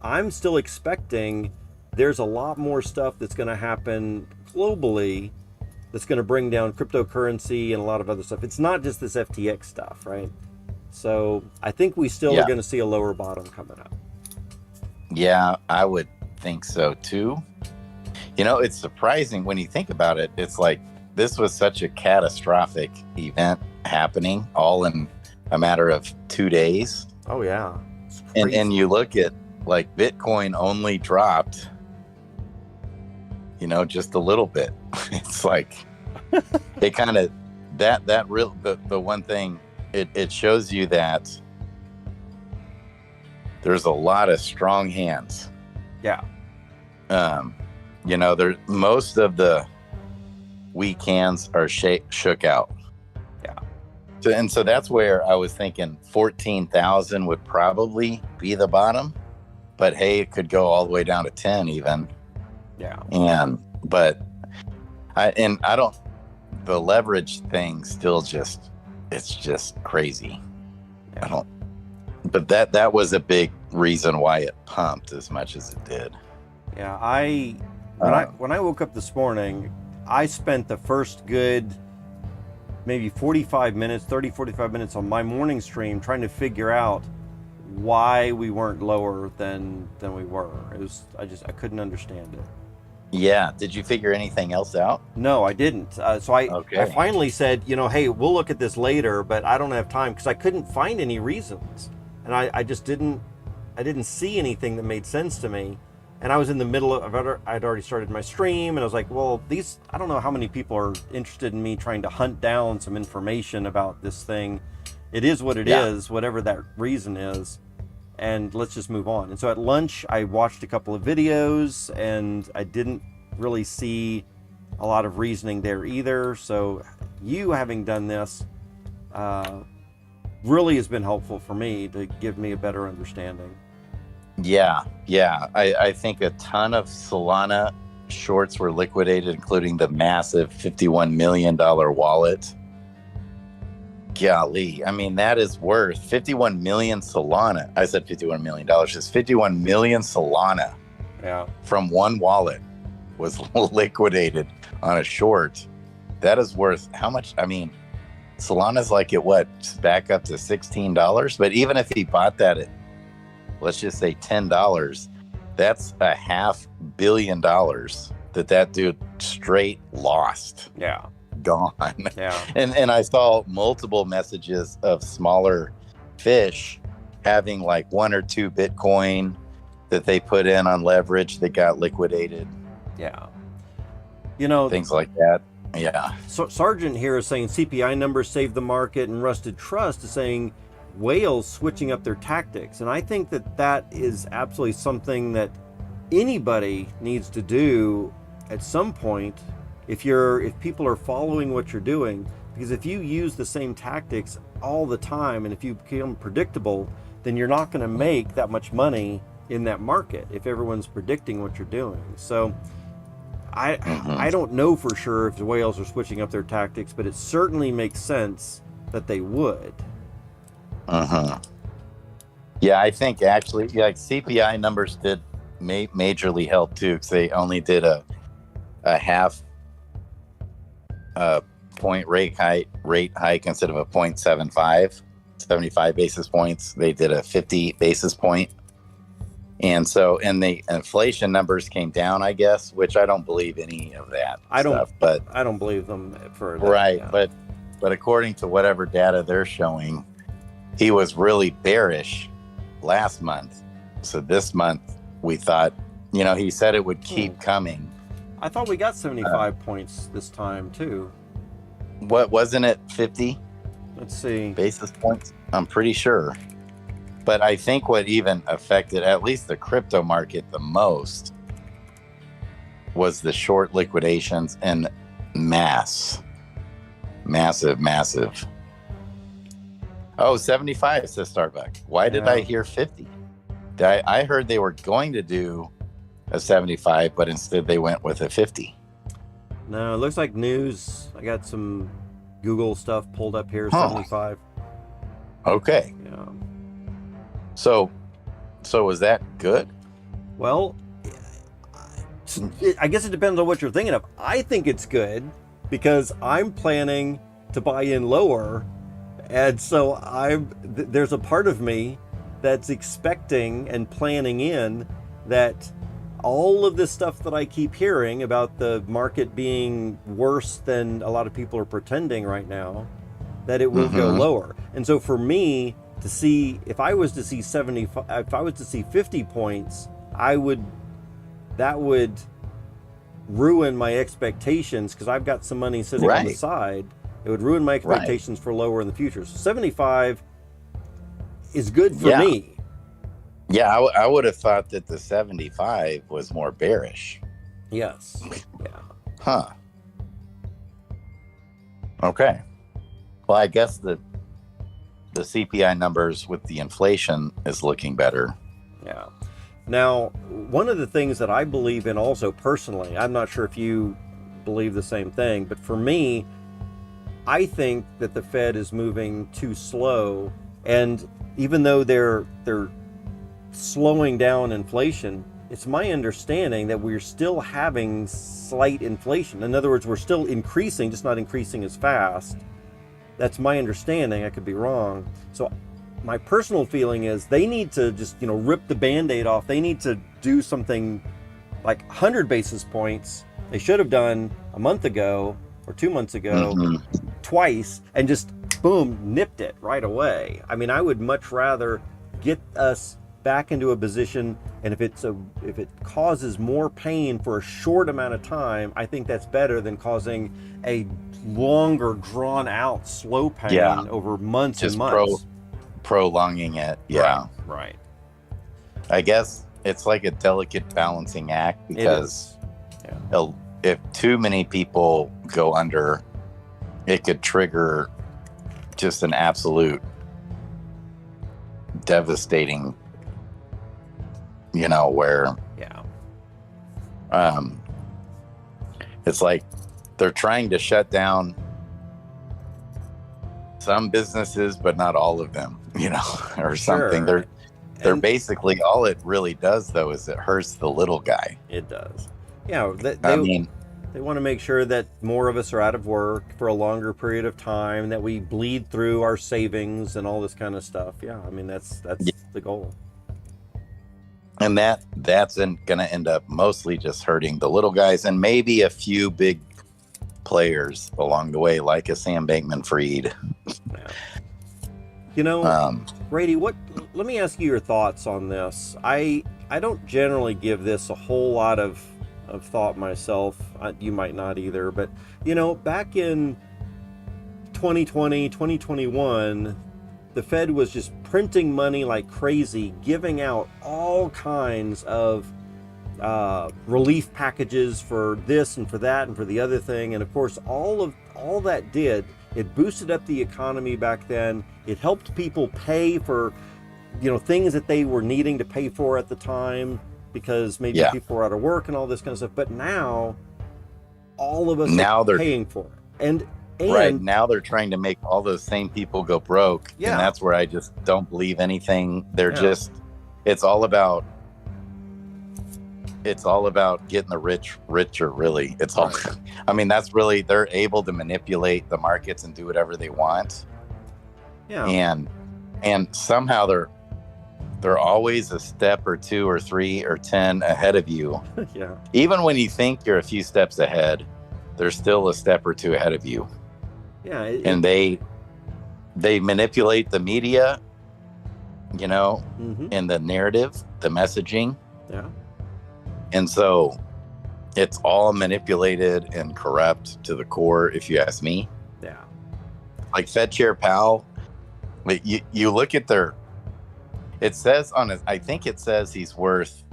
I'm still expecting there's a lot more stuff that's going to happen globally that's going to bring down cryptocurrency and a lot of other stuff. It's not just this FTX stuff, right? So I think we still are going to see a lower bottom coming up. Yeah, I would think so too. It's surprising when you think about it. It's like this was such a catastrophic event happening all in a matter of 2 days. Oh yeah. And you look at like Bitcoin only dropped, just a little bit. It's like it kind of the one thing it shows you that there's a lot of strong hands. Yeah. There most of the weak hands are shook out. And so that's where I was thinking 14,000 would probably be the bottom, but hey, it could go all the way down to 10 even. Yeah. But I don't, the leverage thing still just, it's just crazy. Yeah. I don't, but that was a big reason why it pumped as much as it did. Yeah. When I woke up this morning, I spent the first good maybe 45 minutes on my morning stream trying to figure out why we weren't lower than we were. I couldn't understand it. Yeah. Did you figure anything else out? No, I didn't. So I finally said, hey, we'll look at this later, but I don't have time, because I couldn't find any reasons. And I just didn't see anything that made sense to me. And I was in the middle of, I'd already started my stream, and I was like, well, I don't know how many people are interested in me trying to hunt down some information about this thing. It is what it is, whatever that reason is, and let's just move on. And so at lunch, I watched a couple of videos, and I didn't really see a lot of reasoning there either. So you having done this really has been helpful for me to give me a better understanding. Yeah. I think a ton of Solana shorts were liquidated, including the massive $51 million wallet. Golly, I mean, that is worth 51 million Solana. I said $51 million, just 51 million Solana from one wallet was liquidated on a short. That is worth how much? I mean, Solana's like back up to $16. But even if he bought that at, let's just say $10, that's $500 million that dude straight lost. Yeah. Gone. Yeah. And I saw multiple messages of smaller fish having like 1 or 2 Bitcoin that they put in on leverage that got liquidated. Yeah. Things like that. Yeah. So Sargent here is saying CPI numbers saved the market, and Rusted Trust is saying whales switching up their tactics. And I think that is absolutely something that anybody needs to do at some point if people are following what you're doing, because if you use the same tactics all the time, and if you become predictable, then you're not going to make that much money in that market if everyone's predicting what you're doing. So I don't know for sure if the whales are switching up their tactics, but it certainly makes sense that they would. Yeah, I think actually, like CPI numbers did majorly help too, because they only did a half point rate hike instead of a 0.75, 75 basis points. They did a 50 basis point. And the inflation numbers came down, I guess, which I don't believe any of that I don't believe them for that. Right. Yeah. But according to whatever data they're showing, he was really bearish last month. So this month we thought, he said it would keep coming. I thought we got 75 points this time too. What, wasn't it 50? Let's see. Basis points? I'm pretty sure. But I think what even affected at least the crypto market the most was the short liquidations and massive. Oh, 75, says Starbuck. Why did I hear 50? I heard they were going to do a 75, but instead they went with a 50. No, it looks like news. I got some Google stuff pulled up here, 75. Okay. Yeah. So was that good? Well, I guess it depends on what you're thinking of. I think it's good because I'm planning to buy in lower, and so there's a part of me that's expecting and planning in that all of this stuff that I keep hearing about the market being worse than a lot of people are pretending right now, that it will go lower. And so for me to see, if I was to see 75, if I was to see 50 points, that would ruin my expectations, because I've got some money sitting on the side. It would ruin my expectations for lower in the future. So 75 is good for me. Yeah, I would have thought that the 75 was more bearish. Yes. Yeah. Huh. Okay. Well, I guess the CPI numbers with the inflation is looking better. Yeah. Now, one of the things that I believe in also personally, I'm not sure if you believe the same thing, but for me, I think that the Fed is moving too slow, and even though they're slowing down inflation, it's my understanding that we're still having slight inflation. In other words, we're still increasing, just not increasing as fast. That's my understanding. I could be wrong. So my personal feeling is they need to just, rip the Band-Aid off. They need to do something like 100 basis points. They should have done a month ago or 2 months ago, twice, and just boom, nipped it right away. I mean, I would much rather get us back into a position, and if it causes more pain for a short amount of time, I think that's better than causing a longer, drawn out, slow pain over months just and months. Prolonging it. Yeah. Right. I guess it's like a delicate balancing act, because if too many people go under, it could trigger just an absolute devastating, where it's like they're trying to shut down some businesses, but not all of them, or something. Sure. They're basically, all it really does though is it hurts the little guy. It does. Yeah. They want to make sure that more of us are out of work for a longer period of time, that we bleed through our savings and all this kind of stuff. Yeah. I mean, that's the goal. And that's going to end up mostly just hurting the little guys, and maybe a few big players along the way, like a Sam Bankman-Fried. Brady, let me ask you your thoughts on this. I don't generally give this a whole lot of thought myself. You might not either, but back in 2020, 2021, the Fed was just printing money like crazy, giving out all kinds of relief packages for this and for that and for the other thing. And of course, all that did, it boosted up the economy back then. It helped people pay for, things that they were needing to pay for at the time, because maybe people were out of work and all this kind of stuff. But now, all of us are paying for it. And right now they're trying to make all those same people go broke. And that's where I just don't believe anything. They're just, it's all about getting the rich richer, really. It's all, I mean, that's really, they're able to manipulate the markets and do whatever they want. Yeah. And somehow they're always a step or 2 or 3 or 10 ahead of you. Yeah. Even when you think you're a few steps ahead, they're still a step or 2 ahead of you. Yeah. And they manipulate the media, and the narrative, the messaging. Yeah. And so it's all manipulated and corrupt to the core, if you ask me. Yeah. Like Fed Chair Powell, you look at it says I think it says he's worth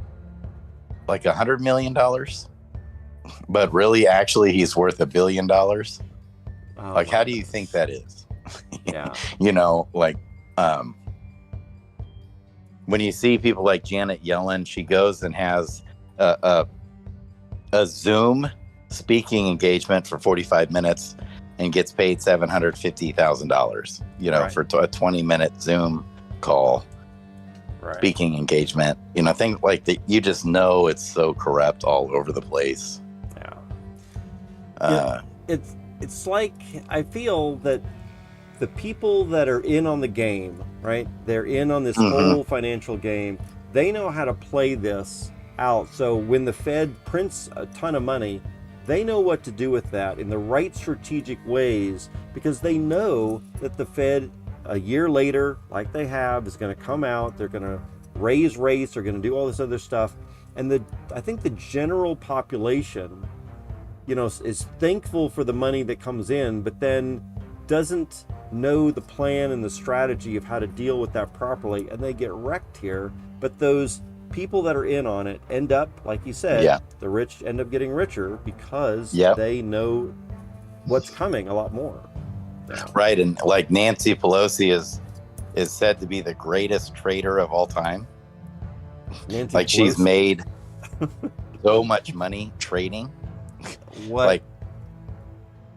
like $100 million, but really, actually, he's worth $1 billion. Like, how do you think that is? Yeah. When you see people like Janet Yellen, she goes and has a Zoom speaking engagement for 45 minutes and gets paid $750,000, for a 20-minute Zoom call. Speaking engagement, things like that. You just know it's so corrupt all over the place. It's like, I feel that the people that are in on the game, right? They're in on this whole financial game. They know how to play this out. So when the Fed prints a ton of money, they know what to do with that in the right strategic ways, because they know that the Fed, a year later, like they have, is going to come out. They're going to raise rates. They're going to do all this other stuff. And I think the general population, is thankful for the money that comes in, but then doesn't know the plan and the strategy of how to deal with that properly, and they get wrecked here. But those people that are in on it end up, like you said, the rich end up getting richer because they know what's coming a lot more. Right. And like Nancy Pelosi is said to be the greatest trader of all time. Nancy Like she's Pelosi? made so much money trading. What? Like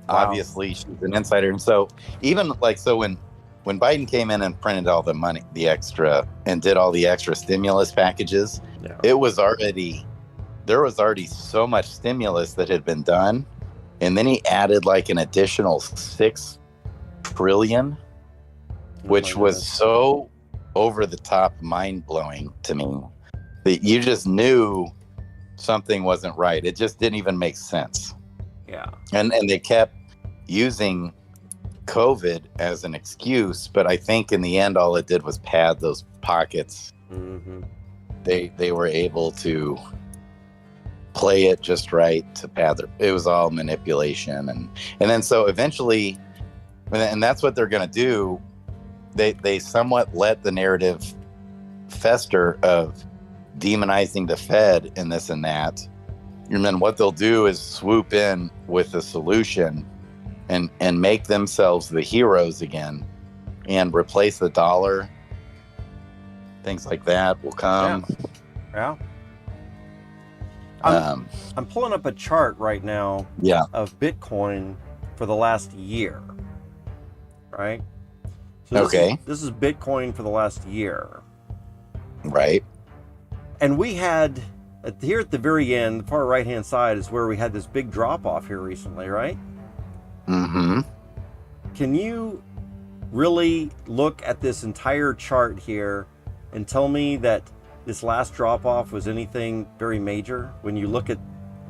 Wow. obviously she's an insider. And so even like so when Biden came in and printed all the money, the extra, and did all the extra stimulus packages, Yeah. there was already so much stimulus that had been done. And then he added like an additional 6 trillion, which was so over the top, mind blowing to me that you just knew something wasn't right. It just didn't even make sense. Yeah. And they kept using COVID as an excuse, but I think in the end, all it did was pad those pockets. Mm-hmm. They were able to play it just right to pad it was all manipulation, and then so eventually, and that's what they're going to do. They somewhat let the narrative fester of demonizing the Fed and this and that, and then what they'll do is swoop in with a solution and make themselves the heroes again and replace the dollar. Things like that will come. Yeah. I'm pulling up a chart right now of Bitcoin for the last year, right? So this is Bitcoin for the last year. Right. And we had, here at the very end, the far right-hand side is where we had this big drop-off here recently, right? Mm-hmm. Can you really look at this entire chart here and tell me that this last drop-off was anything very major when you look at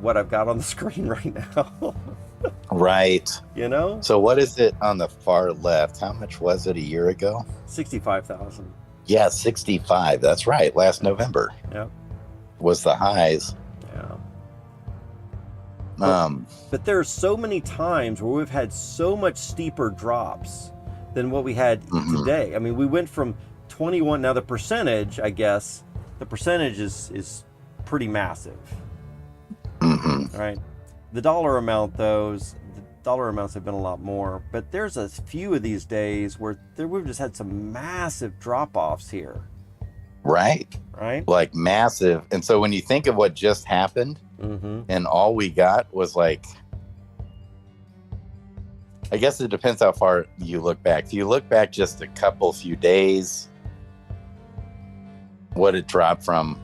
what I've got on the screen right now? Right. You know? So what is it on the far left? How much was it a year ago? 65,000. Yeah, 65. That's right. Last November. Yeah. Was the highs. Yeah. But there are so many times where we've had so much steeper drops than what we had today. I mean, we went from 21. Now the percentage, I guess, the percentage is pretty massive. Mm-hmm. Right. The dollar amount, the dollar amounts have been a lot more, but there's a few of these days where we've just had some massive drop-offs here. Right. Like massive. And so when you think of what just happened, and all we got was like, I guess it depends how far you look back. If you look back just a few days, what it dropped from,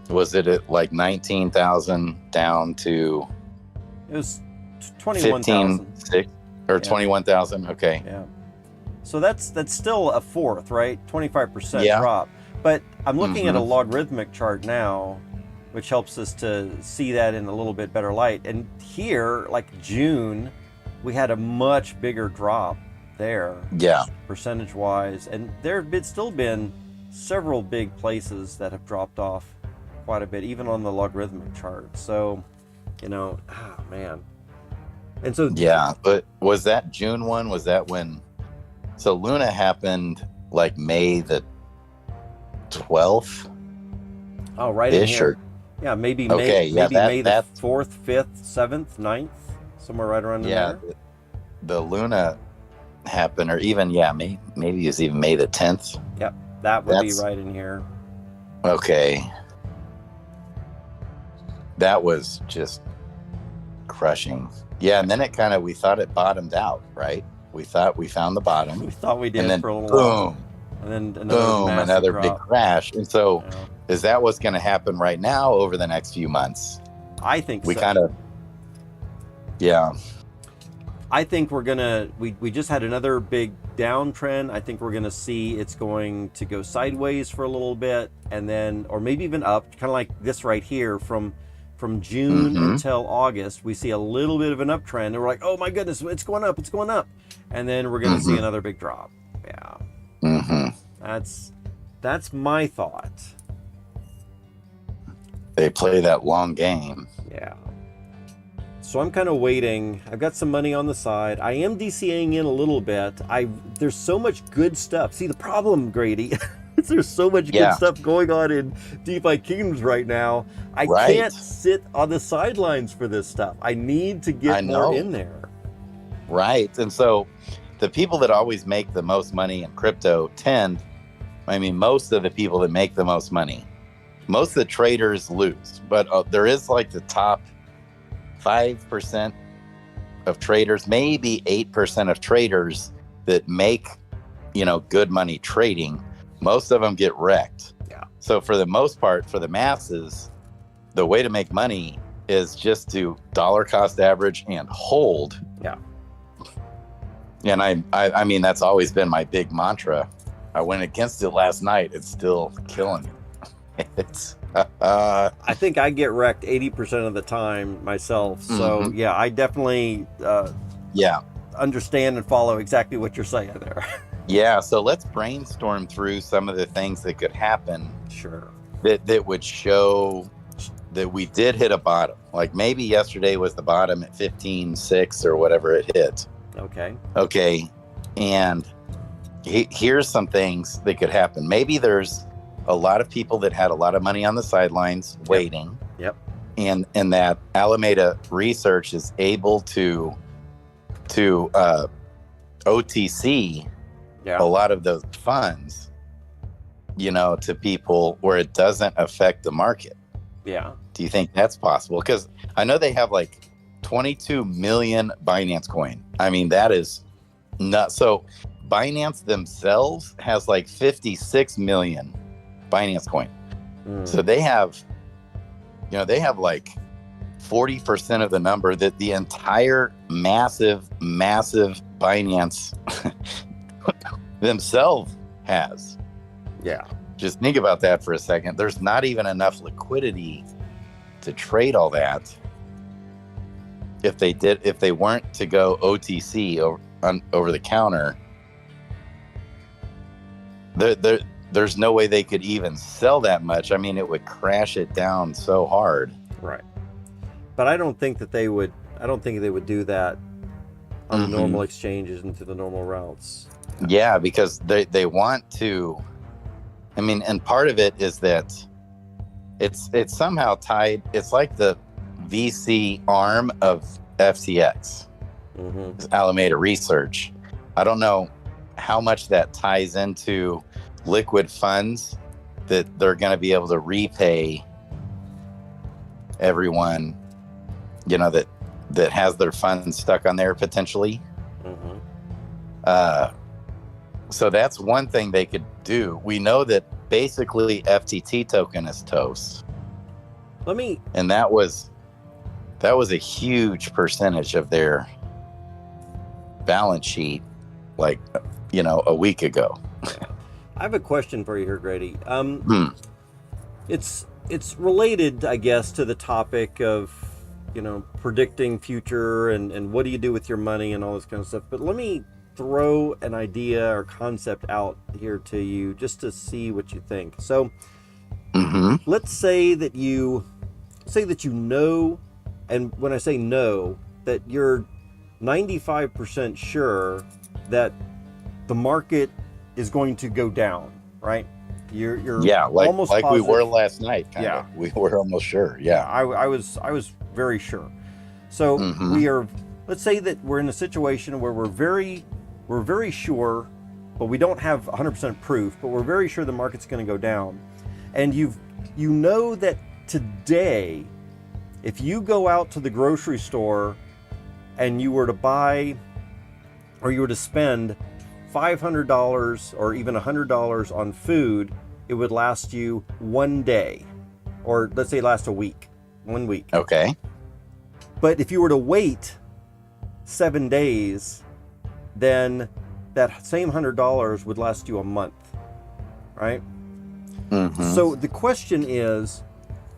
was it at like 19,000 down to? It was 21,000. 15,600 or 21,000. Okay. Yeah. So that's still a fourth, right? 25% drop. But I'm looking at a logarithmic chart now, which helps us to see that in a little bit better light. And here, like June, we had a much bigger drop there. Yeah. Percentage-wise. And there have still been several big places that have dropped off quite a bit, even on the logarithmic chart. So, you know, man. And so... Yeah, but was that June one? Was that when... So Luna happened like May the 12th? Oh, right in here. Yeah, maybe May, May the 4th, 5th, 7th, 9th, somewhere right around there. Yeah, the Luna happened, or even, maybe it was even May the 10th. Yep, that would be right in here. Okay. That was just crushing. Yeah, and then it kind of, we thought it bottomed out, right? We thought we found the bottom. We thought we did, and then for a little boom, while. And then another drop. big crash. And so is that what's going to happen right now over the next few months? I think we so. kind of, I think we're going to, we just had another big downtrend. I think we're going to see it's going to go sideways for a little bit, and then, or maybe even up, kind of like this right here from June until August. We see a little bit of an uptrend, and we're like, oh my goodness, it's going up. And then we're going to see another big drop. Yeah. That's my thought. They play that long game. Yeah. So I'm kind of waiting. I've got some money on the side. I am DCAing in a little bit. There's so much good stuff. See, the problem, Grady, is there's so much good stuff going on in DeFi Kingdoms right now. I can't sit on the sidelines for this stuff. I need to get more in there. Right. And so the people that always make the most money in crypto most of the people that make the most money, most of the traders lose, but there is like the top 5% of traders, maybe 8% of traders that make, good money trading. Most of them get wrecked. Yeah. So for the most part, for the masses, the way to make money is just to dollar cost average and hold. Yeah. And I mean, that's always been my big mantra. I went against it last night. It's still killing me. It's I think I get wrecked 80% of the time myself. So yeah, I definitely understand and follow exactly what you're saying there. Yeah. So let's brainstorm through some of the things that could happen. Sure. That would show that we did hit a bottom. Like maybe yesterday was the bottom at 15.6 or whatever it hit. Okay. And here's some things that could happen. Maybe there's a lot of people that had a lot of money on the sidelines waiting. Yep. And that Alameda Research is able to OTC a lot of those funds, to people where it doesn't affect the market. Yeah. Do you think that's possible? Because I know they have like 22 million Binance coin. I mean, that is nuts. So Binance themselves has like 56 million Binance coin. So they have like 40% of the number that the entire massive Binance themselves has. Yeah. Just think about that for a second. There's not even enough liquidity to trade all that. If they weren't to go OTC over the counter, there's no way they could even sell that much. I mean, it would crash it down so hard. Right. But I don't think they would do that on the normal exchanges and through the normal routes. Yeah, because they want to. I mean, and part of it is that it's somehow tied. It's like the VC arm of FTX, Alameda Research. I don't know how much that ties into liquid funds that they're going to be able to repay everyone, that has their funds stuck on there potentially. So that's one thing they could do. We know that basically FTT token is toast. And that was a huge percentage of their balance sheet, like, a week ago. I have a question for you here, Grady. It's related, I guess, to the topic of, predicting future and what do you do with your money and all this kind of stuff. But let me throw an idea or concept out here to you just to see what you think. So let's say that you know, and when I say know, that you're 95% sure that the market is going to go down, right? You're like almost like positive. we were last night. We were almost sure. I was very sure. So we are. Let's say that we're in a situation where we're very sure, but we don't have 100% proof. But we're very sure the market's going to go down, and you know that today, if you go out to the grocery store and you were to buy, or you were to spend $500 or even $100 on food, it would last you one day, or let's say last a week, 1 week. Okay. But if you were to wait 7 days, then that same $100 would last you a month, right? So the question is,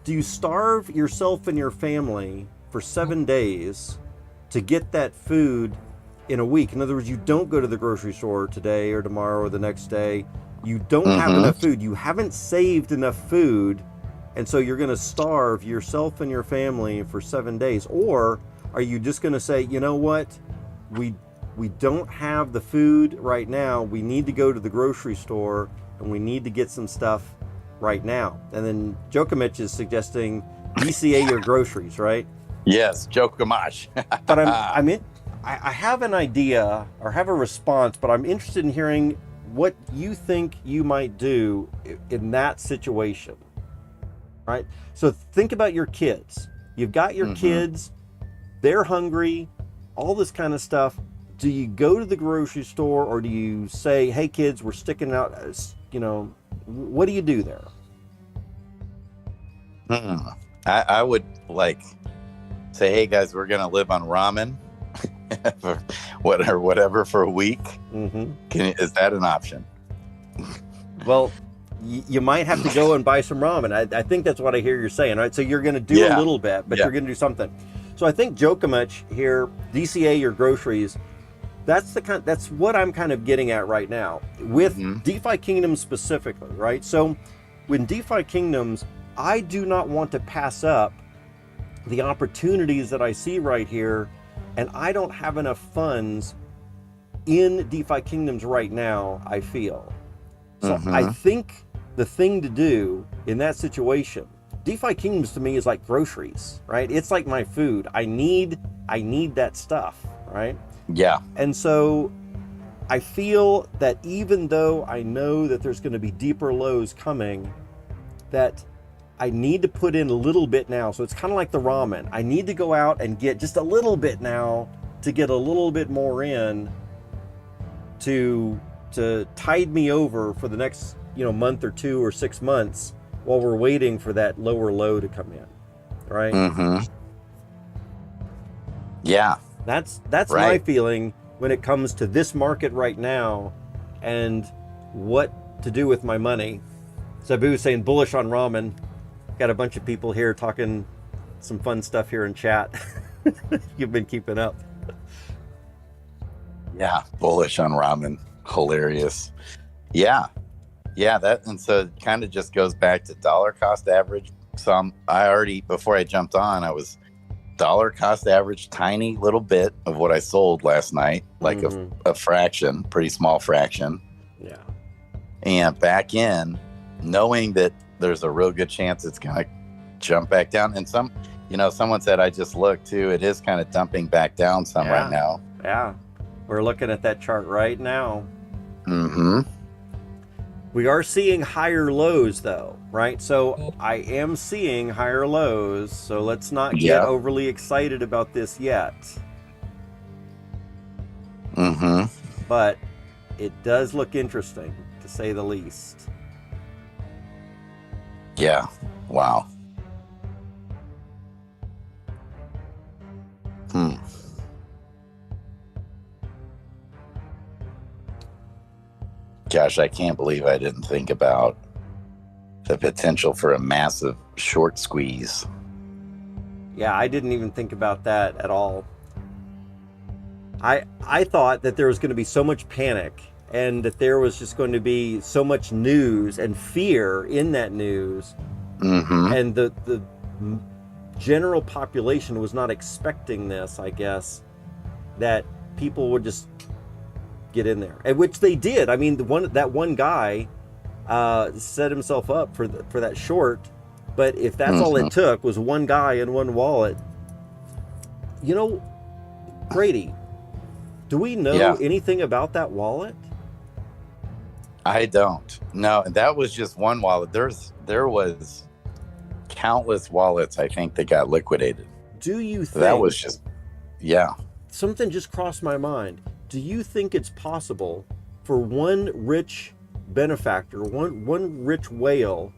do you starve yourself and your family for 7 days to get that food in a week? In other words, you don't go to the grocery store today or tomorrow or the next day. You don't have enough food. You haven't saved enough food, and so you're going to starve yourself and your family for 7 days. Or are you just going to say, you know what, we don't have the food right now. We need to go to the grocery store and we need to get some stuff right now. And then Djokovic is suggesting DCA your groceries, right? Yes, Djokovic. But I have an idea or have a response, but I'm interested in hearing what you think you might do in that situation, right? So think about your kids. You've got your kids, they're hungry, all this kind of stuff. Do you go to the grocery store, or do you say, hey kids, we're sticking out, what do you do there? I would like say, hey guys, we're gonna live on ramen for whatever for a week. Is that an option? Well, you might have to go and buy some ramen. I think that's what I hear you're saying, right? So you're going to do a little bit, but you're going to do something. So I think Jokamich here, DCA your groceries. That's what I'm kind of getting at right now with DeFi Kingdoms specifically, right? So when DeFi Kingdoms, I do not want to pass up the opportunities that I see right here, and I don't have enough funds in DeFi Kingdoms right now, I feel. So I think the thing to do in that situation, DeFi Kingdoms to me is like groceries, right? It's like my food. I need that stuff, right? Yeah. And so I feel that even though I know that there's going to be deeper lows coming, that I need to put in a little bit now. So it's kind of like the ramen. I need to go out and get just a little bit now to get a little bit more in to tide me over for the next, month or 2 or 6 months while we're waiting for that lower low to come in. Right? Yeah. That's my feeling when it comes to this market right now and what to do with my money. Sabu's saying bullish on ramen. Got a bunch of people here talking some fun stuff here in chat. You've been keeping up. Yeah, bullish on ramen. Hilarious. Yeah, that, and so it kind of just goes back to dollar cost average. So before I jumped on, I was dollar cost average, tiny little bit of what I sold last night, like a fraction, pretty small fraction. Yeah. And back in, knowing that there's a real good chance it's going to jump back down. And someone said, I just looked too, it is kind of dumping back down some right now. Yeah. We're looking at that chart right now. We are seeing higher lows though, right? So I am seeing higher lows. So let's not get overly excited about this yet. But it does look interesting, to say the least. Yeah. Wow. Gosh, I can't believe I didn't think about the potential for a massive short squeeze. Yeah, I didn't even think about that at all. I thought that there was going to be so much panic and that there was just going to be so much news and fear in that news. And the general population was not expecting this, I guess, that people would just get in there, and which they did. I mean, that one guy set himself up for that short, but if that's all it took was one guy and one wallet, Brady, do we know anything about that wallet? I don't. No, that was just one wallet. There was countless wallets, I think, that got liquidated. Do you think that was just something just crossed my mind? Do you think it's possible for one rich benefactor, one rich whale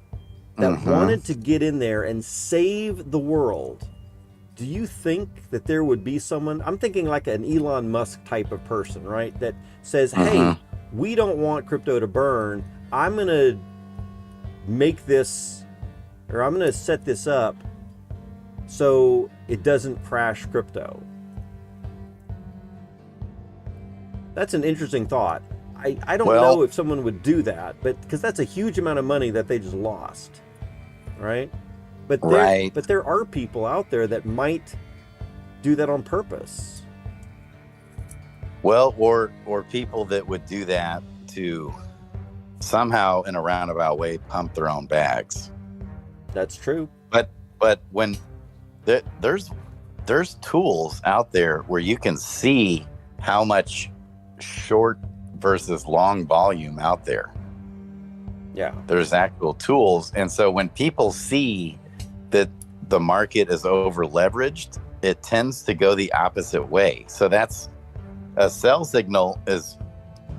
that wanted to get in there and save the world? Do you think that there would be someone, I'm thinking like an Elon Musk type of person, right? That says, hey, we don't want crypto to burn. I'm going to make this, or I'm going to set this up so it doesn't crash crypto. That's an interesting thought. I don't know if someone would do that, but because that's a huge amount of money that they just lost, right? But there are people out there that might do that on purpose. Well, or people that would do that to somehow, in a roundabout way, pump their own bags. That's true. But when there's there's tools out there where you can see how much short versus long volume out there. Yeah. There's actual tools. And so when people see that the market is over leveraged, it tends to go the opposite way. So that's a sell signal is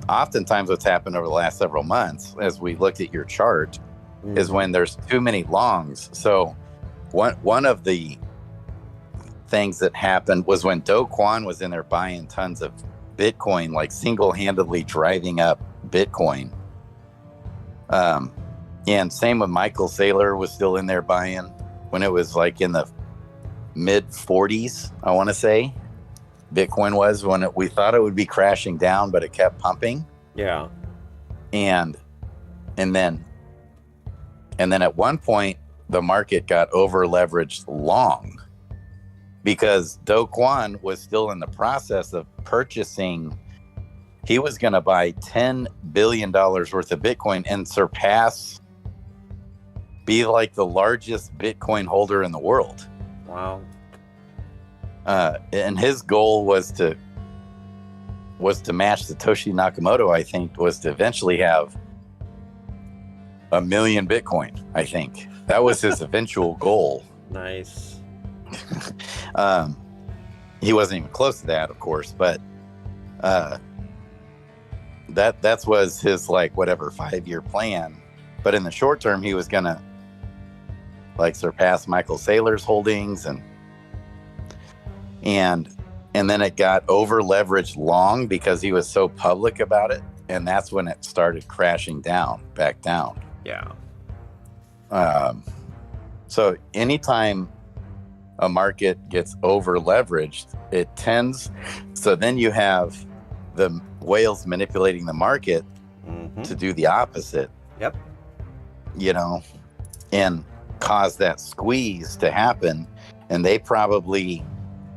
oftentimes what's happened over the last several months, as we looked at your chart, is when there's too many longs. So one of the things that happened was when Do Kwon was in there buying tons of Bitcoin, like single-handedly driving up Bitcoin. And same with Michael Saylor was still in there buying when it was like in the mid 40s, I want to say. Bitcoin was when we thought it would be crashing down, but it kept pumping. Yeah. And then at one point the market got over leveraged long because Do Kwon was still in the process of purchasing. He was going to buy $10 billion worth of Bitcoin and be like the largest Bitcoin holder in the world. Wow. And his goal was to match Satoshi Nakamoto, I think, was to eventually have 1 million Bitcoin, I think. That was his eventual goal. Nice. He wasn't even close to that, of course, but that was his, like, whatever 5-year plan. But in the short term, he was gonna like surpass Michael Saylor's holdings, and then it got over leveraged long because he was so public about it, and that's when it started crashing back down. Yeah. So anytime a market gets over leveraged, it tends, so then you have the whales manipulating the market to do the opposite. Yep. And cause that squeeze to happen. And they probably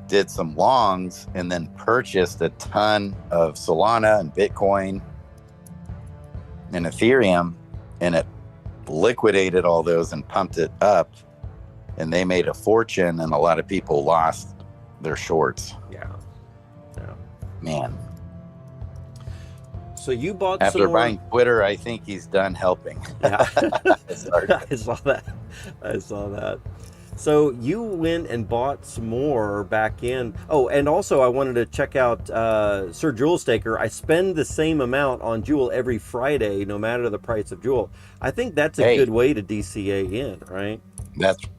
did some longs and then purchased a ton of Solana and Bitcoin and Ethereum, and it liquidated all those and pumped it up, and they made a fortune, and a lot of people lost their shorts. Yeah. Man. So you bought after some more... buying Twitter, I think he's done helping. Yeah. I saw that. So you went and bought some more back in. Oh, and also I wanted to check out Sir Jewel Staker. I spend the same amount on Jewel every Friday, no matter the price of Jewel. I think that's a good way to DCA in, right?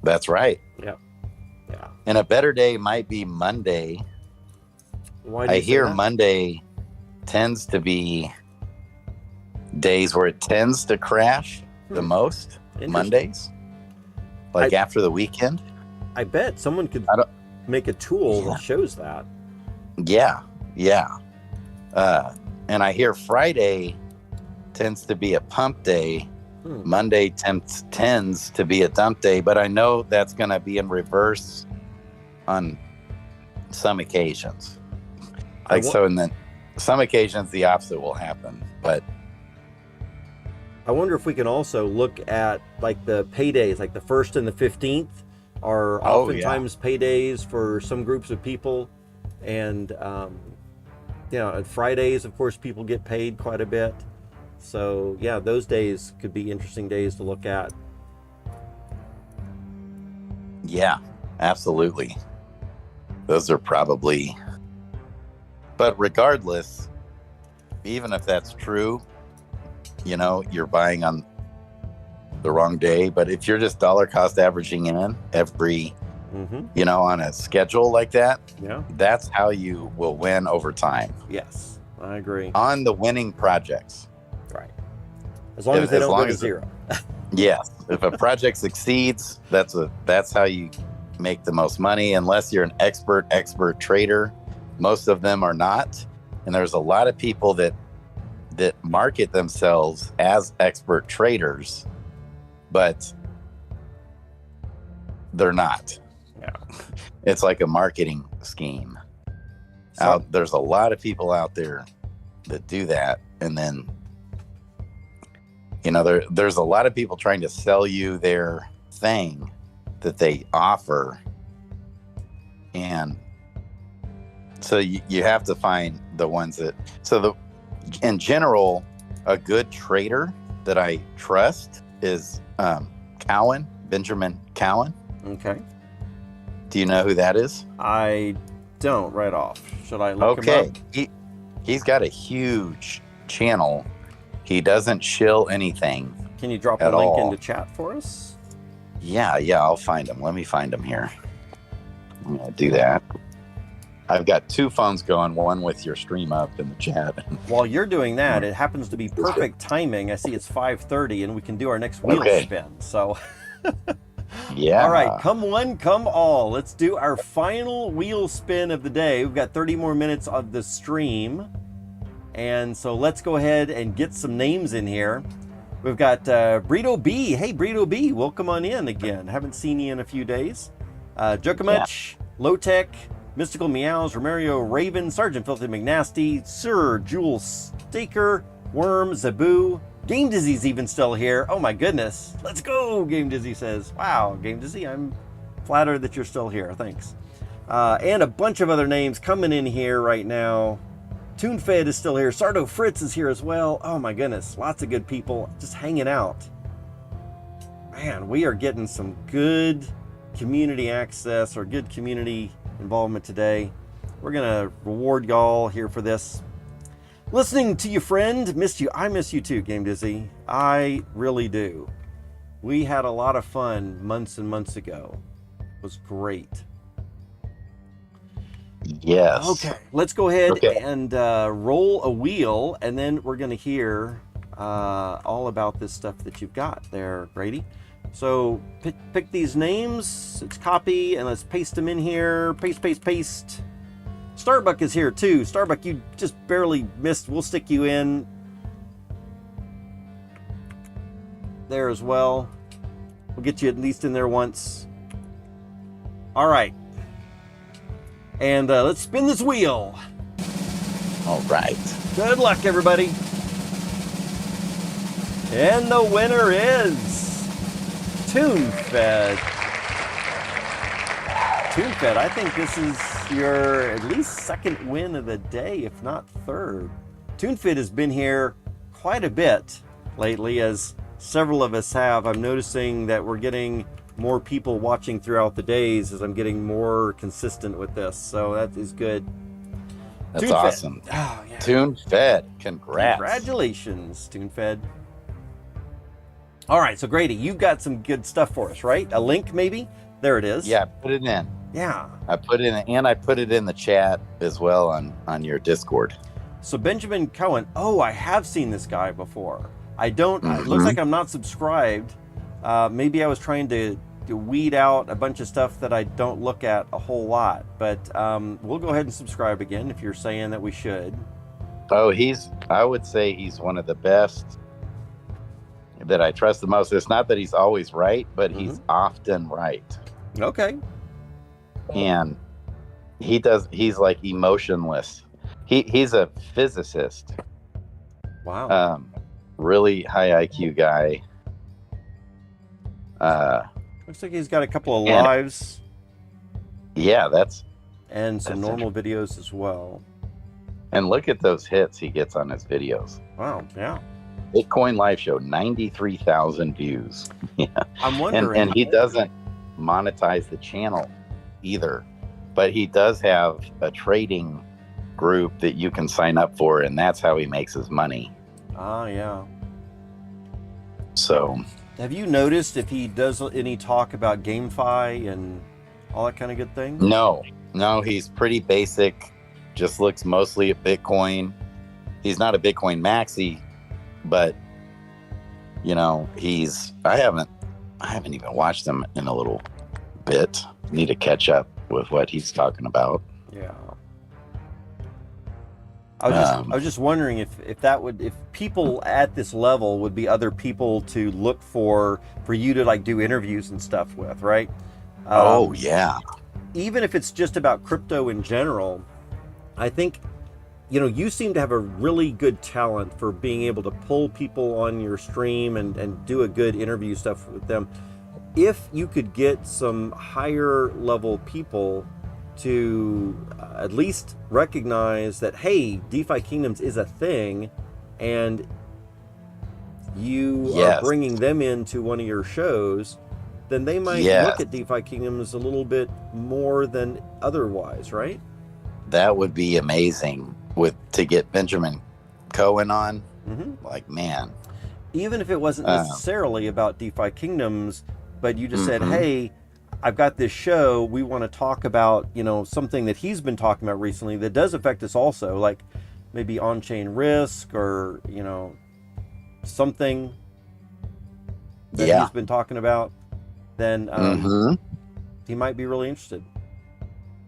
That's right. Yeah. And a better day might be Monday. Why do you I hear that? Monday tends to be days where it tends to crash the most. Mondays, like after the weekend. I bet someone could make a tool that shows that. Yeah. And I hear Friday tends to be a pump day. Monday tends to be a dump day, but I know that's going to be in reverse on some occasions. So in some occasions the opposite will happen, but I wonder if we can also look at like the paydays, like the 1st and the 15th are oftentimes paydays for some groups of people. And, on Fridays, of course, people get paid quite a bit. So yeah, those days could be interesting days to look at. Yeah, absolutely. Those are probably, but regardless, even if that's true, you're buying on the wrong day. But if you're just dollar cost averaging in every, on a schedule like that, that's how you will win over time. Yes, I agree. On the winning projects. Right. As long as they don't go to zero. Yes. If a project succeeds, that's how you make the most money, unless you're an expert trader. Most of them are not. And there's a lot of people that market themselves as expert traders, but they're not. Yeah. It's like a marketing scheme. There's a lot of people out there that do that. And then, there's a lot of people trying to sell you their thing that they offer. And so you have to find the ones that, in general, a good trader that I trust is Cowan, Benjamin Cowan. Okay. Do you know who that is? I don't right off. Should I look him up? He's got a huge channel. He doesn't shill anything. Can you drop a at link all. into chat for us? Yeah, I'll find him. Let me find him here. I'm gonna do that. I've got two phones going, one with your stream up in the chat. While you're doing that, it happens to be perfect timing. I see it's 5:30 and we can do our next wheel spin. So yeah. All right, come one, come all. Let's do our final wheel spin of the day. We've got 30 more minutes of the stream. And so let's go ahead and get some names in here. We've got Brito B. Hey, Brito B, welcome on in again. Haven't seen you in a few days. Djokovic, Low Tech, Mystical Meows, Romario Raven, Sergeant Filthy McNasty, Sir Jules Staker, Worm, Zabu, Game Dizzy's even still here. Oh my goodness. Let's go, Game Dizzy says. Wow, Game Dizzy, I'm flattered that you're still here. Thanks. And a bunch of other names coming in here right now. TuneFed is still here. Sardo Fritz is here as well. Oh my goodness. Lots of good people just hanging out. Man, we are getting some good community access or good community involvement today. We're going to reward y'all here for this. Listening to you, friend. Missed you. I miss you too, Game Dizzy. I really do. We had a lot of fun months and months ago. It was great. Yes. Okay, let's go ahead and roll a wheel, and then we're going to hear all about this stuff that you've got there, Brady. So pick these names. Let's copy, and let's paste them in here. Paste, paste, paste. Starbuck is here too. Starbuck, you just barely missed. We'll stick you in there as well. We'll get you at least in there once. All right. And let's spin this wheel. All right. Good luck, everybody. And the winner is TuneFed. TuneFed, I think this is your at least second win of the day, if not third. TuneFed has been here quite a bit lately, as several of us have. I'm noticing that we're getting more people watching throughout the days as I'm getting more consistent with this. So that is good. That's TuneFed. awesome. Oh, yeah. TuneFed, congrats. Congratulations, TuneFed. All right, so Grady, you've got some good stuff for us, right? A link, maybe? There it is. Yeah, put it in. Yeah. I put it in, and I put it in the chat as well on your Discord. So Benjamin Cohen, oh, I have seen this guy before. I don't, it looks like I'm not subscribed. Maybe I was trying to weed out a bunch of stuff that I don't look at a whole lot, but we'll go ahead and subscribe again if you're saying that we should. Oh, I would say he's one of the best that I trust the most. It's not that he's always right, but he's often right. Okay. And he's like emotionless. He's a physicist. Wow. Really high IQ guy. Looks like he's got a couple of lives. Yeah, and some normal videos as well. And look at those hits he gets on his videos. Wow, yeah. Bitcoin Live Show, 93,000 views. Yeah. I'm wondering. And he doesn't monetize the channel either, but he does have a trading group that you can sign up for, and that's how he makes his money. Ah, yeah. So, have you noticed if he does any talk about GameFi and all that kind of good thing? No, he's pretty basic, just looks mostly at Bitcoin. He's not a Bitcoin maxi, but you know, I haven't even watched him in a little bit. Need to catch up with what he's talking about. Yeah. I was just wondering if people at this level would be other people to look for you to like do interviews and stuff with, right? Oh yeah. Even if it's just about crypto in general, I think, you know, you seem to have a really good talent for being able to pull people on your stream and do a good interview stuff with them. If you could get some higher level people to at least recognize that, hey, DeFi Kingdoms is a thing, and you are bringing them into one of your shows, then they might look at DeFi Kingdoms a little bit more than otherwise, right? That would be amazing to get Benjamin Cohen on. Like, man. Even if it wasn't necessarily about DeFi Kingdoms, but you just said, hey, I've got this show, we want to talk about, something that he's been talking about recently that does affect us also, like maybe on-chain risk or, something that he's been talking about, then he might be really interested.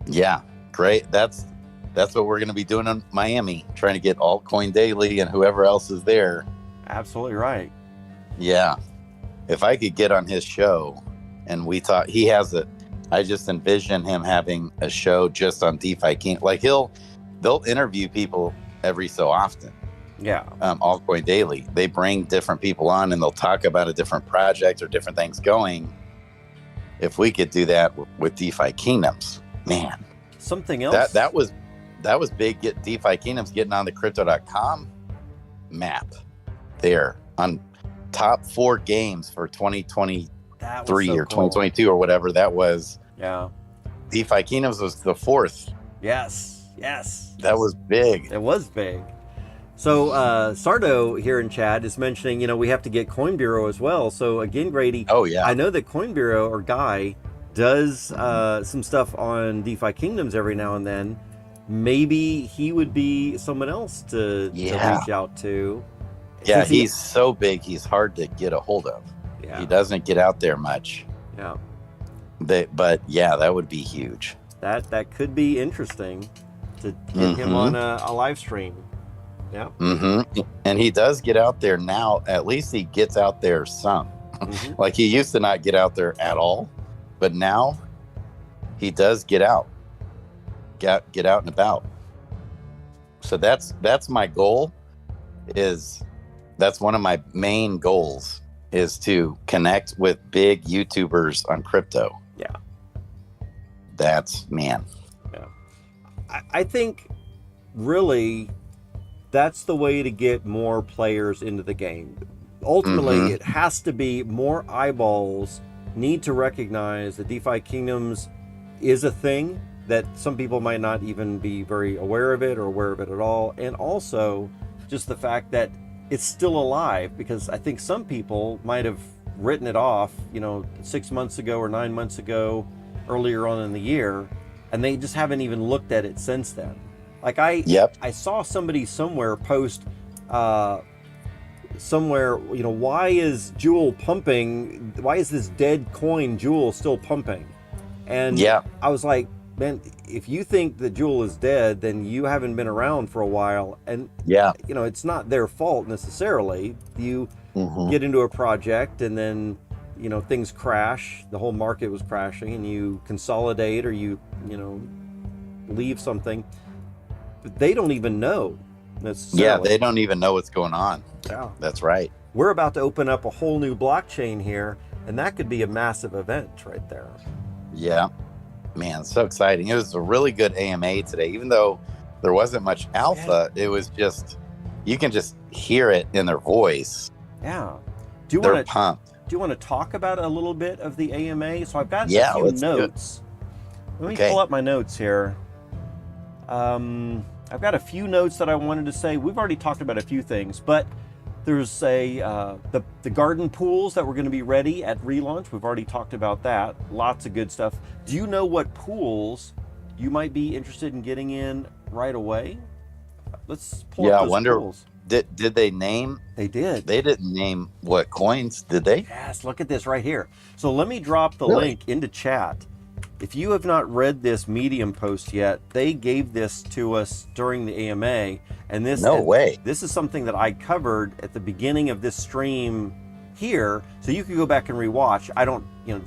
Yeah, great. That's what we're going to be doing in Miami, trying to get Altcoin Daily and whoever else is there. Absolutely right. Yeah. If I could get on his show and I just envision him having a show just on DeFi King. Like they'll interview people every so often. Yeah. Altcoin Daily. They bring different people on and they'll talk about a different project or different things going. If we could do that with DeFi Kingdoms, man. Something else. That was big. Get DeFi Kingdoms getting on the crypto.com map there on top 4 games for 2023 or 2022 or whatever that was. Yeah. DeFi Kingdoms was the 4th. Yes. That was big. It was big. So Sardo here in chat is mentioning, we have to get Coin Bureau as well. So again, Grady, I know that Coin Bureau or Guy does some stuff on DeFi Kingdoms every now and then. Maybe he would be someone else to reach out to. Yeah, he's so big, he's hard to get a hold of. Yeah. He doesn't get out there much. Yeah. But that would be huge. That could be interesting to get him on a live stream. Yeah. And he does get out there now. At least he gets out there some. Like he used to not get out there at all, but now he does get out. Get out and about. So that's my goal. That's one of my main goals is to connect with big YouTubers on crypto. Yeah. Yeah. I think really that's the way to get more players into the game. Ultimately, it has to be more eyeballs need to recognize that DeFi Kingdoms is a thing, that some people might not even be very aware of it or aware of it at all. And also just the fact that it's still alive, because I think some people might have written it off, 6 months ago or 9 months ago, earlier on in the year, and they just haven't even looked at it since then. Like I saw somebody somewhere post somewhere, why is Jewel pumping? Why is this dead coin Jewel still pumping? And I was like, man, if you think that Jewel is dead, then you haven't been around for a while. And it's not their fault necessarily. You get into a project and then things crash, the whole market was crashing, and you consolidate or you leave something, but they don't even know necessarily. They don't even know what's going on. That's right. We're about to open up a whole new blockchain here, and that could be a massive event right there. Man, so exciting. It was a really good AMA today. Even though there wasn't much alpha, it was just, you can just hear it in their voice. Yeah. They're pumped. Do you want to talk about a little bit of the AMA? So I've got a few notes. Let me pull up my notes here. I've got a few notes that I wanted to say. We've already talked about a few things, but there's the garden pools that were going to be ready at relaunch. We've already talked about that. Lots of good stuff. Do you know what pools you might be interested in getting in right away? Let's pull up those pools. Did they name? They did. They didn't name what coins, did they? Yes, look at this right here. So let me drop the link into chat. If you have not read this Medium post yet, they gave this to us during the AMA, and this this is something that I covered at the beginning of this stream here, so you could go back and rewatch. I don't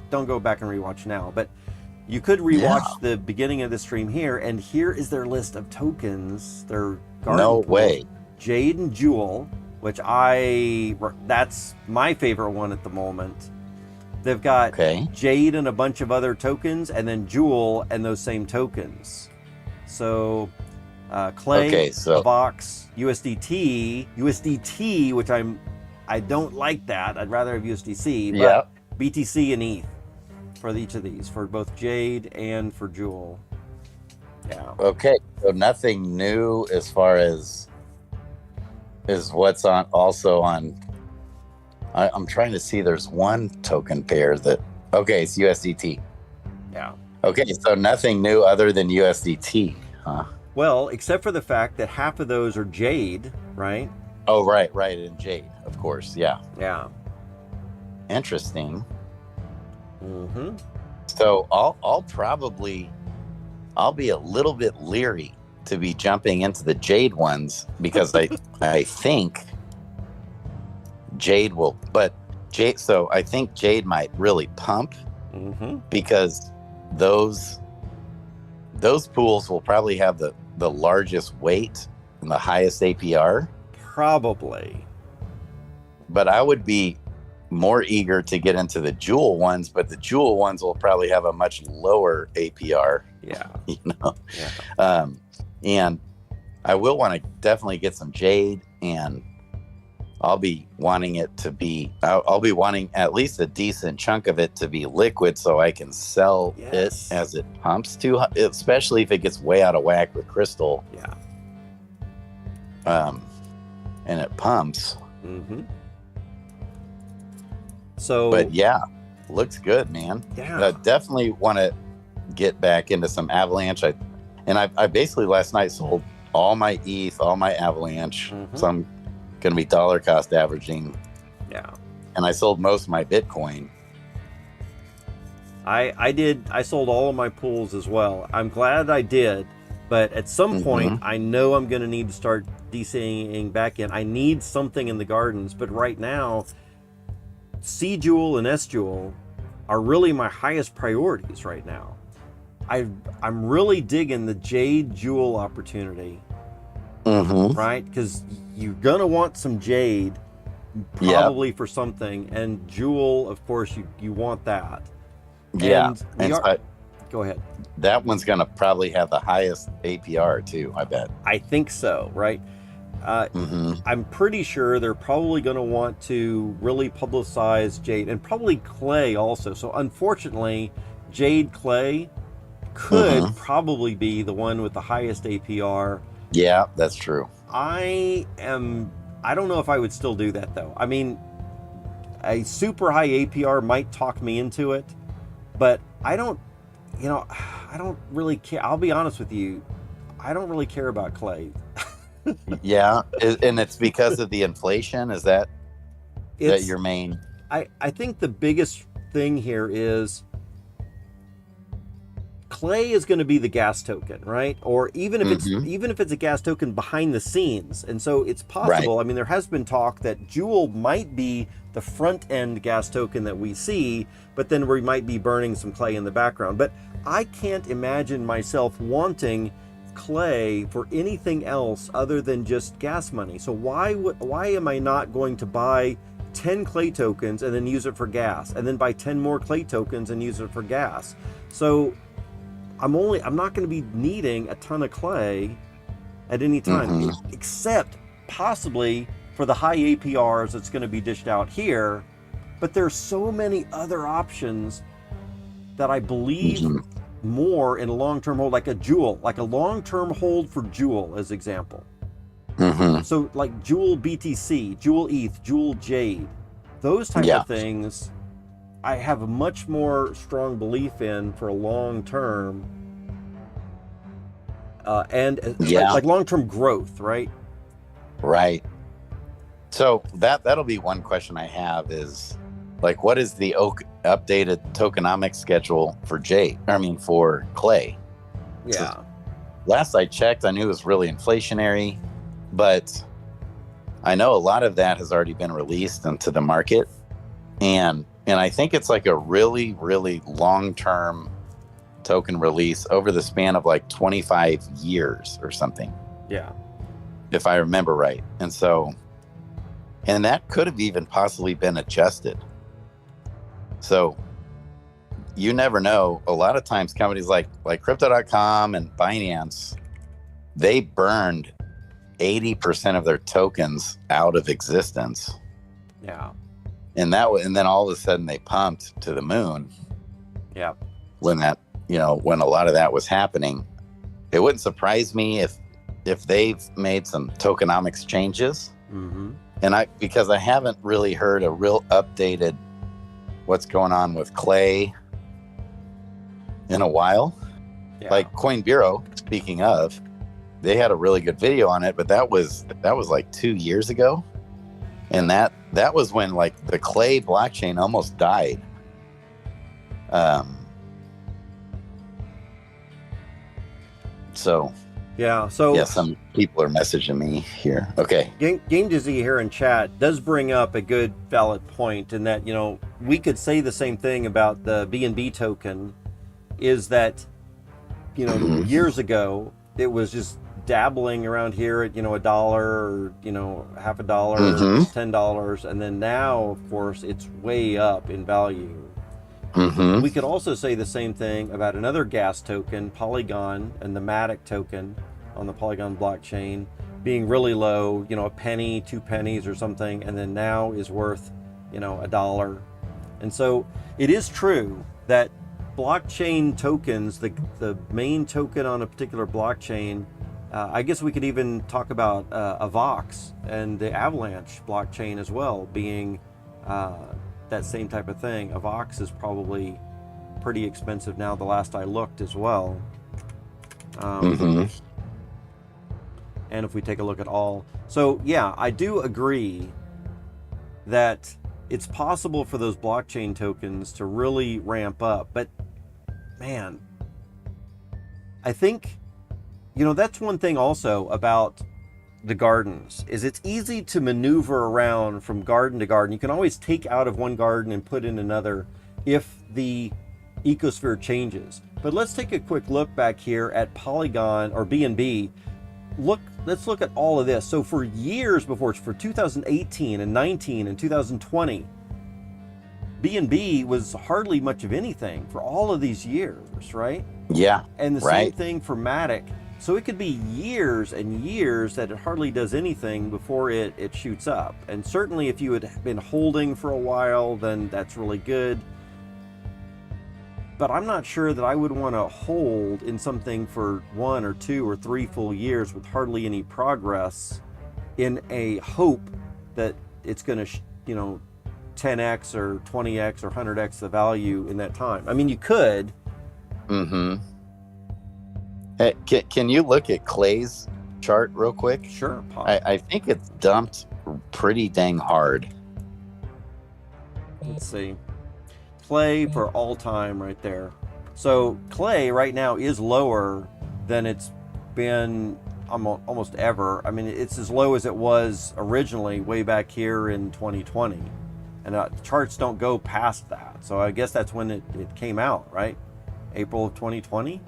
go back and rewatch now, but you could rewatch the beginning of the stream here, and here is their list of tokens. Their garden pools. Jade and Jewel, which that's my favorite one at the moment. They've got Okay. Jade and a bunch of other tokens, and then Jewel and those same tokens. So Clay, Okay, so Vox, USDT, which I don't like that. I'd rather have USDC, but yeah. BTC and ETH for each of these, for both Jade and for Jewel. Yeah. Okay, so nothing new as far as is what's on also on. I'm trying to see. There's one token pair that. Okay, it's USDT. Yeah. Okay, so nothing new other than USDT, huh? Well, except for the fact that half of those are Jade, right? Oh, right, and Jade, of course, yeah. Yeah. Interesting. Mm-hmm. So I'll be a little bit leery to be jumping into the Jade ones because I think Jade will, but Jade. So I think Jade might really pump because those pools will probably have the largest weight and the highest APR. Probably. But I would be more eager to get into the Jewel ones, but the Jewel ones will probably have a much lower APR. Yeah. You know? Yeah. And I will want to definitely get some Jade, and I'll be wanting it to be, I'll be wanting at least a decent chunk of it to be liquid so I can sell it as it pumps too, especially if it gets way out of whack with crystal. Yeah. And it pumps. Mm-hmm. So, but yeah, looks good, man. Yeah. I definitely want to get back into some Avalanche. I basically last night sold all my ETH, all my Avalanche. So I'm going to be dollar cost averaging. Yeah. And I sold most of my Bitcoin. I sold all of my pools as well. I'm glad I did, but at some point I know I'm going to need to start DCing back in. I need something in the gardens, but right now C Jewel and S Jewel are really my highest priorities right now. I'm really digging the Jade Jewel opportunity, right? Because you're gonna want some Jade, probably for something, and Jewel, of course, you want that. Yeah, go ahead. That one's gonna probably have the highest APR too, I bet. I think so, right? I'm pretty sure they're probably going to want to really publicize Jade, and probably Clay also. So unfortunately, Jade Clay could probably be the one with the highest APR. Yeah, that's true. I don't know if I would still do that though. I mean, a super high APR might talk me into it, but I don't really care. I'll be honest with you. I don't really care about Clay. Yeah, and it's because of the inflation. Is that your main? I think the biggest thing here is Clay is going to be the gas token, right? Or even if it's a gas token behind the scenes, and so it's possible. Right. I mean, there has been talk that Jewel might be the front end gas token that we see, but then we might be burning some Clay in the background. But I can't imagine myself wanting Clay for anything else other than just gas money. So why am I not going to buy 10 Clay tokens and then use it for gas, and then buy 10 more Clay tokens and use it for gas? So I'm not going to be needing a ton of Clay at any time, except possibly for the high APRs that's going to be dished out here. But there's so many other options that I believe more in a long-term hold, like a Jewel, like a long-term hold for Jewel as example. So like Jewel BTC, Jewel ETH, Jewel Jade, those type of things I have a much more strong belief in for a long term, like long-term growth, right? Right. So that'll be one question I have is, like, what is the updated tokenomics schedule for for Clay? Yeah. Last I checked, I knew it was really inflationary, but I know a lot of that has already been released into the market. And I think it's like a really, really long-term token release over the span of like 25 years or something. Yeah. If I remember right. And that could have even possibly been adjusted. So you never know. A lot of times companies like crypto.com and Binance, they burned 80% of their tokens out of existence. Yeah. And then all of a sudden they pumped to the moon. Yeah. When when a lot of that was happening. It wouldn't surprise me if they've made some tokenomics changes. Mm-hmm. And because I haven't really heard a real updated what's going on with Clay in a while. Yeah. Like Coin Bureau, speaking of, they had a really good video on it, but that was like 2 years ago. And that was when like the Clay blockchain almost died. So yeah, some people are messaging me here. Okay. Game Dizzy here in chat does bring up a good valid point in that, we could say the same thing about the BNB token, is that, years ago, it was just dabbling around here at, $1 or, half a dollar, $10. And then now, of course, it's way up in value. Mm-hmm. We could also say the same thing about another gas token, Polygon, and the Matic token on the Polygon blockchain being really low, a penny, 2 pennies or something, and then now is worth, $1. And so it is true that blockchain tokens, the main token on a particular blockchain, I guess we could even talk about Avox and the Avalanche blockchain as well being that same type of thing. Avox is probably pretty expensive now, the last I looked as well. And if we take a look at all. So yeah, I do agree that it's possible for those blockchain tokens to really ramp up. But man, I think, that's one thing also about the gardens, is it's easy to maneuver around from garden to garden. You can always take out of one garden and put in another if the ecosphere changes. But let's take a quick look back here at Polygon or BNB. Let's look at all of this. So for years before, for 2018 and 19 and 2020, BNB was hardly much of anything for all of these years, right? Yeah. And the same thing for Matic. So it could be years and years that it hardly does anything before it shoots up. And certainly if you had been holding for a while, then that's really good. But I'm not sure that I would want to hold in something for 1 or 2 or 3 full years with hardly any progress in a hope that it's going to, 10x or 20x or 100x the value in that time. I mean, you could. Mm-hmm. Hey, can you look at Clay's chart real quick? Sure. I think it's dumped pretty dang hard. Let's see. Clay for all time right there. So Clay right now is lower than it's been almost ever. I mean, it's as low as it was originally way back here in 2020. And charts don't go past that. So I guess that's when it came out, right? April of 2020?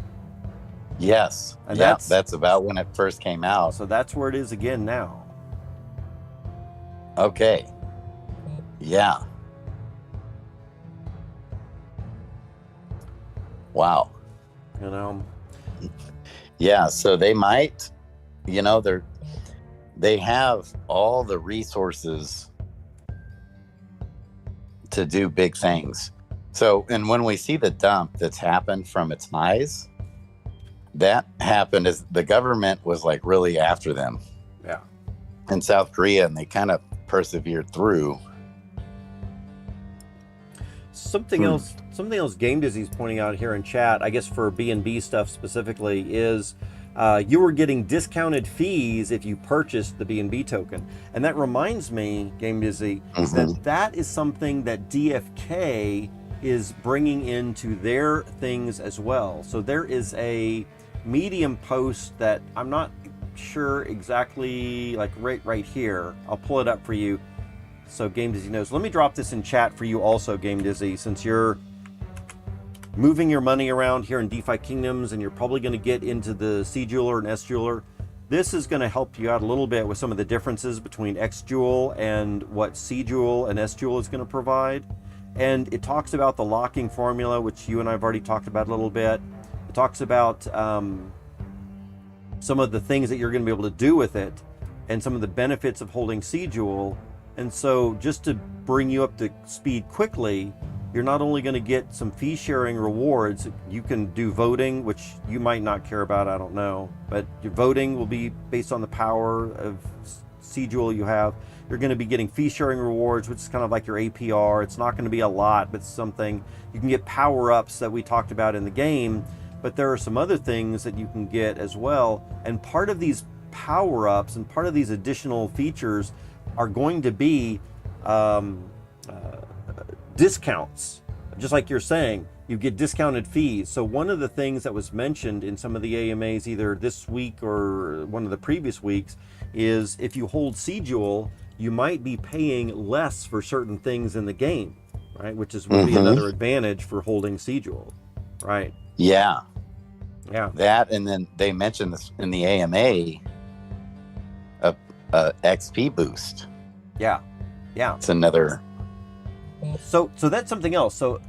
Yes. And that's about when it first came out. So that's where it is again now. Okay. Yeah. Wow. Yeah, so they might, they have all the resources to do big things. So, and when we see the dump that's happened from its highs, that happened as the government was like really after them. Yeah. In South Korea, and they kind of persevered through. Something else Game Dizzy's pointing out here in chat, I guess for BNB stuff specifically, is you were getting discounted fees if you purchased the BNB token. And that reminds me, Game Dizzy, that is something that DFK is bringing into their things as well. So there is a Medium post that I'm not sure exactly, like right here. I'll pull it up for you so Game Dizzy knows. Let me drop this in chat for you also, Game Dizzy, since you're moving your money around here in DeFi Kingdoms and you're probably going to get into the C Jeweler and S Jeweler. This is going to help you out a little bit with some of the differences between X Jewel and what C Jewel and S Jewel is going to provide. and it talks about the locking formula, which you and I have already talked about a little bit. It talks about some of the things that you're going to be able to do with it, and some of the benefits of holding C-Jewel. And so just to bring you up to speed quickly, you're not only going to get some fee sharing rewards, you can do voting, which you might not care about, I don't know, but your voting will be based on the power of C-Jewel you have. You're going to be getting fee sharing rewards, which is kind of like your APR. It's not going to be a lot, but something. You can get power-ups that we talked about in the game, but there are some other things that you can get as well. And part of these power-ups and part of these additional features are going to be discounts. Just like you're saying, you get discounted fees. So one of the things that was mentioned in some of the AMAs, either this week or one of the previous weeks, is if you hold C-Jewel, you might be paying less for certain things in the game, right? Which would be another advantage for holding C-Jewel, right? Yeah. Yeah. That, and then they mentioned this in the AMA, a XP boost. Yeah. Yeah. It's another. So that's something else. So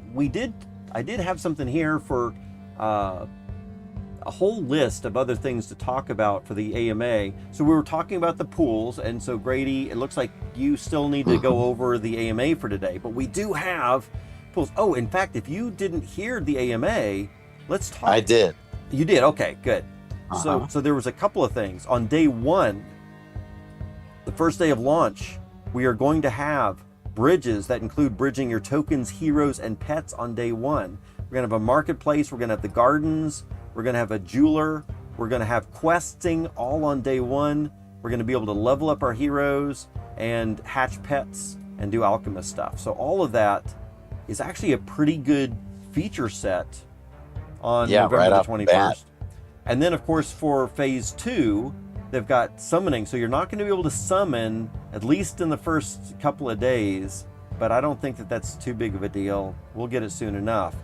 I did have something here for a whole list of other things to talk about for the AMA. So we were talking about the pools, and so Grady, it looks like you still need to go over the AMA for today, but we do have pools. Oh, in fact, if you didn't hear the AMA, let's talk. I did. You did? Okay, good. So there was a couple of things. On day one, the first day of launch, we are going to have bridges that include bridging your tokens, heroes, and pets on day one. We're going to have a marketplace. We're going to have the gardens. We're going to have a jeweler. We're going to have questing all on day one. We're going to be able to level up our heroes and hatch pets and do alchemist stuff. So all of that is actually a pretty good feature set on November right the off the 21st. bat. And then, of course, for phase 2, they've got summoning. So you're not going to be able to summon, at least in the first couple of days, but I don't think that that's too big of a deal. We'll get it soon enough.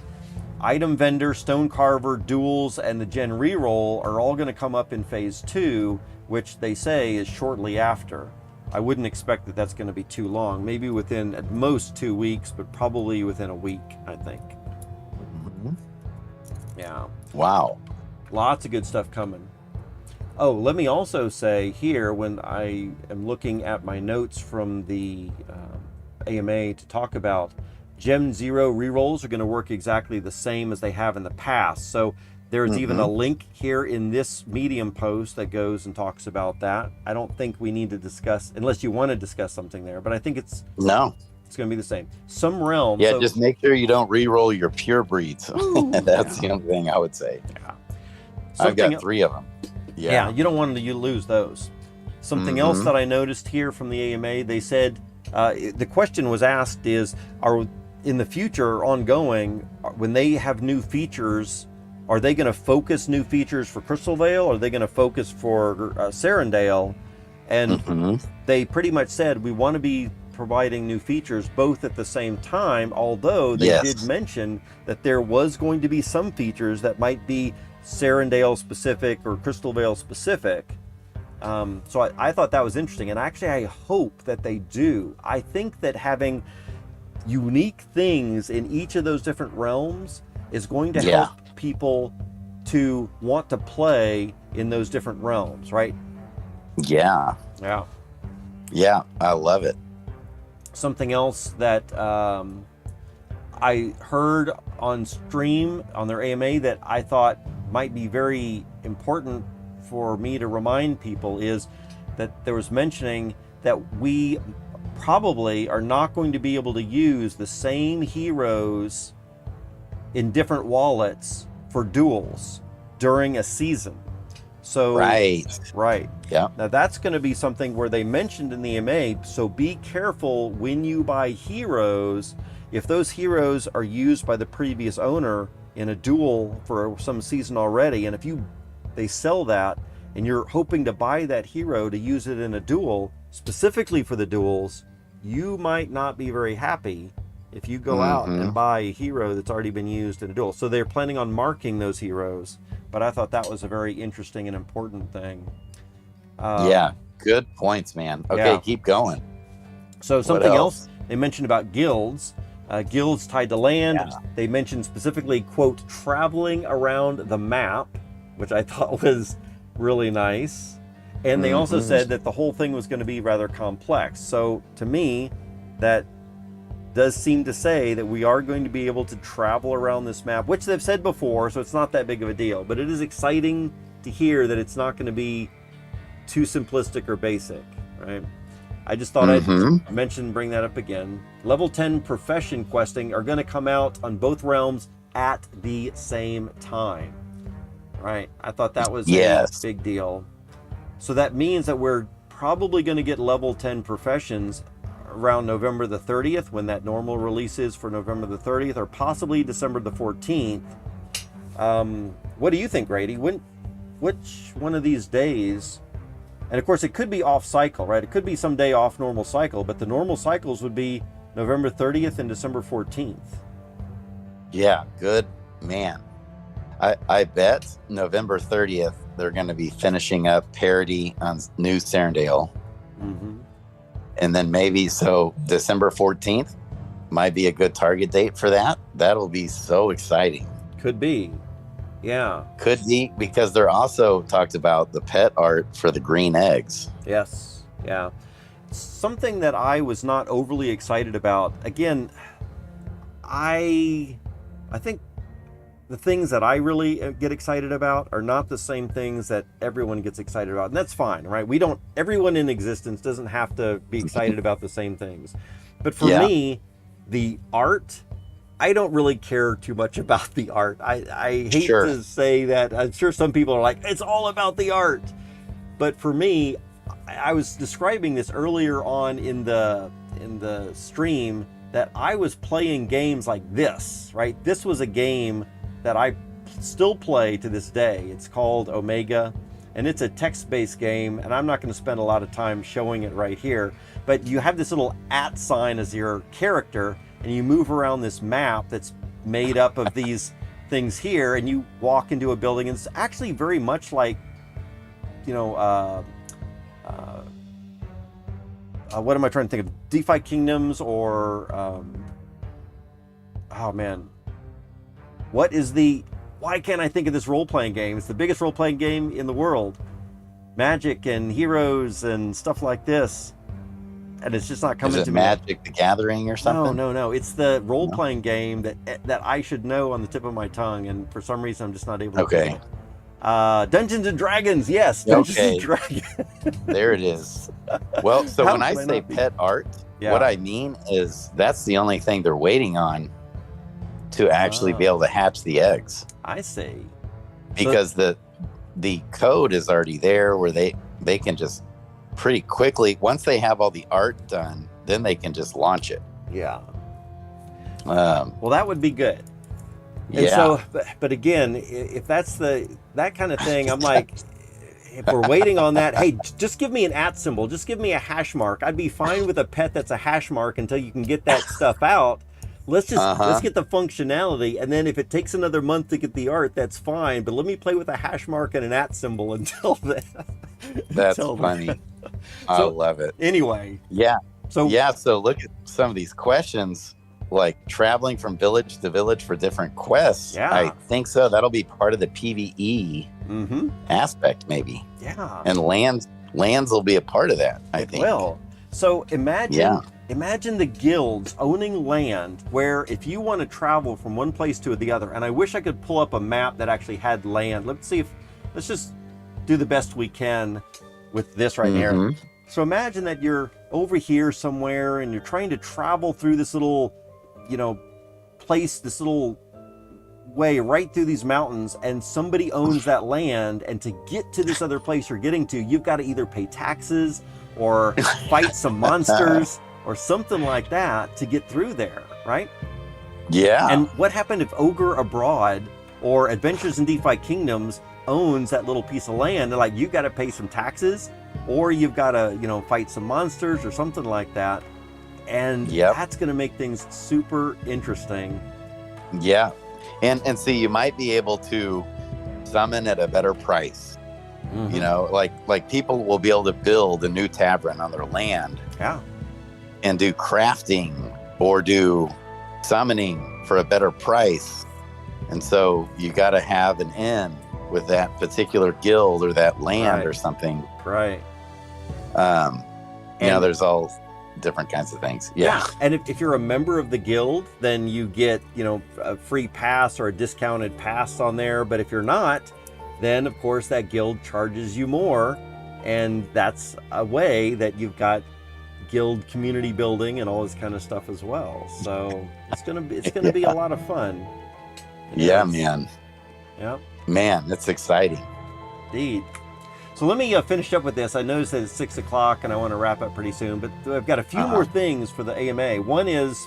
Item vendor, stone carver, duels, and the gen reroll are all going to come up in phase 2, which they say is shortly after. I wouldn't expect that that's going to be too long. Maybe within at most 2 weeks, but probably within a week, I think. Yeah. Wow. Lots of good stuff coming. Oh, let me also say here, when I am looking at my notes from the AMA to talk about Gen0 rerolls are going to work exactly the same as they have in the past. So there's even a link here in this Medium post that goes and talks about that. I don't think we need to discuss, unless you want to discuss something there, but I think it's going to be the same. Some realms. Yeah, just make sure you don't re-roll your pure breeds. That's the only thing I would say. Yeah. I've got 3 of them. Yeah, you don't want to lose those. Something else that I noticed here from the AMA, they said, the question was asked is, are in the future, ongoing, when they have new features, are they going to focus new features for Crystal Vale, or are they going to focus for Serendale? And they pretty much said, we want to be providing new features both at the same time, although they did mention that there was going to be some features that might be Serendale specific or Crystal Vale specific. So I thought that was interesting, and actually I hope that they do. I think that having unique things in each of those different realms is going to help people to want to play in those different realms, right? Yeah, I love it. Something else that I heard on stream on their AMA that I thought might be very important for me to remind people is that there was mentioning that we probably are not going to be able to use the same heroes in different wallets for duels during a season. So right. Yeah. Now that's going to be something where they mentioned in the AMA, so be careful when you buy heroes. If those heroes are used by the previous owner in a duel for some season already, and if they sell that and you're hoping to buy that hero to use it in a duel, specifically for the duels, you might not be very happy if you go out and buy a hero that's already been used in a duel. So they're planning on marking those heroes, but I thought that was a very interesting and important thing. Yeah, good points, man. Okay, keep going. So something else they mentioned about guilds guilds tied to land. Yeah. They mentioned specifically, quote, traveling around the map, which I thought was really nice. And they also said that the whole thing was going to be rather complex. So to me, that does seem to say that we are going to be able to travel around this map, which they've said before, so it's not that big of a deal. But it is exciting to hear that it's not going to be too simplistic or basic, right? I just thought I'd bring that up again. Level 10 profession questing are going to come out on both realms at the same time, right? I thought that was a big deal. So that means that we're probably going to get level 10 professions around November the 30th, when that normal release is for November the 30th, or possibly December the 14th. What do you think, Grady? Which one of these days? And of course, it could be off cycle, right? It could be some day off normal cycle, but the normal cycles would be November 30th and December 14th. Yeah, good man. I bet November 30th, they're going to be finishing up parody on New Serendale. And then maybe December 14th might be a good target date for that. That'll be so exciting. Could be. Yeah. Could be, because they're also talked about the pet art for the green eggs. Yes. Yeah. Something that I was not overly excited about. Again, I think the things that I really get excited about are not the same things that everyone gets excited about. And that's fine, right? Everyone in existence doesn't have to be excited about the same things. But for me, the art, I don't really care too much about the art. I hate to say that. I'm sure some people are like, it's all about the art. But for me, I was describing this earlier on in the stream, that I was playing games like this, right? This was a game that I still play to this day. It's called Omega, and it's a text-based game, and I'm not going to spend a lot of time showing it right here, but you have this little @ sign as your character, and you move around this map that's made up of these things here, and you walk into a building, and it's actually very much like, what am I trying to think of? DeFi Kingdoms, or oh man, why can't I think of this role-playing game? It's the biggest role-playing game in the world. Magic and Heroes and stuff like this. And it's just not coming to me. Magic the Gathering or something? No. It's the role-playing game that I should know on the tip of my tongue, and for some reason I'm just not able to. Okay. Dungeons and Dragons, yes. Dungeons and Dragons. There it is. Well, so when I say pet art, what I mean is that's the only thing they're waiting on to actually be able to hatch the eggs. I see. Because the code is already there, where they can just pretty quickly, once they have all the art done, then they can just launch it. Yeah. Well, that would be good. And but again, if that's that kind of thing, I'm like, if we're waiting on that, hey, just give me an @ symbol, just give me a hash mark. I'd be fine with a pet that's a hash mark until you can get that stuff out. Let's get the functionality, and then if it takes another month to get the art, that's fine. But let me play with a hash mark and an @ symbol until then. That's funny. I love it. Anyway. Yeah. So look at some of these questions, like traveling from village to village for different quests. Yeah. I think so. That'll be part of the PvE aspect, maybe. Yeah. And lands will be a part of that, I think. Well, so imagine the guilds owning land where if you want to travel from one place to the other, and I wish I could pull up a map that actually had land. Let's just do the best we can with this right here. So imagine that you're over here somewhere and you're trying to travel through this little, place, this little way right through these mountains, and somebody owns that land, and to get to this other place you're getting to, you've got to either pay taxes or fight some monsters or something like that to get through there, right? Yeah. And what happened if Ogre Abroad or Adventures in DeFi Kingdoms owns that little piece of land? They're like, you got to pay some taxes, or you've got to, fight some monsters or something like that. And that's going to make things super interesting. Yeah. And see, you might be able to summon at a better price. Like people will be able to build a new tavern on their land. Yeah. And do crafting or do summoning for a better price. And so you got to have an N with that particular guild or that land Right. or something. Right. You know, there's all different kinds of things. Yeah. And if you're a member of the guild, then you get, you know, a free pass or a discounted pass on there. But if you're not, then of course that guild charges you more. And that's a way that you've got guild community building and all this kind of stuff as well. So it's gonna be a lot of fun. Yeah, man. Yeah. Man, that's exciting. Indeed. So let me finish up with this. I noticed that it's 6 o'clock and I want to wrap up pretty soon, but I've got a few more things for the AMA. One is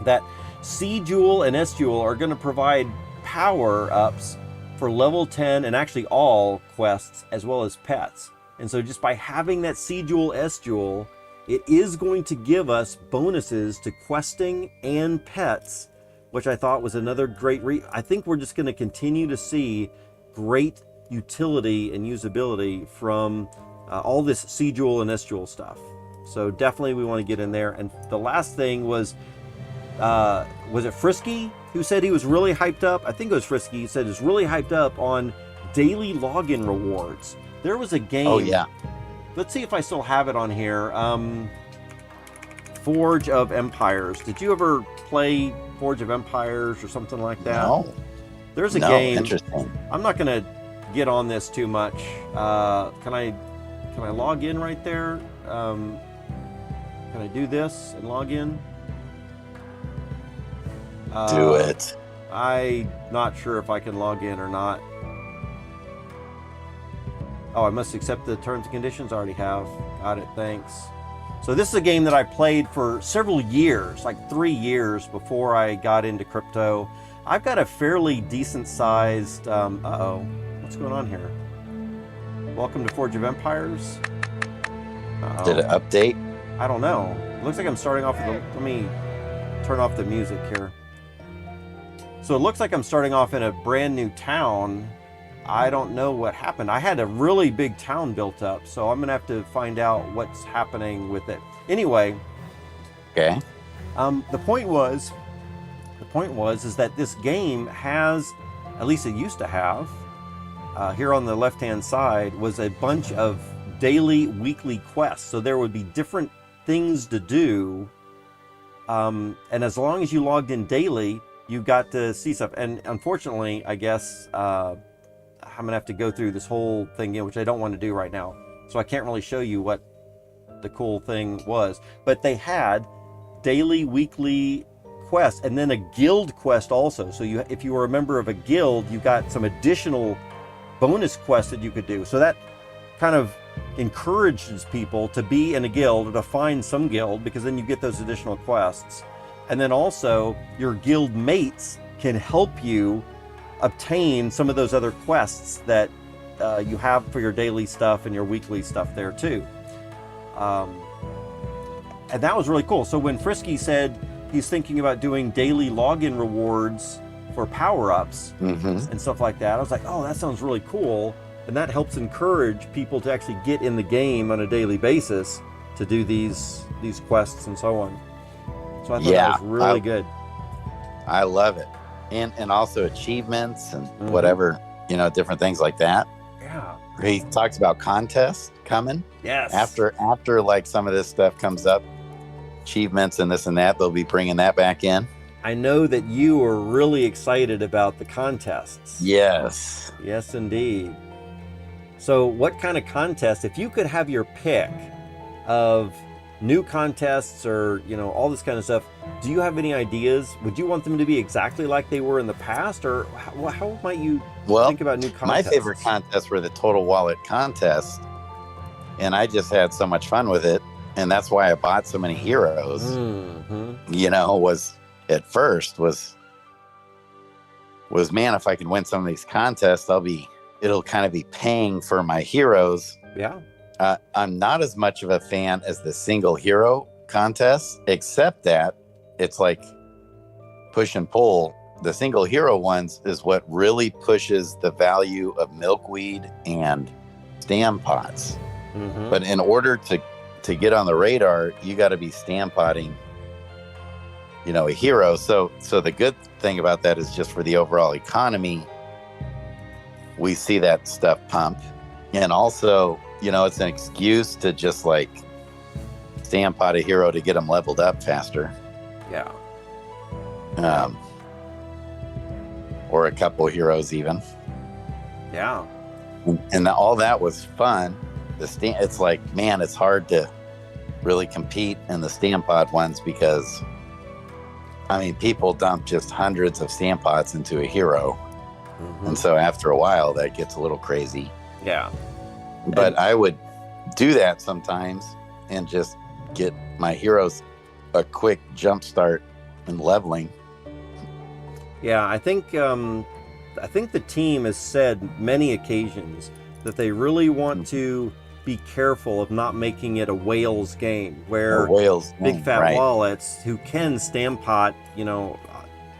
that C Jewel and S Jewel are going to provide power ups for level 10 and actually all quests as well as pets. And so just by having that C Jewel, S Jewel, it is going to give us bonuses to questing and pets, which I thought was another great I think we're just going to continue to see great utility and usability from all this C Jewel and S Jewel stuff. So definitely we want to get in there. And the last thing was it Frisky who said he was really hyped up? I think it was Frisky. He said he's really hyped up on daily login rewards. There was a game. Oh, yeah. Let's see if I still have it on here. Forge of Empires. Did you ever play Forge of Empires or something like that? No. There's a game. Interesting. I'm not going to get on this too much. Can I log in right there? Can I do this and log in? Do it. I'm not sure if I can log in or not. Oh, I must accept the terms and conditions. I already have. Got it. Thanks. So this is a game that I played for several years, like 3 years before I got into crypto. I've got a fairly decent sized, uh-oh, what's going on here? Welcome to Forge of Empires. Uh-oh. Did it update? I don't know. It looks like I'm starting off with let me turn off the music here. So it looks like I'm starting off in a brand new town. I don't know what happened. I had a really big town built up, so I'm gonna have to find out what's happening with it. Anyway, Okay. the point was is that this game has, at least it used to have, here on the left-hand side was a bunch of daily, weekly quests. So there would be different things to do, and as long as you logged in daily, you got to see stuff. And unfortunately, I guess I'm gonna have to go through this whole thing again, which I don't want to do right now. So I can't really show you what the cool thing was. But they had daily, weekly quests, and then a guild quest also. So if you were a member of a guild, you got some additional bonus quests that you could do. So that kind of encourages people to be in a guild or to find some guild, because then you get those additional quests. And then also your guild mates can help you obtain some of those other quests that you have for your daily stuff and your weekly stuff there too. And that was really cool. So when Frisky said he's thinking about doing daily login rewards for power-ups and stuff like that, I was like, oh, that sounds really cool. And that helps encourage people to actually get in the game on a daily basis to do these quests and so on. So I thought that was really good. I love it. And also achievements and whatever, you know, different things like that. Yeah. He talks about contests coming. Yes. After like some of this stuff comes up, achievements and this and that, they'll be bringing that back in. I know that you are really excited about the contests. Yes. Yes, indeed. So what kind of contest, if you could have your pick of new contests or, you know, all this kind of stuff, do you have any ideas? Would you want them to be exactly like they were in the past, or how might you think about new contests? My favorite contests were the Total Wallet contests, and I just had so much fun with it, and that's why I bought so many heroes. You know, was man, if I can win some of these contests, it'll kind of be paying for my heroes. Yeah. I'm not as much of a fan as the single hero contests, except that it's like push and pull. The single hero ones is what really pushes the value of milkweed and stam pots. But in order to get on the radar, you got to be stam potting a hero. So the good thing about that is just for the overall economy, we see that stuff pump. And also, it's an excuse to just like stamp out a hero to get them leveled up faster. Yeah. Or a couple heroes even. Yeah. And all that was fun. It's like, man, it's hard to really compete in the Stampod ones because, I mean, people dump just hundreds of Stampods into a hero. Mm-hmm. And so after a while, that gets a little crazy. Yeah. But I would do that sometimes and just get my heroes a quick jump start in leveling. Yeah, I think the team has said many occasions that they really want to be careful of not making it a whales game where big fat wallets who can stampot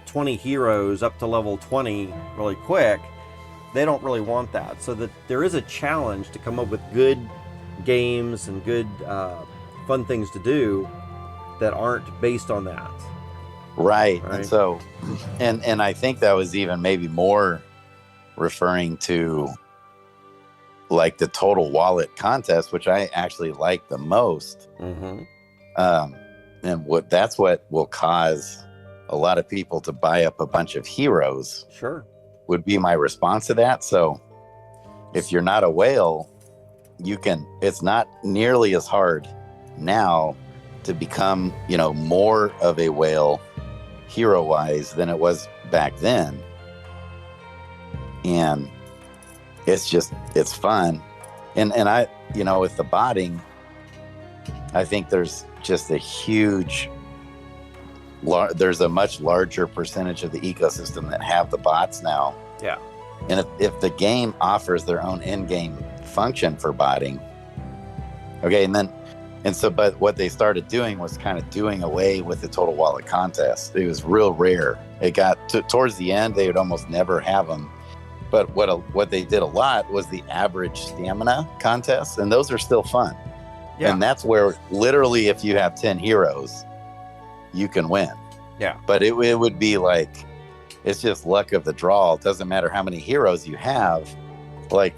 20 heroes up to level 20 really quick, they don't really want that. So that there is a challenge to come up with good games and good fun things to do that aren't based on that. Right. And so and I think that was even maybe more referring to like the total wallet contest, which I actually like the most. Mm-hmm. And that's what will cause a lot of people to buy up a bunch of heroes. Sure. Would be my response to that. So if you're not a whale, it's not nearly as hard now to become, more of a whale hero wise than it was back then. And it's fun. And I, with the botting, I think there's just there's a much larger percentage of the ecosystem that have the bots now. Yeah. And if the game offers their own in-game function for botting, okay, but what they started doing was kind of doing away with the total wallet contest. It was real rare. It got towards the end, they would almost never have them. But what they did a lot was the average stamina contests, and those are still fun. Yeah. And that's where literally if you have 10 heroes, you can win. Yeah. But it would be like, it's just luck of the draw. It doesn't matter how many heroes you have. Like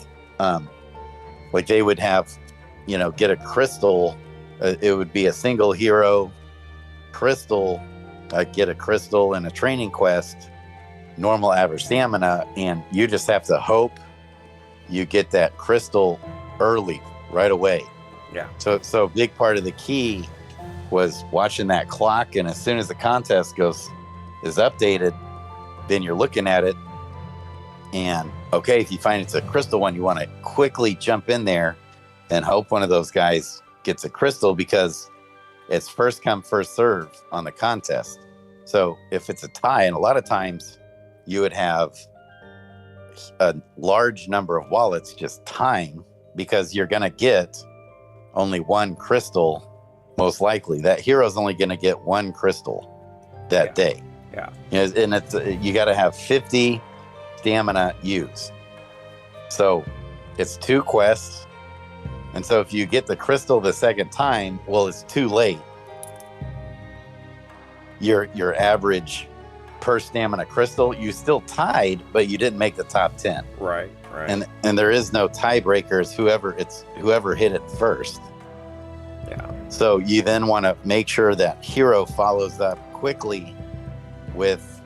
they would have, get a crystal. It would be a single hero crystal, get a crystal in a training quest, normal average stamina, and you just have to hope you get that crystal early, right away. Yeah. So a big part of the key was watching that clock, and as soon as the contest is updated, then you're looking at it, and okay, if you find it's a crystal one, you want to quickly jump in there and hope one of those guys gets a crystal, because it's first come, first serve on the contest. So if it's a tie, and a lot of times you would have a large number of wallets just tying, because you're going to get only one crystal, most likely. That hero's only going to get one crystal that day. Yeah. And you got to have 50 stamina used. So it's 2 quests. And so if you get the crystal the second time, well, it's too late. Your average per stamina crystal, you still tied, but you didn't make the top 10. Right. And there is no tiebreakers, whoever hit it first. Yeah. So you then want to make sure that hero follows up quickly with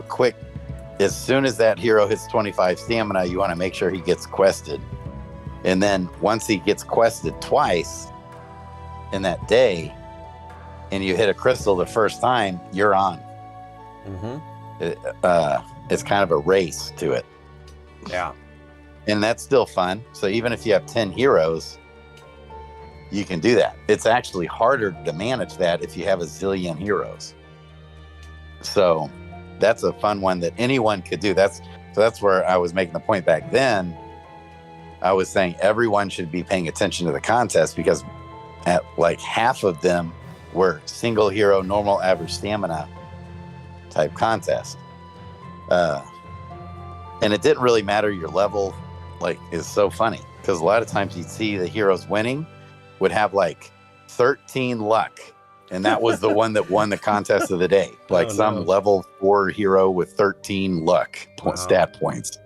quick, as soon as that hero hits 25 stamina, you want to make sure he gets quested. And then once he gets quested twice in that day, and you hit a crystal the first time, you're on. Mm-hmm. It's kind of a race to it. Yeah. And that's still fun. So even if you have 10 heroes, you can do that. It's actually harder to manage that if you have a zillion heroes. So that's a fun one that anyone could do. That's where I was making the point back then. I was saying everyone should be paying attention to the contest, because at like half of them were single hero, normal average stamina type contest. And it didn't really matter your level. Like, it's so funny because a lot of times you'd see the heroes winning would have like 13 luck and that was the one that won the contest of the day. Like Oh, some no. level 4 hero with 13 luck Wow. stat points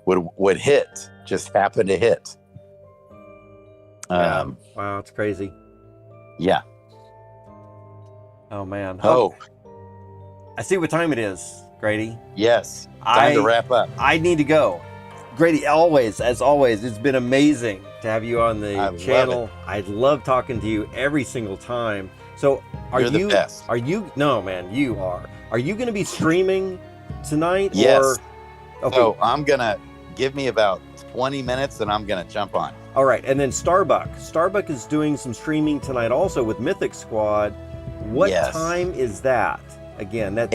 would hit, just happen to hit. Yeah. Wow, it's crazy. Yeah. Oh man. Oh, I see what time it is, Grady. yes. Time to wrap up. I need to go. Grady, as always, it's been amazing to have you on the I channel. love I love talking to you every single time. So You're the best. Are you? No, man, you are. Are you going to be streaming tonight? Yes. Or, okay. So I'm going to give me about 20 minutes and I'm going to jump on. All right. And then Starbuck is doing some streaming tonight also with Mythic Squad. What Yes. time is that? Again, that's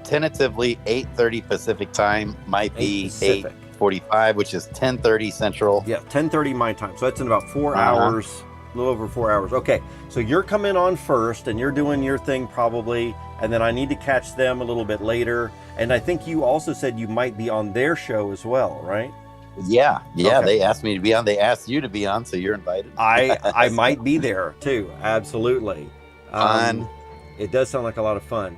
Tentatively 8:30 Pacific time, might 8 be Pacific. 8:45, which is 10:30 Central. Yeah, 10:30 my time. So that's in about 4 Uh-huh. hours, a little over 4 hours. Okay, so you're coming on first and you're doing your thing probably, and then I need to catch them a little bit later. And I think you also said you might be on their show as well, right? Yeah, Okay. They asked me to be on. They asked you to be on, so you're invited. I might be there too. Absolutely. Fun. It does sound like a lot of fun.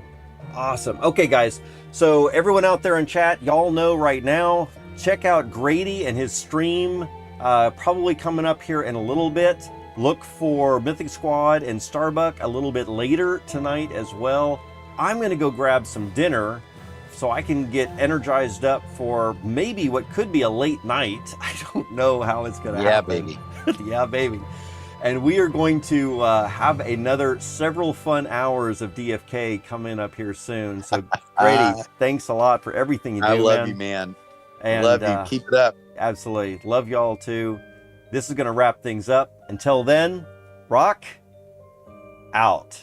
Awesome. Okay, guys. So everyone out there in chat, y'all know right now, check out Grady and his stream, probably coming up here in a little bit. Look for Mythic Squad and Starbuck a little bit later tonight as well. I'm going to go grab some dinner so I can get energized up for maybe what could be a late night. I don't know how it's going to happen. Baby. Yeah, baby. And we are going to have another several fun hours of DFK coming up here soon. So, Grady, thanks a lot for everything you do, I love man. you, man. And, love you. Keep it up. Absolutely. Love y'all too. This is going to wrap things up. Until then, rock out.